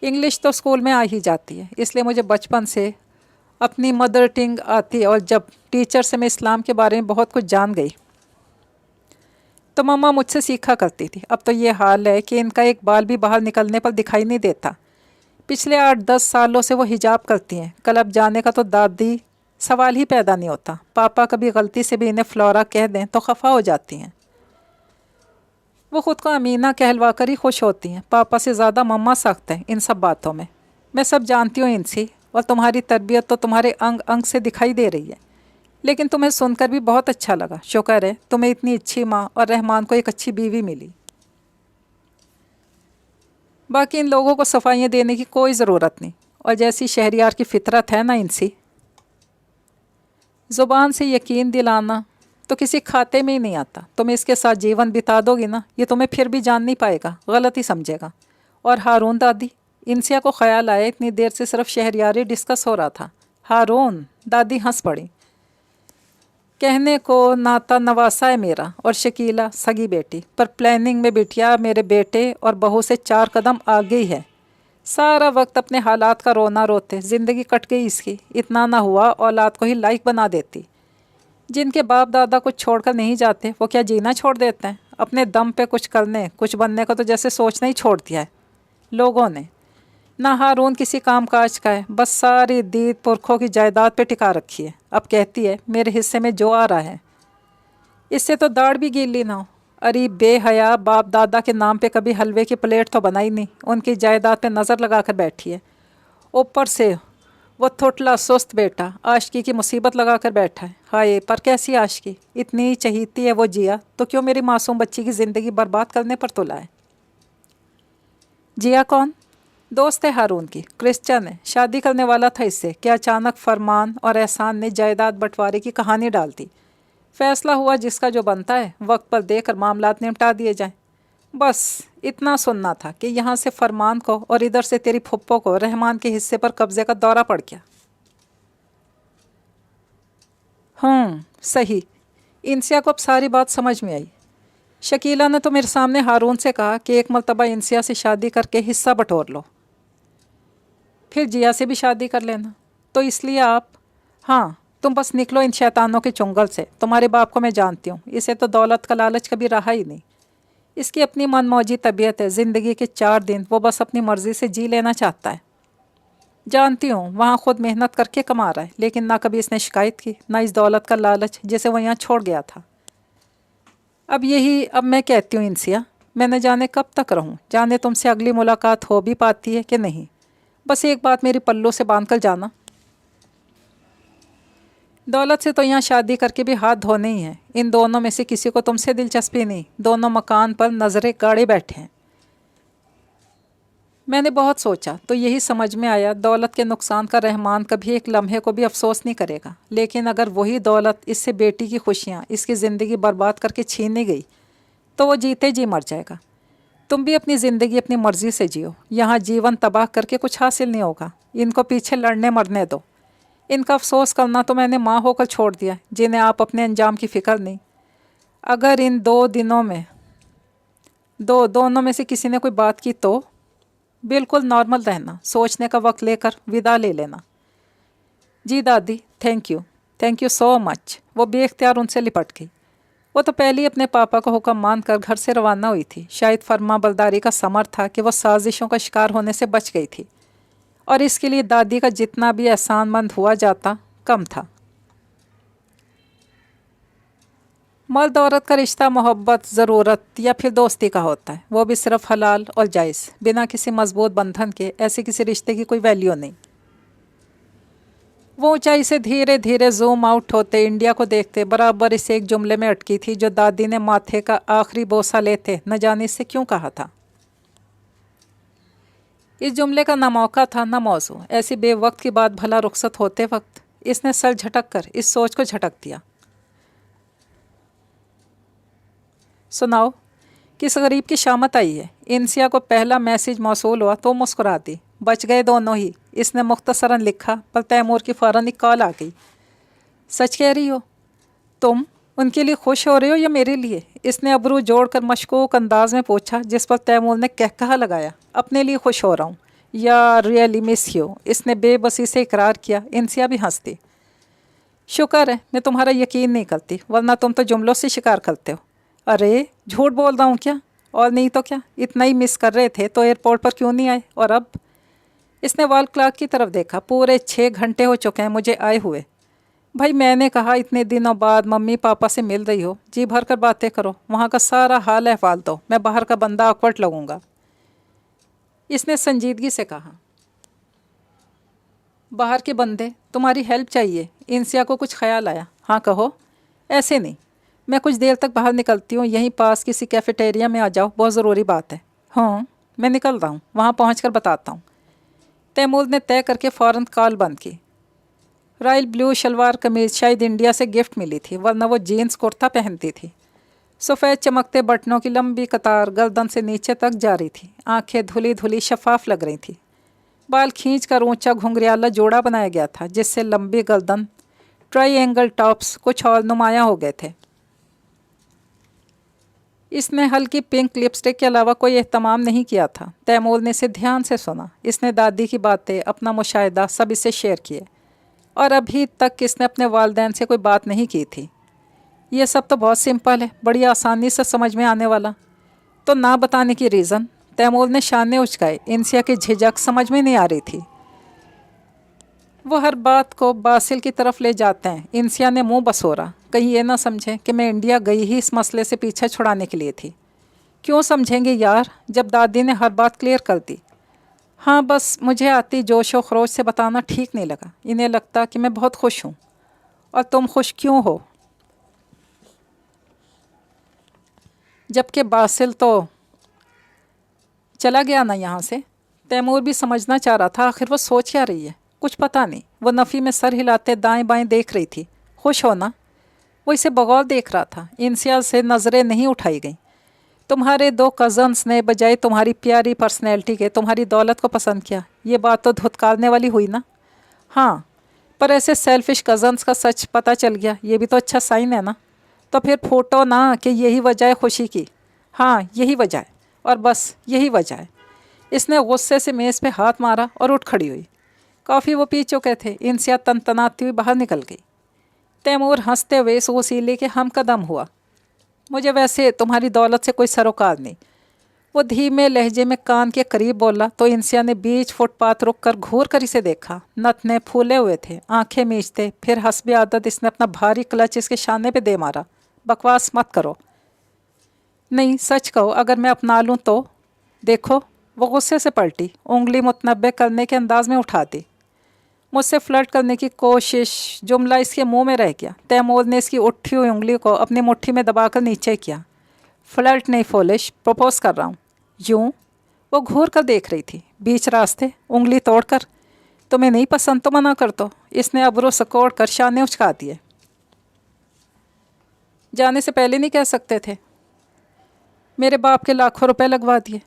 انگلش تو اسکول میں آ ہی جاتی ہے، اس لیے مجھے بچپن سے اپنی مدر ٹنگ آتی، اور جب ٹیچر سے میں اسلام کے بارے میں بہت کچھ جان گئی تو مما مجھ سے سیکھا کرتی تھی۔ اب تو یہ حال ہے کہ ان کا ایک بال بھی باہر نکلنے پر دکھائی نہیں دیتا۔ پچھلے 8-10 سالوں سے وہ حجاب کرتی ہیں، کلب جانے کا تو دادی سوال ہی پیدا نہیں ہوتا۔ پاپا کبھی غلطی سے بھی انہیں فلورا کہہ دیں تو خفا ہو جاتی ہیں۔ وہ خود کو امینہ کہلوا کر ہی خوش ہوتی ہیں، پاپا سے زیادہ مما سخت ہیں ان سب باتوں میں۔ میں سب جانتی ہوں انسی، اور تمہاری تربیت تو تمہارے انگ انگ سے دکھائی دے رہی ہے، لیکن تمہیں سن کر بھی بہت اچھا لگا، شکر ہے تمہیں اتنی اچھی ماں اور رحمان کو ایک اچھی بیوی ملی۔ باقی ان لوگوں کو صفائیاں دینے کی کوئی ضرورت نہیں، اور جیسی شہریار کی فطرت ہے نا انسی، زبان سے یقین دلانا تو کسی کھاتے میں ہی نہیں آتا۔ تم اس کے ساتھ جیون بتا دو گی نا، یہ تمہیں پھر بھی جان نہیں پائے گا، غلط ہی سمجھے گا۔ اور ہارون دادی، انسیا کو خیال آیا اتنی دیر سے صرف شہریاری ڈسکس ہو رہا تھا۔ ہارون؟ دادی ہنس پڑی، کہنے کو ناتا نواسا ہے میرا، اور شکیلا سگی بیٹی، پر پلاننگ میں بٹیا میرے بیٹے اور بہو سے 4 قدم آگے ہی ہے۔ سارا وقت اپنے حالات کا رونا روتے زندگی کٹ گئی اس کی، اتنا نہ ہوا اولاد کو ہی لائق بنا دیتی۔ جن کے باپ دادا کچھ چھوڑ کر نہیں جاتے وہ کیا جینا چھوڑ دیتے ہیں؟ اپنے دم پہ کچھ کرنے کچھ بننے کو تو جیسے سوچنا ہی چھوڑ دیا ہے لوگوں نے۔ نہ ہارون کسی کام کاج کا ہے، بس ساری دید پرکھوں کی جائیداد پہ ٹکا رکھی ہے۔ اب کہتی ہے میرے حصے میں جو آ رہا ہے، اس سے تو داڑھ بھی گیلی نہ ہو۔ ارے بے حیا، باپ دادا کے نام پہ کبھی حلوے کی پلیٹ تو بنائی نہیں، ان کی جائیداد پہ نظر لگا کر بیٹھی ہے۔ اوپر سے وہ تھوٹلا سست بیٹا عاشقی کی مصیبت لگا کر بیٹھا ہے۔ ہائے پر کیسی عاشقی، اتنی چہیتی ہے وہ جیا، تو کیوں میری معصوم بچی کی زندگی برباد کرنے پر تلا ہے؟ جیا کون؟ دوست ہے ہارون کی، کرسچن ہے، شادی کرنے والا تھا اس سے، کیا اچانک فرمان اور احسان نے جائیداد بٹوارے کی کہانی ڈال دی۔ فیصلہ ہوا جس کا جو بنتا ہے وقت پر دے کر معاملات نمٹا دیے جائیں۔ بس اتنا سننا تھا کہ یہاں سے فرمان کو اور ادھر سے تیری پھپھو کو رحمان کے حصے پر قبضے کا دورہ پڑ گیا۔ صحیح۔ انسیا کو اب ساری بات سمجھ میں آئی۔ شکیلا نے تو میرے سامنے ہارون سے کہا کہ ایک مرتبہ انسیا سے شادی کر کے حصہ بٹور لو، پھر جیا سے بھی شادی کر لینا۔ تو اس لیے آپ، ہاں تم بس نکلو ان شیطانوں کے چنگل سے۔ تمہارے باپ کو میں جانتی ہوں، اسے تو دولت کا لالچ کبھی رہا ہی نہیں۔ اس کی اپنی من موجی طبیعت ہے، زندگی کے 4 دن وہ بس اپنی مرضی سے جی لینا چاہتا ہے۔ جانتی ہوں وہاں خود محنت کر کے کما رہا ہے، لیکن نہ کبھی اس نے شکایت کی، نہ اس دولت کا لالچ جسے وہ یہاں چھوڑ گیا تھا۔ اب میں کہتی ہوں انسیا، मैं न जाने कब तक रहूं, जाने तुमसे अगली मुलाकात हो भी पाती है कि नहीं। बस एक बात मेरी पल्लों से बांध कर जाना। दौलत से तो यहाँ शादी करके भी हाथ धोने ही हैं। इन दोनों में से किसी को तुमसे दिलचस्पी नहीं। दोनों मकान पर नज़रें गाड़े बैठे हैं। मैंने बहुत सोचा तो यही समझ में आया, दौलत के नुकसान का रहमान कभी एक लम्हे को भी अफसोस नहीं करेगा। लेकिन अगर वही दौलत इससे बेटी की खुशियाँ, इसकी ज़िंदगी बर्बाद करके छीनी गई तो वो जीते जी मर जाएगा। तुम भी अपनी ज़िंदगी अपनी मर्ज़ी से जियो। यहाँ जीवन तबाह करके कुछ हासिल नहीं होगा। इनको पीछे लड़ने मरने दो। इनका अफसोस करना तो मैंने माँ होकर छोड़ दिया, जिन्हें आप अपने अंजाम की फ़िक्र नहीं। अगर इन 2 दिनों में दोनों में से किसी ने कोई बात की तो बिल्कुल नॉर्मल रहना, सोचने का वक्त लेकर विदा ले लेना। जी दादी, थैंक यू सो मच। वो बेख्तियार उनसे लिपट गई। वो तो पहले ही अपने पापा का हुक्म मानकर घर से रवाना हुई थी। शायद फर्मा बरदारी का समर था कि वह साजिशों का शिकार होने से बच गई थी, और इसके लिए दादी का जितना भी एहसानमंद हुआ जाता कम था। मर्द औरत का रिश्ता मोहब्बत, ज़रूरत या फिर दोस्ती का होता है, वो भी सिर्फ हलाल और जायज़, बिना किसी मजबूत बंधन के। ऐसे किसी रिश्ते की कोई वैल्यू नहीं। वो ऊंचाई से धीरे धीरे जूम आउट होते इंडिया को देखते बराबर इस एक जुमले में अटकी थी, जो दादी ने माथे का आखिरी बोसा लेते न जाने से क्यों कहा था। इस जुमले का ना मौका था ना मौजू। ऐसी बेवक्त की बात भला रुखसत होते वक्त। इसने सर झटक कर इस सोच को झटक दिया। सुनाओ, किस गरीब की शामत आई है। इंसिया को पहला मैसेज मौसूल हुआ तो मुस्कुरा दी। बच गए दोनों ही, इसने मुख्तसरन लिखा, पर तैमूर की फ़ौरन एक कॉल आ गई। सच कह रही हो तुम? उनके लिए खुश हो रहे हो या मेरे लिए? इसने अबरू जोड़कर मशकूक अंदाज में पूछा, जिस पर तैमूर ने कहकहा लगाया। अपने लिए खुश हो रहा हूँ या रियली मिस यू, इसने बेबसी से इकरार किया। इंसिया भी हंसती। शुक्र है मैं तुम्हारा यकीन नहीं करती, वरना तुम तो जुमलों से शिकार करते हो। अरे झूठ बोल रहा हूँ क्या? और नहीं तो क्या, इतना ही मिस कर रहे थे तो एयरपोर्ट पर क्यों नहीं आए? और अब? इसने वॉल क्लॉक की तरफ देखा। पूरे 6 घंटे हो चुके हैं मुझे आए हुए। भाई मैंने कहा इतने दिनों बाद मम्मी पापा से मिल रही हो, जी भर कर बातें करो, वहाँ का सारा हाल अहवाल दो, मैं बाहर का बंदा awkward लगूंगा। इसने संजीदगी से कहा। बाहर के बंदे, तुम्हारी हेल्प चाहिए? इंसिया को कुछ ख्याल आया। हाँ कहो। ऐसे नहीं, मैं कुछ देर तक बाहर निकलती हूँ, यहीं पास किसी कैफेटेरिया में आ जाओ, बहुत ज़रूरी बात है। हाँ मैं निकल रहा हूँ, वहाँ पहुँच कर बताता हूँ। तैमूर ने तय करके फ़ौरन कॉल बंद की। रॉयल ब्लू शलवार कमीज़ शायद इंडिया से गिफ्ट मिली थी, वरना वो जीन्स कुर्ता पहनती थी। सफ़ेद चमकते बटनों की लंबी कतार गर्दन से नीचे तक जा रही थी। आंखें धुली धुली शफाफ लग रही थी। बाल खींच कर ऊँचा घुंघरियाला जोड़ा बनाया गया था, जिससे लंबी गर्दन, ट्राईएंगल टॉप्स कुछ और नुमायाँ हो गए थे। इसने हल्की पिंक लिपस्टिक के अलावा कोई एहतमाम नहीं किया था। तैमूर ने इसे ध्यान से सुना। इसने दादी की बातें, अपना मुशाहिदा सब इससे शेयर किए, और अभी तक इसने अपने वालिदैन से कोई बात नहीं की थी। ये सब तो बहुत सिंपल है, बड़ी आसानी से समझ में आने वाला। तो ना बताने की रीज़न? तैमूर ने शाने उचकाए। इंसिया की झिझक समझ में नहीं आ रही थी। वो हर बात को बासिल की तरफ ले जाते हैं। इंसिया ने मुंह बसोरा, कहीं ये ना समझें कि मैं इंडिया गई ही इस मसले से पीछे छुड़ाने के लिए थी। क्यों समझेंगे यार, जब दादी ने हर बात क्लियर कर दी। हाँ बस मुझे आती जोश व खरोश से बताना ठीक नहीं लगा। इन्हें लगता कि मैं बहुत खुश हूँ। और तुम खुश क्यों हो? जबकि बासिल तो चला गया ना यहाँ से। तैमूर भी समझना चाह रहा था आखिर वो सोच क्या रही है। कुछ पता नहीं। वो नफ़ी में सर हिलाते दाएं बाएं देख रही थी। खुश हो ना? वो इसे बगौर देख रहा था। इंसिया से नज़रें नहीं उठाई गईं। तुम्हारे 2 कज़न्स ने बजाय तुम्हारी प्यारी पर्सनैलिटी के तुम्हारी दौलत को पसंद किया। ये बात तो धुतकारने वाली हुई ना? हाँ, पर ऐसे सेल्फिश कज़न्स का सच पता चल गया, ये भी तो अच्छा साइन है ना? तो फिर फूटो ना कि यही वजह है खुशी की। हाँ यही वजह है, और बस यही वजह है। इसने गुस्से से मेज़ पे हाथ मारा और उठ खड़ी हुई। कॉफ़ी वो पी चुके थे। इंसिया तनतनाती हुई बाहर निकल गई। तैमूर हंसते हुए इस वसीले के हम कदम हुआ। मुझे वैसे तुम्हारी दौलत से कोई सरोकार नहीं। वो धीमे लहजे में कान के करीब बोला तो इंसिया ने बीच फुटपाथ रुक कर घूर कर इसे देखा। नथने फूले हुए थे, आंखें मीचते। फिर हस्बे आदत इसने अपना भारी क्लच इसके शाने पे दे मारा। बकवास मत करो। नहीं सच कहो, अगर मैं अपना लूँ तो। देखो, वो गुस्से से पलटी, उंगली मुतनब्बे करने के अंदाज में उठाती। मुझसे फ्लर्ट करने की कोशिश, जुमला इसके मुंह में रह गया। तैमूर ने इसकी उठी हुई उंगली को अपनी मुट्ठी में दबाकर नीचे किया। फ्लर्ट नहीं फोलिश, प्रपोज कर रहा हूँ। यूँ? वो घूर कर देख रही थी, बीच रास्ते उंगली तोड़कर। तुम्हें नहीं पसंद तो मना कर दो। इसने अबरू सकोड़ कर शाने उचका दिए। जाने से पहले नहीं कह सकते थे? मेरे बाप के लाखों रुपए लगवा दिए।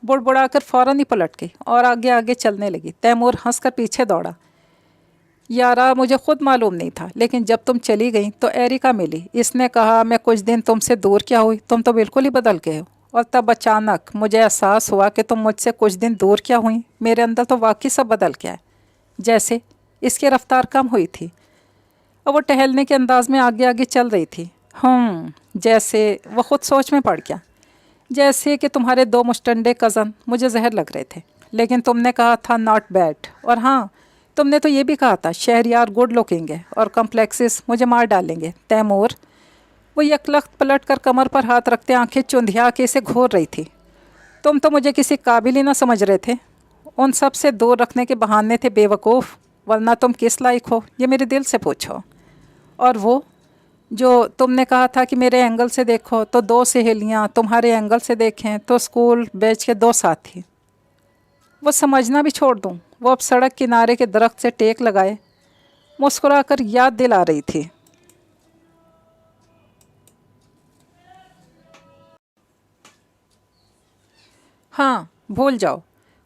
बुड़बुड़ाकर फौरन ही पलट गई और आगे आगे चलने लगी। तैमूर हंसकर पीछे दौड़ा। यारा, मुझे खुद मालूम नहीं था, लेकिन जब तुम चली गई तो एरिका मिली। इसने कहा मैं कुछ दिन तुमसे दूर क्या हुई, तुम तो बिल्कुल ही बदल गए हो। और तब अचानक मुझे एहसास हुआ कि तुम मुझसे कुछ दिन दूर क्या हुई। मेरे अंदर तो वाकई सब बदल गया है। जैसे इसकी रफ्तार कम हुई थी और वो टहलने के अंदाज में आगे आगे चल रही थी। जैसे वो खुद सोच में पड़ गया। जैसे कि तुम्हारे 2 मुस्टंडे कज़न मुझे जहर लग रहे थे, लेकिन तुमने कहा था नॉट बैड। और हाँ, तुमने तो ये भी कहा था शहरयार गुड लुकिंग है और कम्प्लेक्सेस मुझे मार डालेंगे। तैमूर, वो यकलख्त पलट कर कमर पर हाथ रखते आंखें चुंधिया के इसे घूर रही थी। तुम तो मुझे किसी काबिल ही ना समझ रहे थे। उन सब से दूर रखने के बहाने थे बेवकूफ़, वरना तुम किस लायक हो ये मेरे दिल से पूछो। और वो जो तुमने कहा था कि मेरे एंगल से देखो तो 2 सहेलियाँ, तुम्हारे एंगल से देखें तो स्कूल बैच के 2 साथी। वो समझना भी छोड़ दूँ। वो अब सड़क किनारे के दरख्त से टेक लगाए मुस्कुराकर याद दिला रही थी। हाँ, भूल जाओ।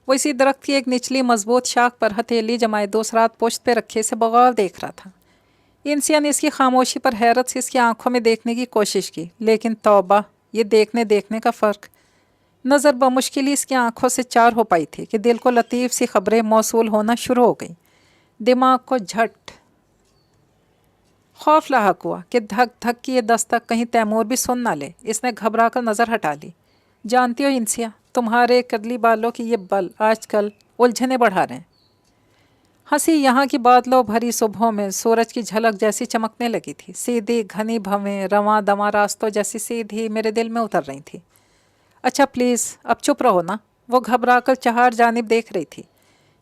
वो इसी दरख्त की एक निचली मजबूत शाख पर हथेली जमाए दूसरा हाथ पुश्त पे रखे से बगौर देख रहा था। इंसिया ने इसकी खामोशी पर हैरत से इसकी आंखों में देखने की कोशिश की, लेकिन तौबा, ये देखने देखने का फ़र्क। नज़र बमुश्किल ही इसकी आंखों से चार हो पाई थी कि दिल को लतीफ़ सी खबरें मौसूल होना शुरू हो गई। दिमाग को झट खौफ लाहक हुआ कि धक धक की ये दस्तक कहीं तैमूर भी सुन ना ले। इसने घबरा कर नज़र हटा ली। जानती हो इंसिया, तुम्हारे कदली बालों की ये बल आजकल उलझने बढ़ा रहे हैं। हंसी यहाँ की बादलों भरी सुबहों में सूरज की झलक जैसी चमकने लगी थी। सीधी घनी भवें रवां दमा रास्तों जैसी सीधी मेरे दिल में उतर रही थी। अच्छा प्लीज़ अब चुप रहो ना। वो घबरा कर चार जानिब देख रही थी।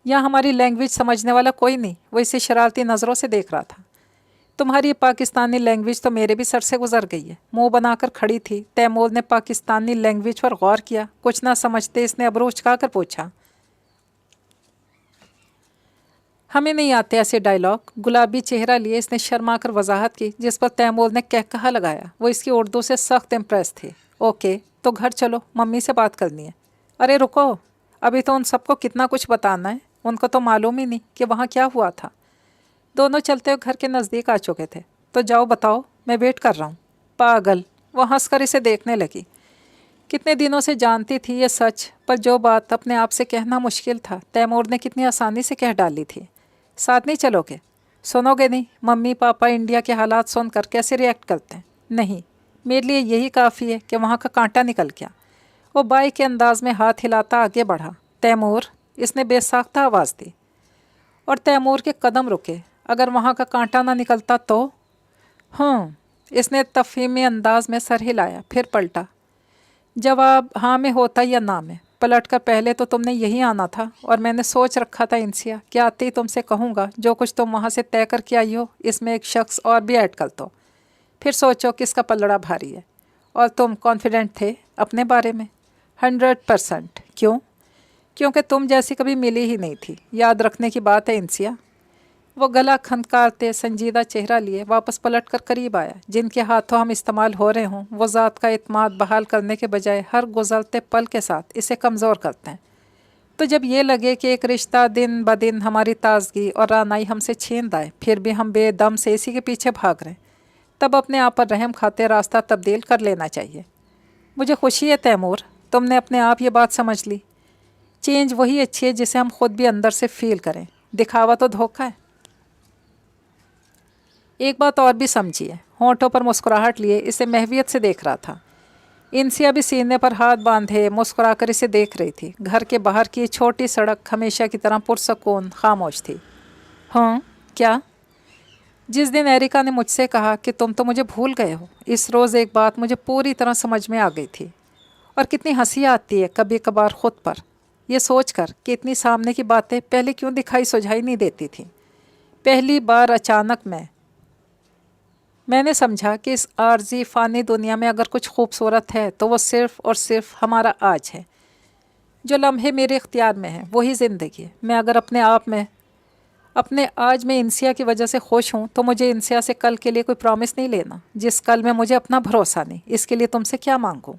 यहाँ हमारी लैंग्वेज समझने वाला कोई नहीं। वो इसे शरारती नज़रों से देख रहा था। तुम्हारी पाकिस्तानी लैंग्वेज तो मेरे भी सर से गुजर गई है। मुंह बनाकर खड़ी थी। तैमूर ने पाकिस्तानी लैंग्वेज पर गौर किया। कुछ ना समझते इसने अबरू उचका कर पूछा, हमें नहीं आते ऐसे डायलॉग। गुलाबी चेहरा लिए इसने शर्मा कर वजाहत की, जिस पर तैमूर ने कहकहा लगाया। वो इसकी उर्दू से सख्त इम्प्रेस थे। ओके तो घर चलो, मम्मी से बात करनी है। अरे रुको, अभी तो उन सबको कितना कुछ बताना है। उनको तो मालूम ही नहीं कि वहाँ क्या हुआ था। दोनों चलते हुए घर के नज़दीक आ चुके थे। तो जाओ बताओ, मैं वेट कर रहा हूँ। पागल, वो हंसकर इसे देखने लगी। कितने दिनों से जानती थी ये सच, पर जो बात अपने आप से कहना मुश्किल था तैमूर ने कितनी आसानी से कह डाली थी। साथ नहीं चलोगे? सुनोगे नहीं? मम्मी पापा इंडिया के हालात सुनकर कैसे रिएक्ट करते हैं। नहीं, मेरे लिए यही काफ़ी है कि वहाँ का कांटा निकल गया। वो बाई के अंदाज में हाथ हिलाता आगे बढ़ा। तैमूर, इसने बेसाख्ता आवाज़ दी। और तैमूर के कदम रुके। अगर वहाँ का कांटा ना निकलता तो? इसने तफहीमी अंदाज में सर हिलाया, फिर पलटा। जवाब हाँ में होता या ना में। पलट कर, पहले तो तुमने यहीं आना था और मैंने सोच रखा था इंसिया कि आते ही तुमसे कहूँगा जो कुछ तुम वहाँ से तय करके आई हो इसमें एक शख्स और भी ऐड कर दो। फिर सोचो किसका पलड़ा भारी है। और तुम कॉन्फिडेंट थे अपने बारे में? 100%। क्यों? क्योंकि तुम जैसी कभी मिली ही नहीं थी। याद रखने की बात है इंसिया। वो गला खनकारते संजीदा चेहरा लिए वापस पलट कर करीब आया। जिनके हाथों हम इस्तेमाल हो रहे हों वो ज़ात का इत्माद बहाल करने के बजाय हर गुजरते पल के साथ इसे कमज़ोर करते हैं। तो जब ये लगे कि एक रिश्ता दिन ब दिन हमारी ताजगी और रानाई हमसे छीन रहा है, फिर भी हम बेदम से इसी के पीछे भाग रहे हैं, तब अपने आप पर रहम खाते रास्ता तब्दील कर लेना चाहिए। मुझे खुशी है तैमूर, तुमने अपने आप ये बात समझ ली। चेंज वही अच्छी है जिसे हम खुद भी अंदर से फील करें। दिखावा तो धोखा है। एक बात और भी समझिए। होंठों पर मुस्कुराहट लिए इसे महवियत से देख रहा था। इंसिया भी सीने पर हाथ बांधे मुस्कुराकर इसे देख रही थी। घर के बाहर की छोटी सड़क हमेशा की तरह पुरसकून खामोश थी। हाँ क्या? जिस दिन एरिका ने मुझसे कहा कि तुम तो मुझे भूल गए हो, इस रोज़ एक बात मुझे पूरी तरह समझ में आ गई थी। और कितनी हंसी आती है कभी कभार खुद पर, यह सोचकर कि इतनी सामने की बातें पहले क्यों दिखाई सुझाई नहीं देती थी। पहली बार अचानक मैंने समझा कि इस आर्जी फ़ानी दुनिया में अगर कुछ खूबसूरत है तो वो सिर्फ़ और सिर्फ हमारा आज है। जो लम्हे मेरे इख्तियार में हैं वही ज़िंदगी है। मैं अगर अपने आज में इंसिया की वजह से खुश हूँ तो मुझे इंसिया से कल के लिए कोई प्रॉमिस नहीं लेना जिस कल में मुझे अपना भरोसा नहीं। इसके लिए तुमसे क्या मांगूँ?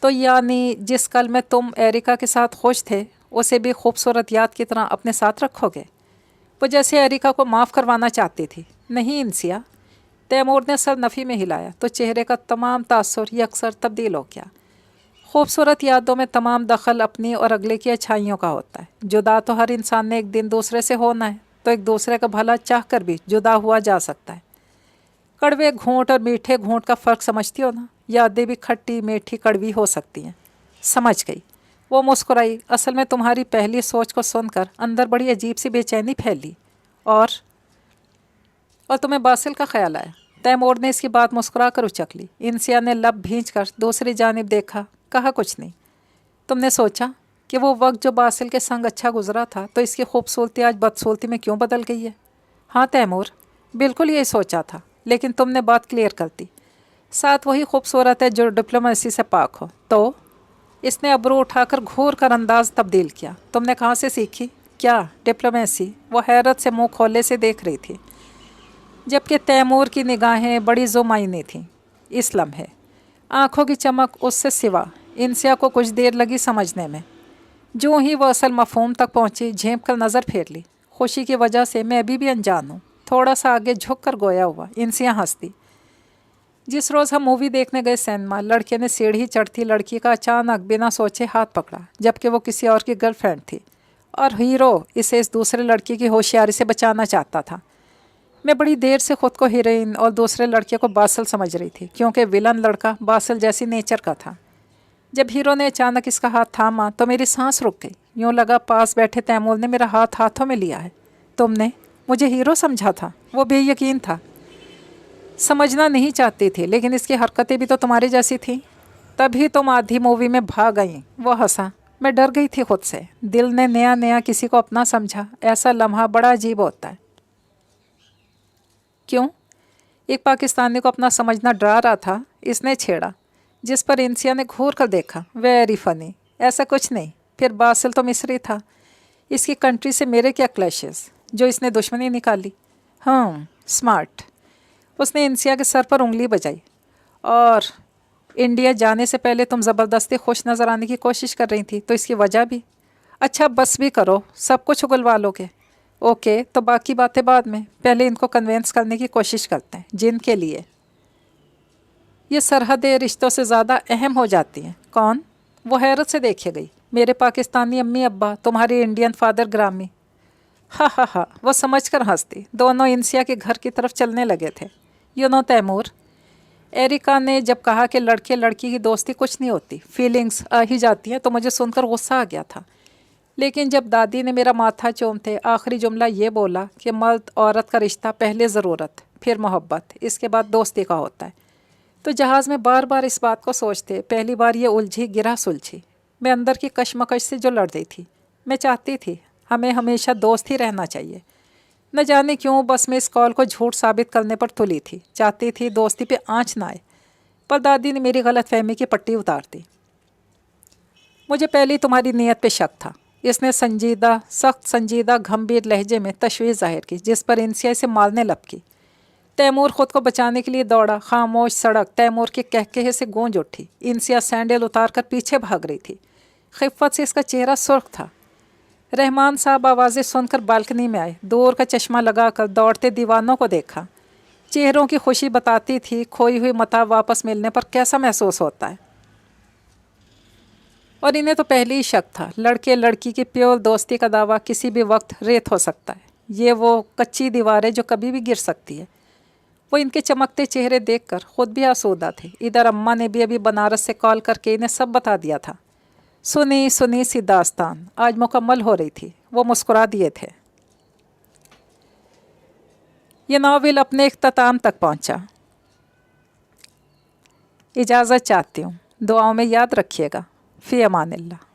तो यानी जिस कल में तुम एरिका के साथ खुश थे उसे भी खूबसूरत याद की तरह अपने साथ रखोगे? वो जैसे एरिका को माफ़ करवाना चाहती थी। नहीं इंसिया, तैमूर ने सर नफ़ी में हिलाया तो चेहरे का तमाम तासुर यकसर तब्दील हो गया। खूबसूरत यादों में तमाम दखल अपनी और अगले की अच्छाइयों का होता है। जुदा तो हर इंसान ने एक दिन दूसरे से होना है, तो एक दूसरे का भला चाह कर भी जुदा हुआ जा सकता है। कड़वे घूंट और मीठे घूंट का फ़र्क समझती हो ना? यादें भी खट्टी मीठी कड़वी हो सकती हैं। समझ गई। वो मुस्कुराई। असल में तुम्हारी पहली सोच को सुनकर अंदर बड़ी अजीब सी बेचैनी फैली। और तुम्हें बासिल का ख्याल आया? तैमूर ने इसकी बात मुस्कुरा कर उचक ली। इंसिया ने लब भींच कर दूसरी जानिब देखा, कहा कुछ नहीं। तुमने सोचा कि वो वक्त जो बासिल के संग अच्छा गुजरा था तो इसकी खूबसूरती आज बदसूरती में क्यों बदल गई है? हाँ तैमूर, बिल्कुल यही सोचा था, लेकिन तुमने बात क्लियर कर दी। साथ वही खूबसूरत है जो डिप्लोमेसी से पाक हो। तो इसने अबरू उठाकर घूर कर अंदाज तब्दील किया। तुमने कहाँ से सीखी? क्या डिप्लोमेसी? वो हैरत से मुंह खोले से देख रही थी, जबकि तैमूर की निगाहें बड़ी ज़ुमाइनी थीं। इस लम्हे आँखों की चमक उससे सिवा इंसिया को कुछ देर लगी समझने में। जो ही वो असल मफ़हूम तक पहुँची, झेंप कर नज़र फेर ली। खुशी की वजह से मैं अभी भी अनजान हूँ। थोड़ा सा आगे झुक कर गोया हुआ। इंसिया हंसती। जिस रोज़ हम मूवी देखने गए सिनेमा, लड़के ने सीढ़ी चढ़ती लड़की का अचानक बिना सोचे हाथ पकड़ा, जबकि वो किसी और की गर्लफ्रेंड थी और हीरो इसे इस दूसरे लड़की की होशियारी से बचाना चाहता था। मैं बड़ी देर से ख़ुद को हीरोइन और दूसरे लड़के को बासिल समझ रही थी, क्योंकि विलन लड़का बासिल जैसी नेचर का था। जब हीरो ने अचानक इसका हाथ थामा तो मेरी सांस रुक गई। यूँ लगा पास बैठे तैमूर ने मेरा हाथ हाथों में लिया है। तुमने मुझे हीरो समझा था? वो बेयकीन था। समझना नहीं चाहती थी, लेकिन इसकी हरकतें भी तो तुम्हारी जैसी थीं। तभी तुम आधी मूवी में भाग गई। वो हंसा। मैं डर गई थी खुद से। दिल ने नया नया किसी को अपना समझा, ऐसा लम्हा बड़ा अजीब होता है। क्यों? एक पाकिस्तानी को अपना समझना डरा रहा था, इसने छेड़ा, जिस पर इंसिया ने घूर कर देखा। Very funny. ऐसा कुछ नहीं। फिर बासिल तो मिस्री था। इसकी कंट्री से मेरे क्या क्लैशेस जो इसने दुश्मनी निकाली। स्मार्ट। उसने इंसिया के सर पर उंगली बजाई। और इंडिया जाने से पहले तुम ज़बरदस्ती खुश नज़र आने की कोशिश कर रही थी, तो इसकी वजह भी? अच्छा बस भी करो, सब कुछ उगलवा लोगे। ओके, तो बाकी बातें बाद में, पहले इनको कन्वेंस करने की कोशिश करते हैं जिनके लिए ये सरहदें रिश्तों से ज़्यादा अहम हो जाती हैं। कौन? वो हैरत से देखे गई। मेरे पाकिस्तानी अम्मी अब्बा, तुम्हारी इंडियन फादर ग्रामी। हा, वो समझ कर हंसती। दोनों इंसिया के घर की तरफ चलने लगे थे। तैमूर, एरिका ने जब कहा कि लड़के लड़की की दोस्ती कुछ नहीं होती, फीलिंग्स आ ही जाती हैं, तो मुझे सुनकर गुस्सा आ गया था। लेकिन जब दादी ने मेरा माथा चूमते आखिरी जुमला ये बोला कि मर्द औरत का रिश्ता पहले ज़रूरत फिर मोहब्बत, इसके बाद दोस्ती का होता है, तो जहाज़ में बार बार इस बात को सोचते पहली बार ये उलझी गिरा सुलझी। मैं अंदर की कशमकश से जो लड़ रही थी। मैं चाहती थी हमें हमेशा दोस्त ही रहना चाहिए। न जाने क्यों बस मैं इस कॉल को झूठ साबित करने पर तुली थी। चाहती थी दोस्ती पे आँच ना आए, पर दादी ने मेरी गलतफहमी की पट्टी उतार दी। मुझे पहले तुम्हारी नीयत पे शक था। इसने सख्त संजीदा गंभीर लहजे में तशवीश जाहिर की, जिस पर इंसिया से मारने लपकी। तैमूर खुद को बचाने के लिए दौड़ा। खामोश सड़क तैमूर के कहकहे से गूंज उठी। इंसिया सैंडल उतार कर पीछे भाग रही थी। खिफ़्फ़त से इसका चेहरा सुर्ख था। रहमान साहब आवाज़ें सुनकर बालकनी में आए। दूर का चश्मा लगाकर दौड़ते दीवानों को देखा। चेहरों की खुशी बताती थी खोई हुई मता वापस मिलने पर कैसा महसूस होता है। और इन्हें तो पहले ही शक था, लड़के लड़की की प्योर दोस्ती का दावा किसी भी वक्त रेत हो सकता है। ये वो कच्ची दीवार है जो कभी भी गिर सकती है। वो इनके चमकते चेहरे देखकर खुद भी आसूदा थे। इधर अम्मा ने भी अभी बनारस से कॉल करके इन्हें सब बता दिया था। सुनी सी दास्तान आज मुकम्मल हो रही थी। वो मुस्कुरा दिए थे। یہ ناول اپنے اختتام تک پہنچا۔ اجازت چاہتی ہوں، دعاؤں میں یاد رکھیے گا۔ فی امان اللہ۔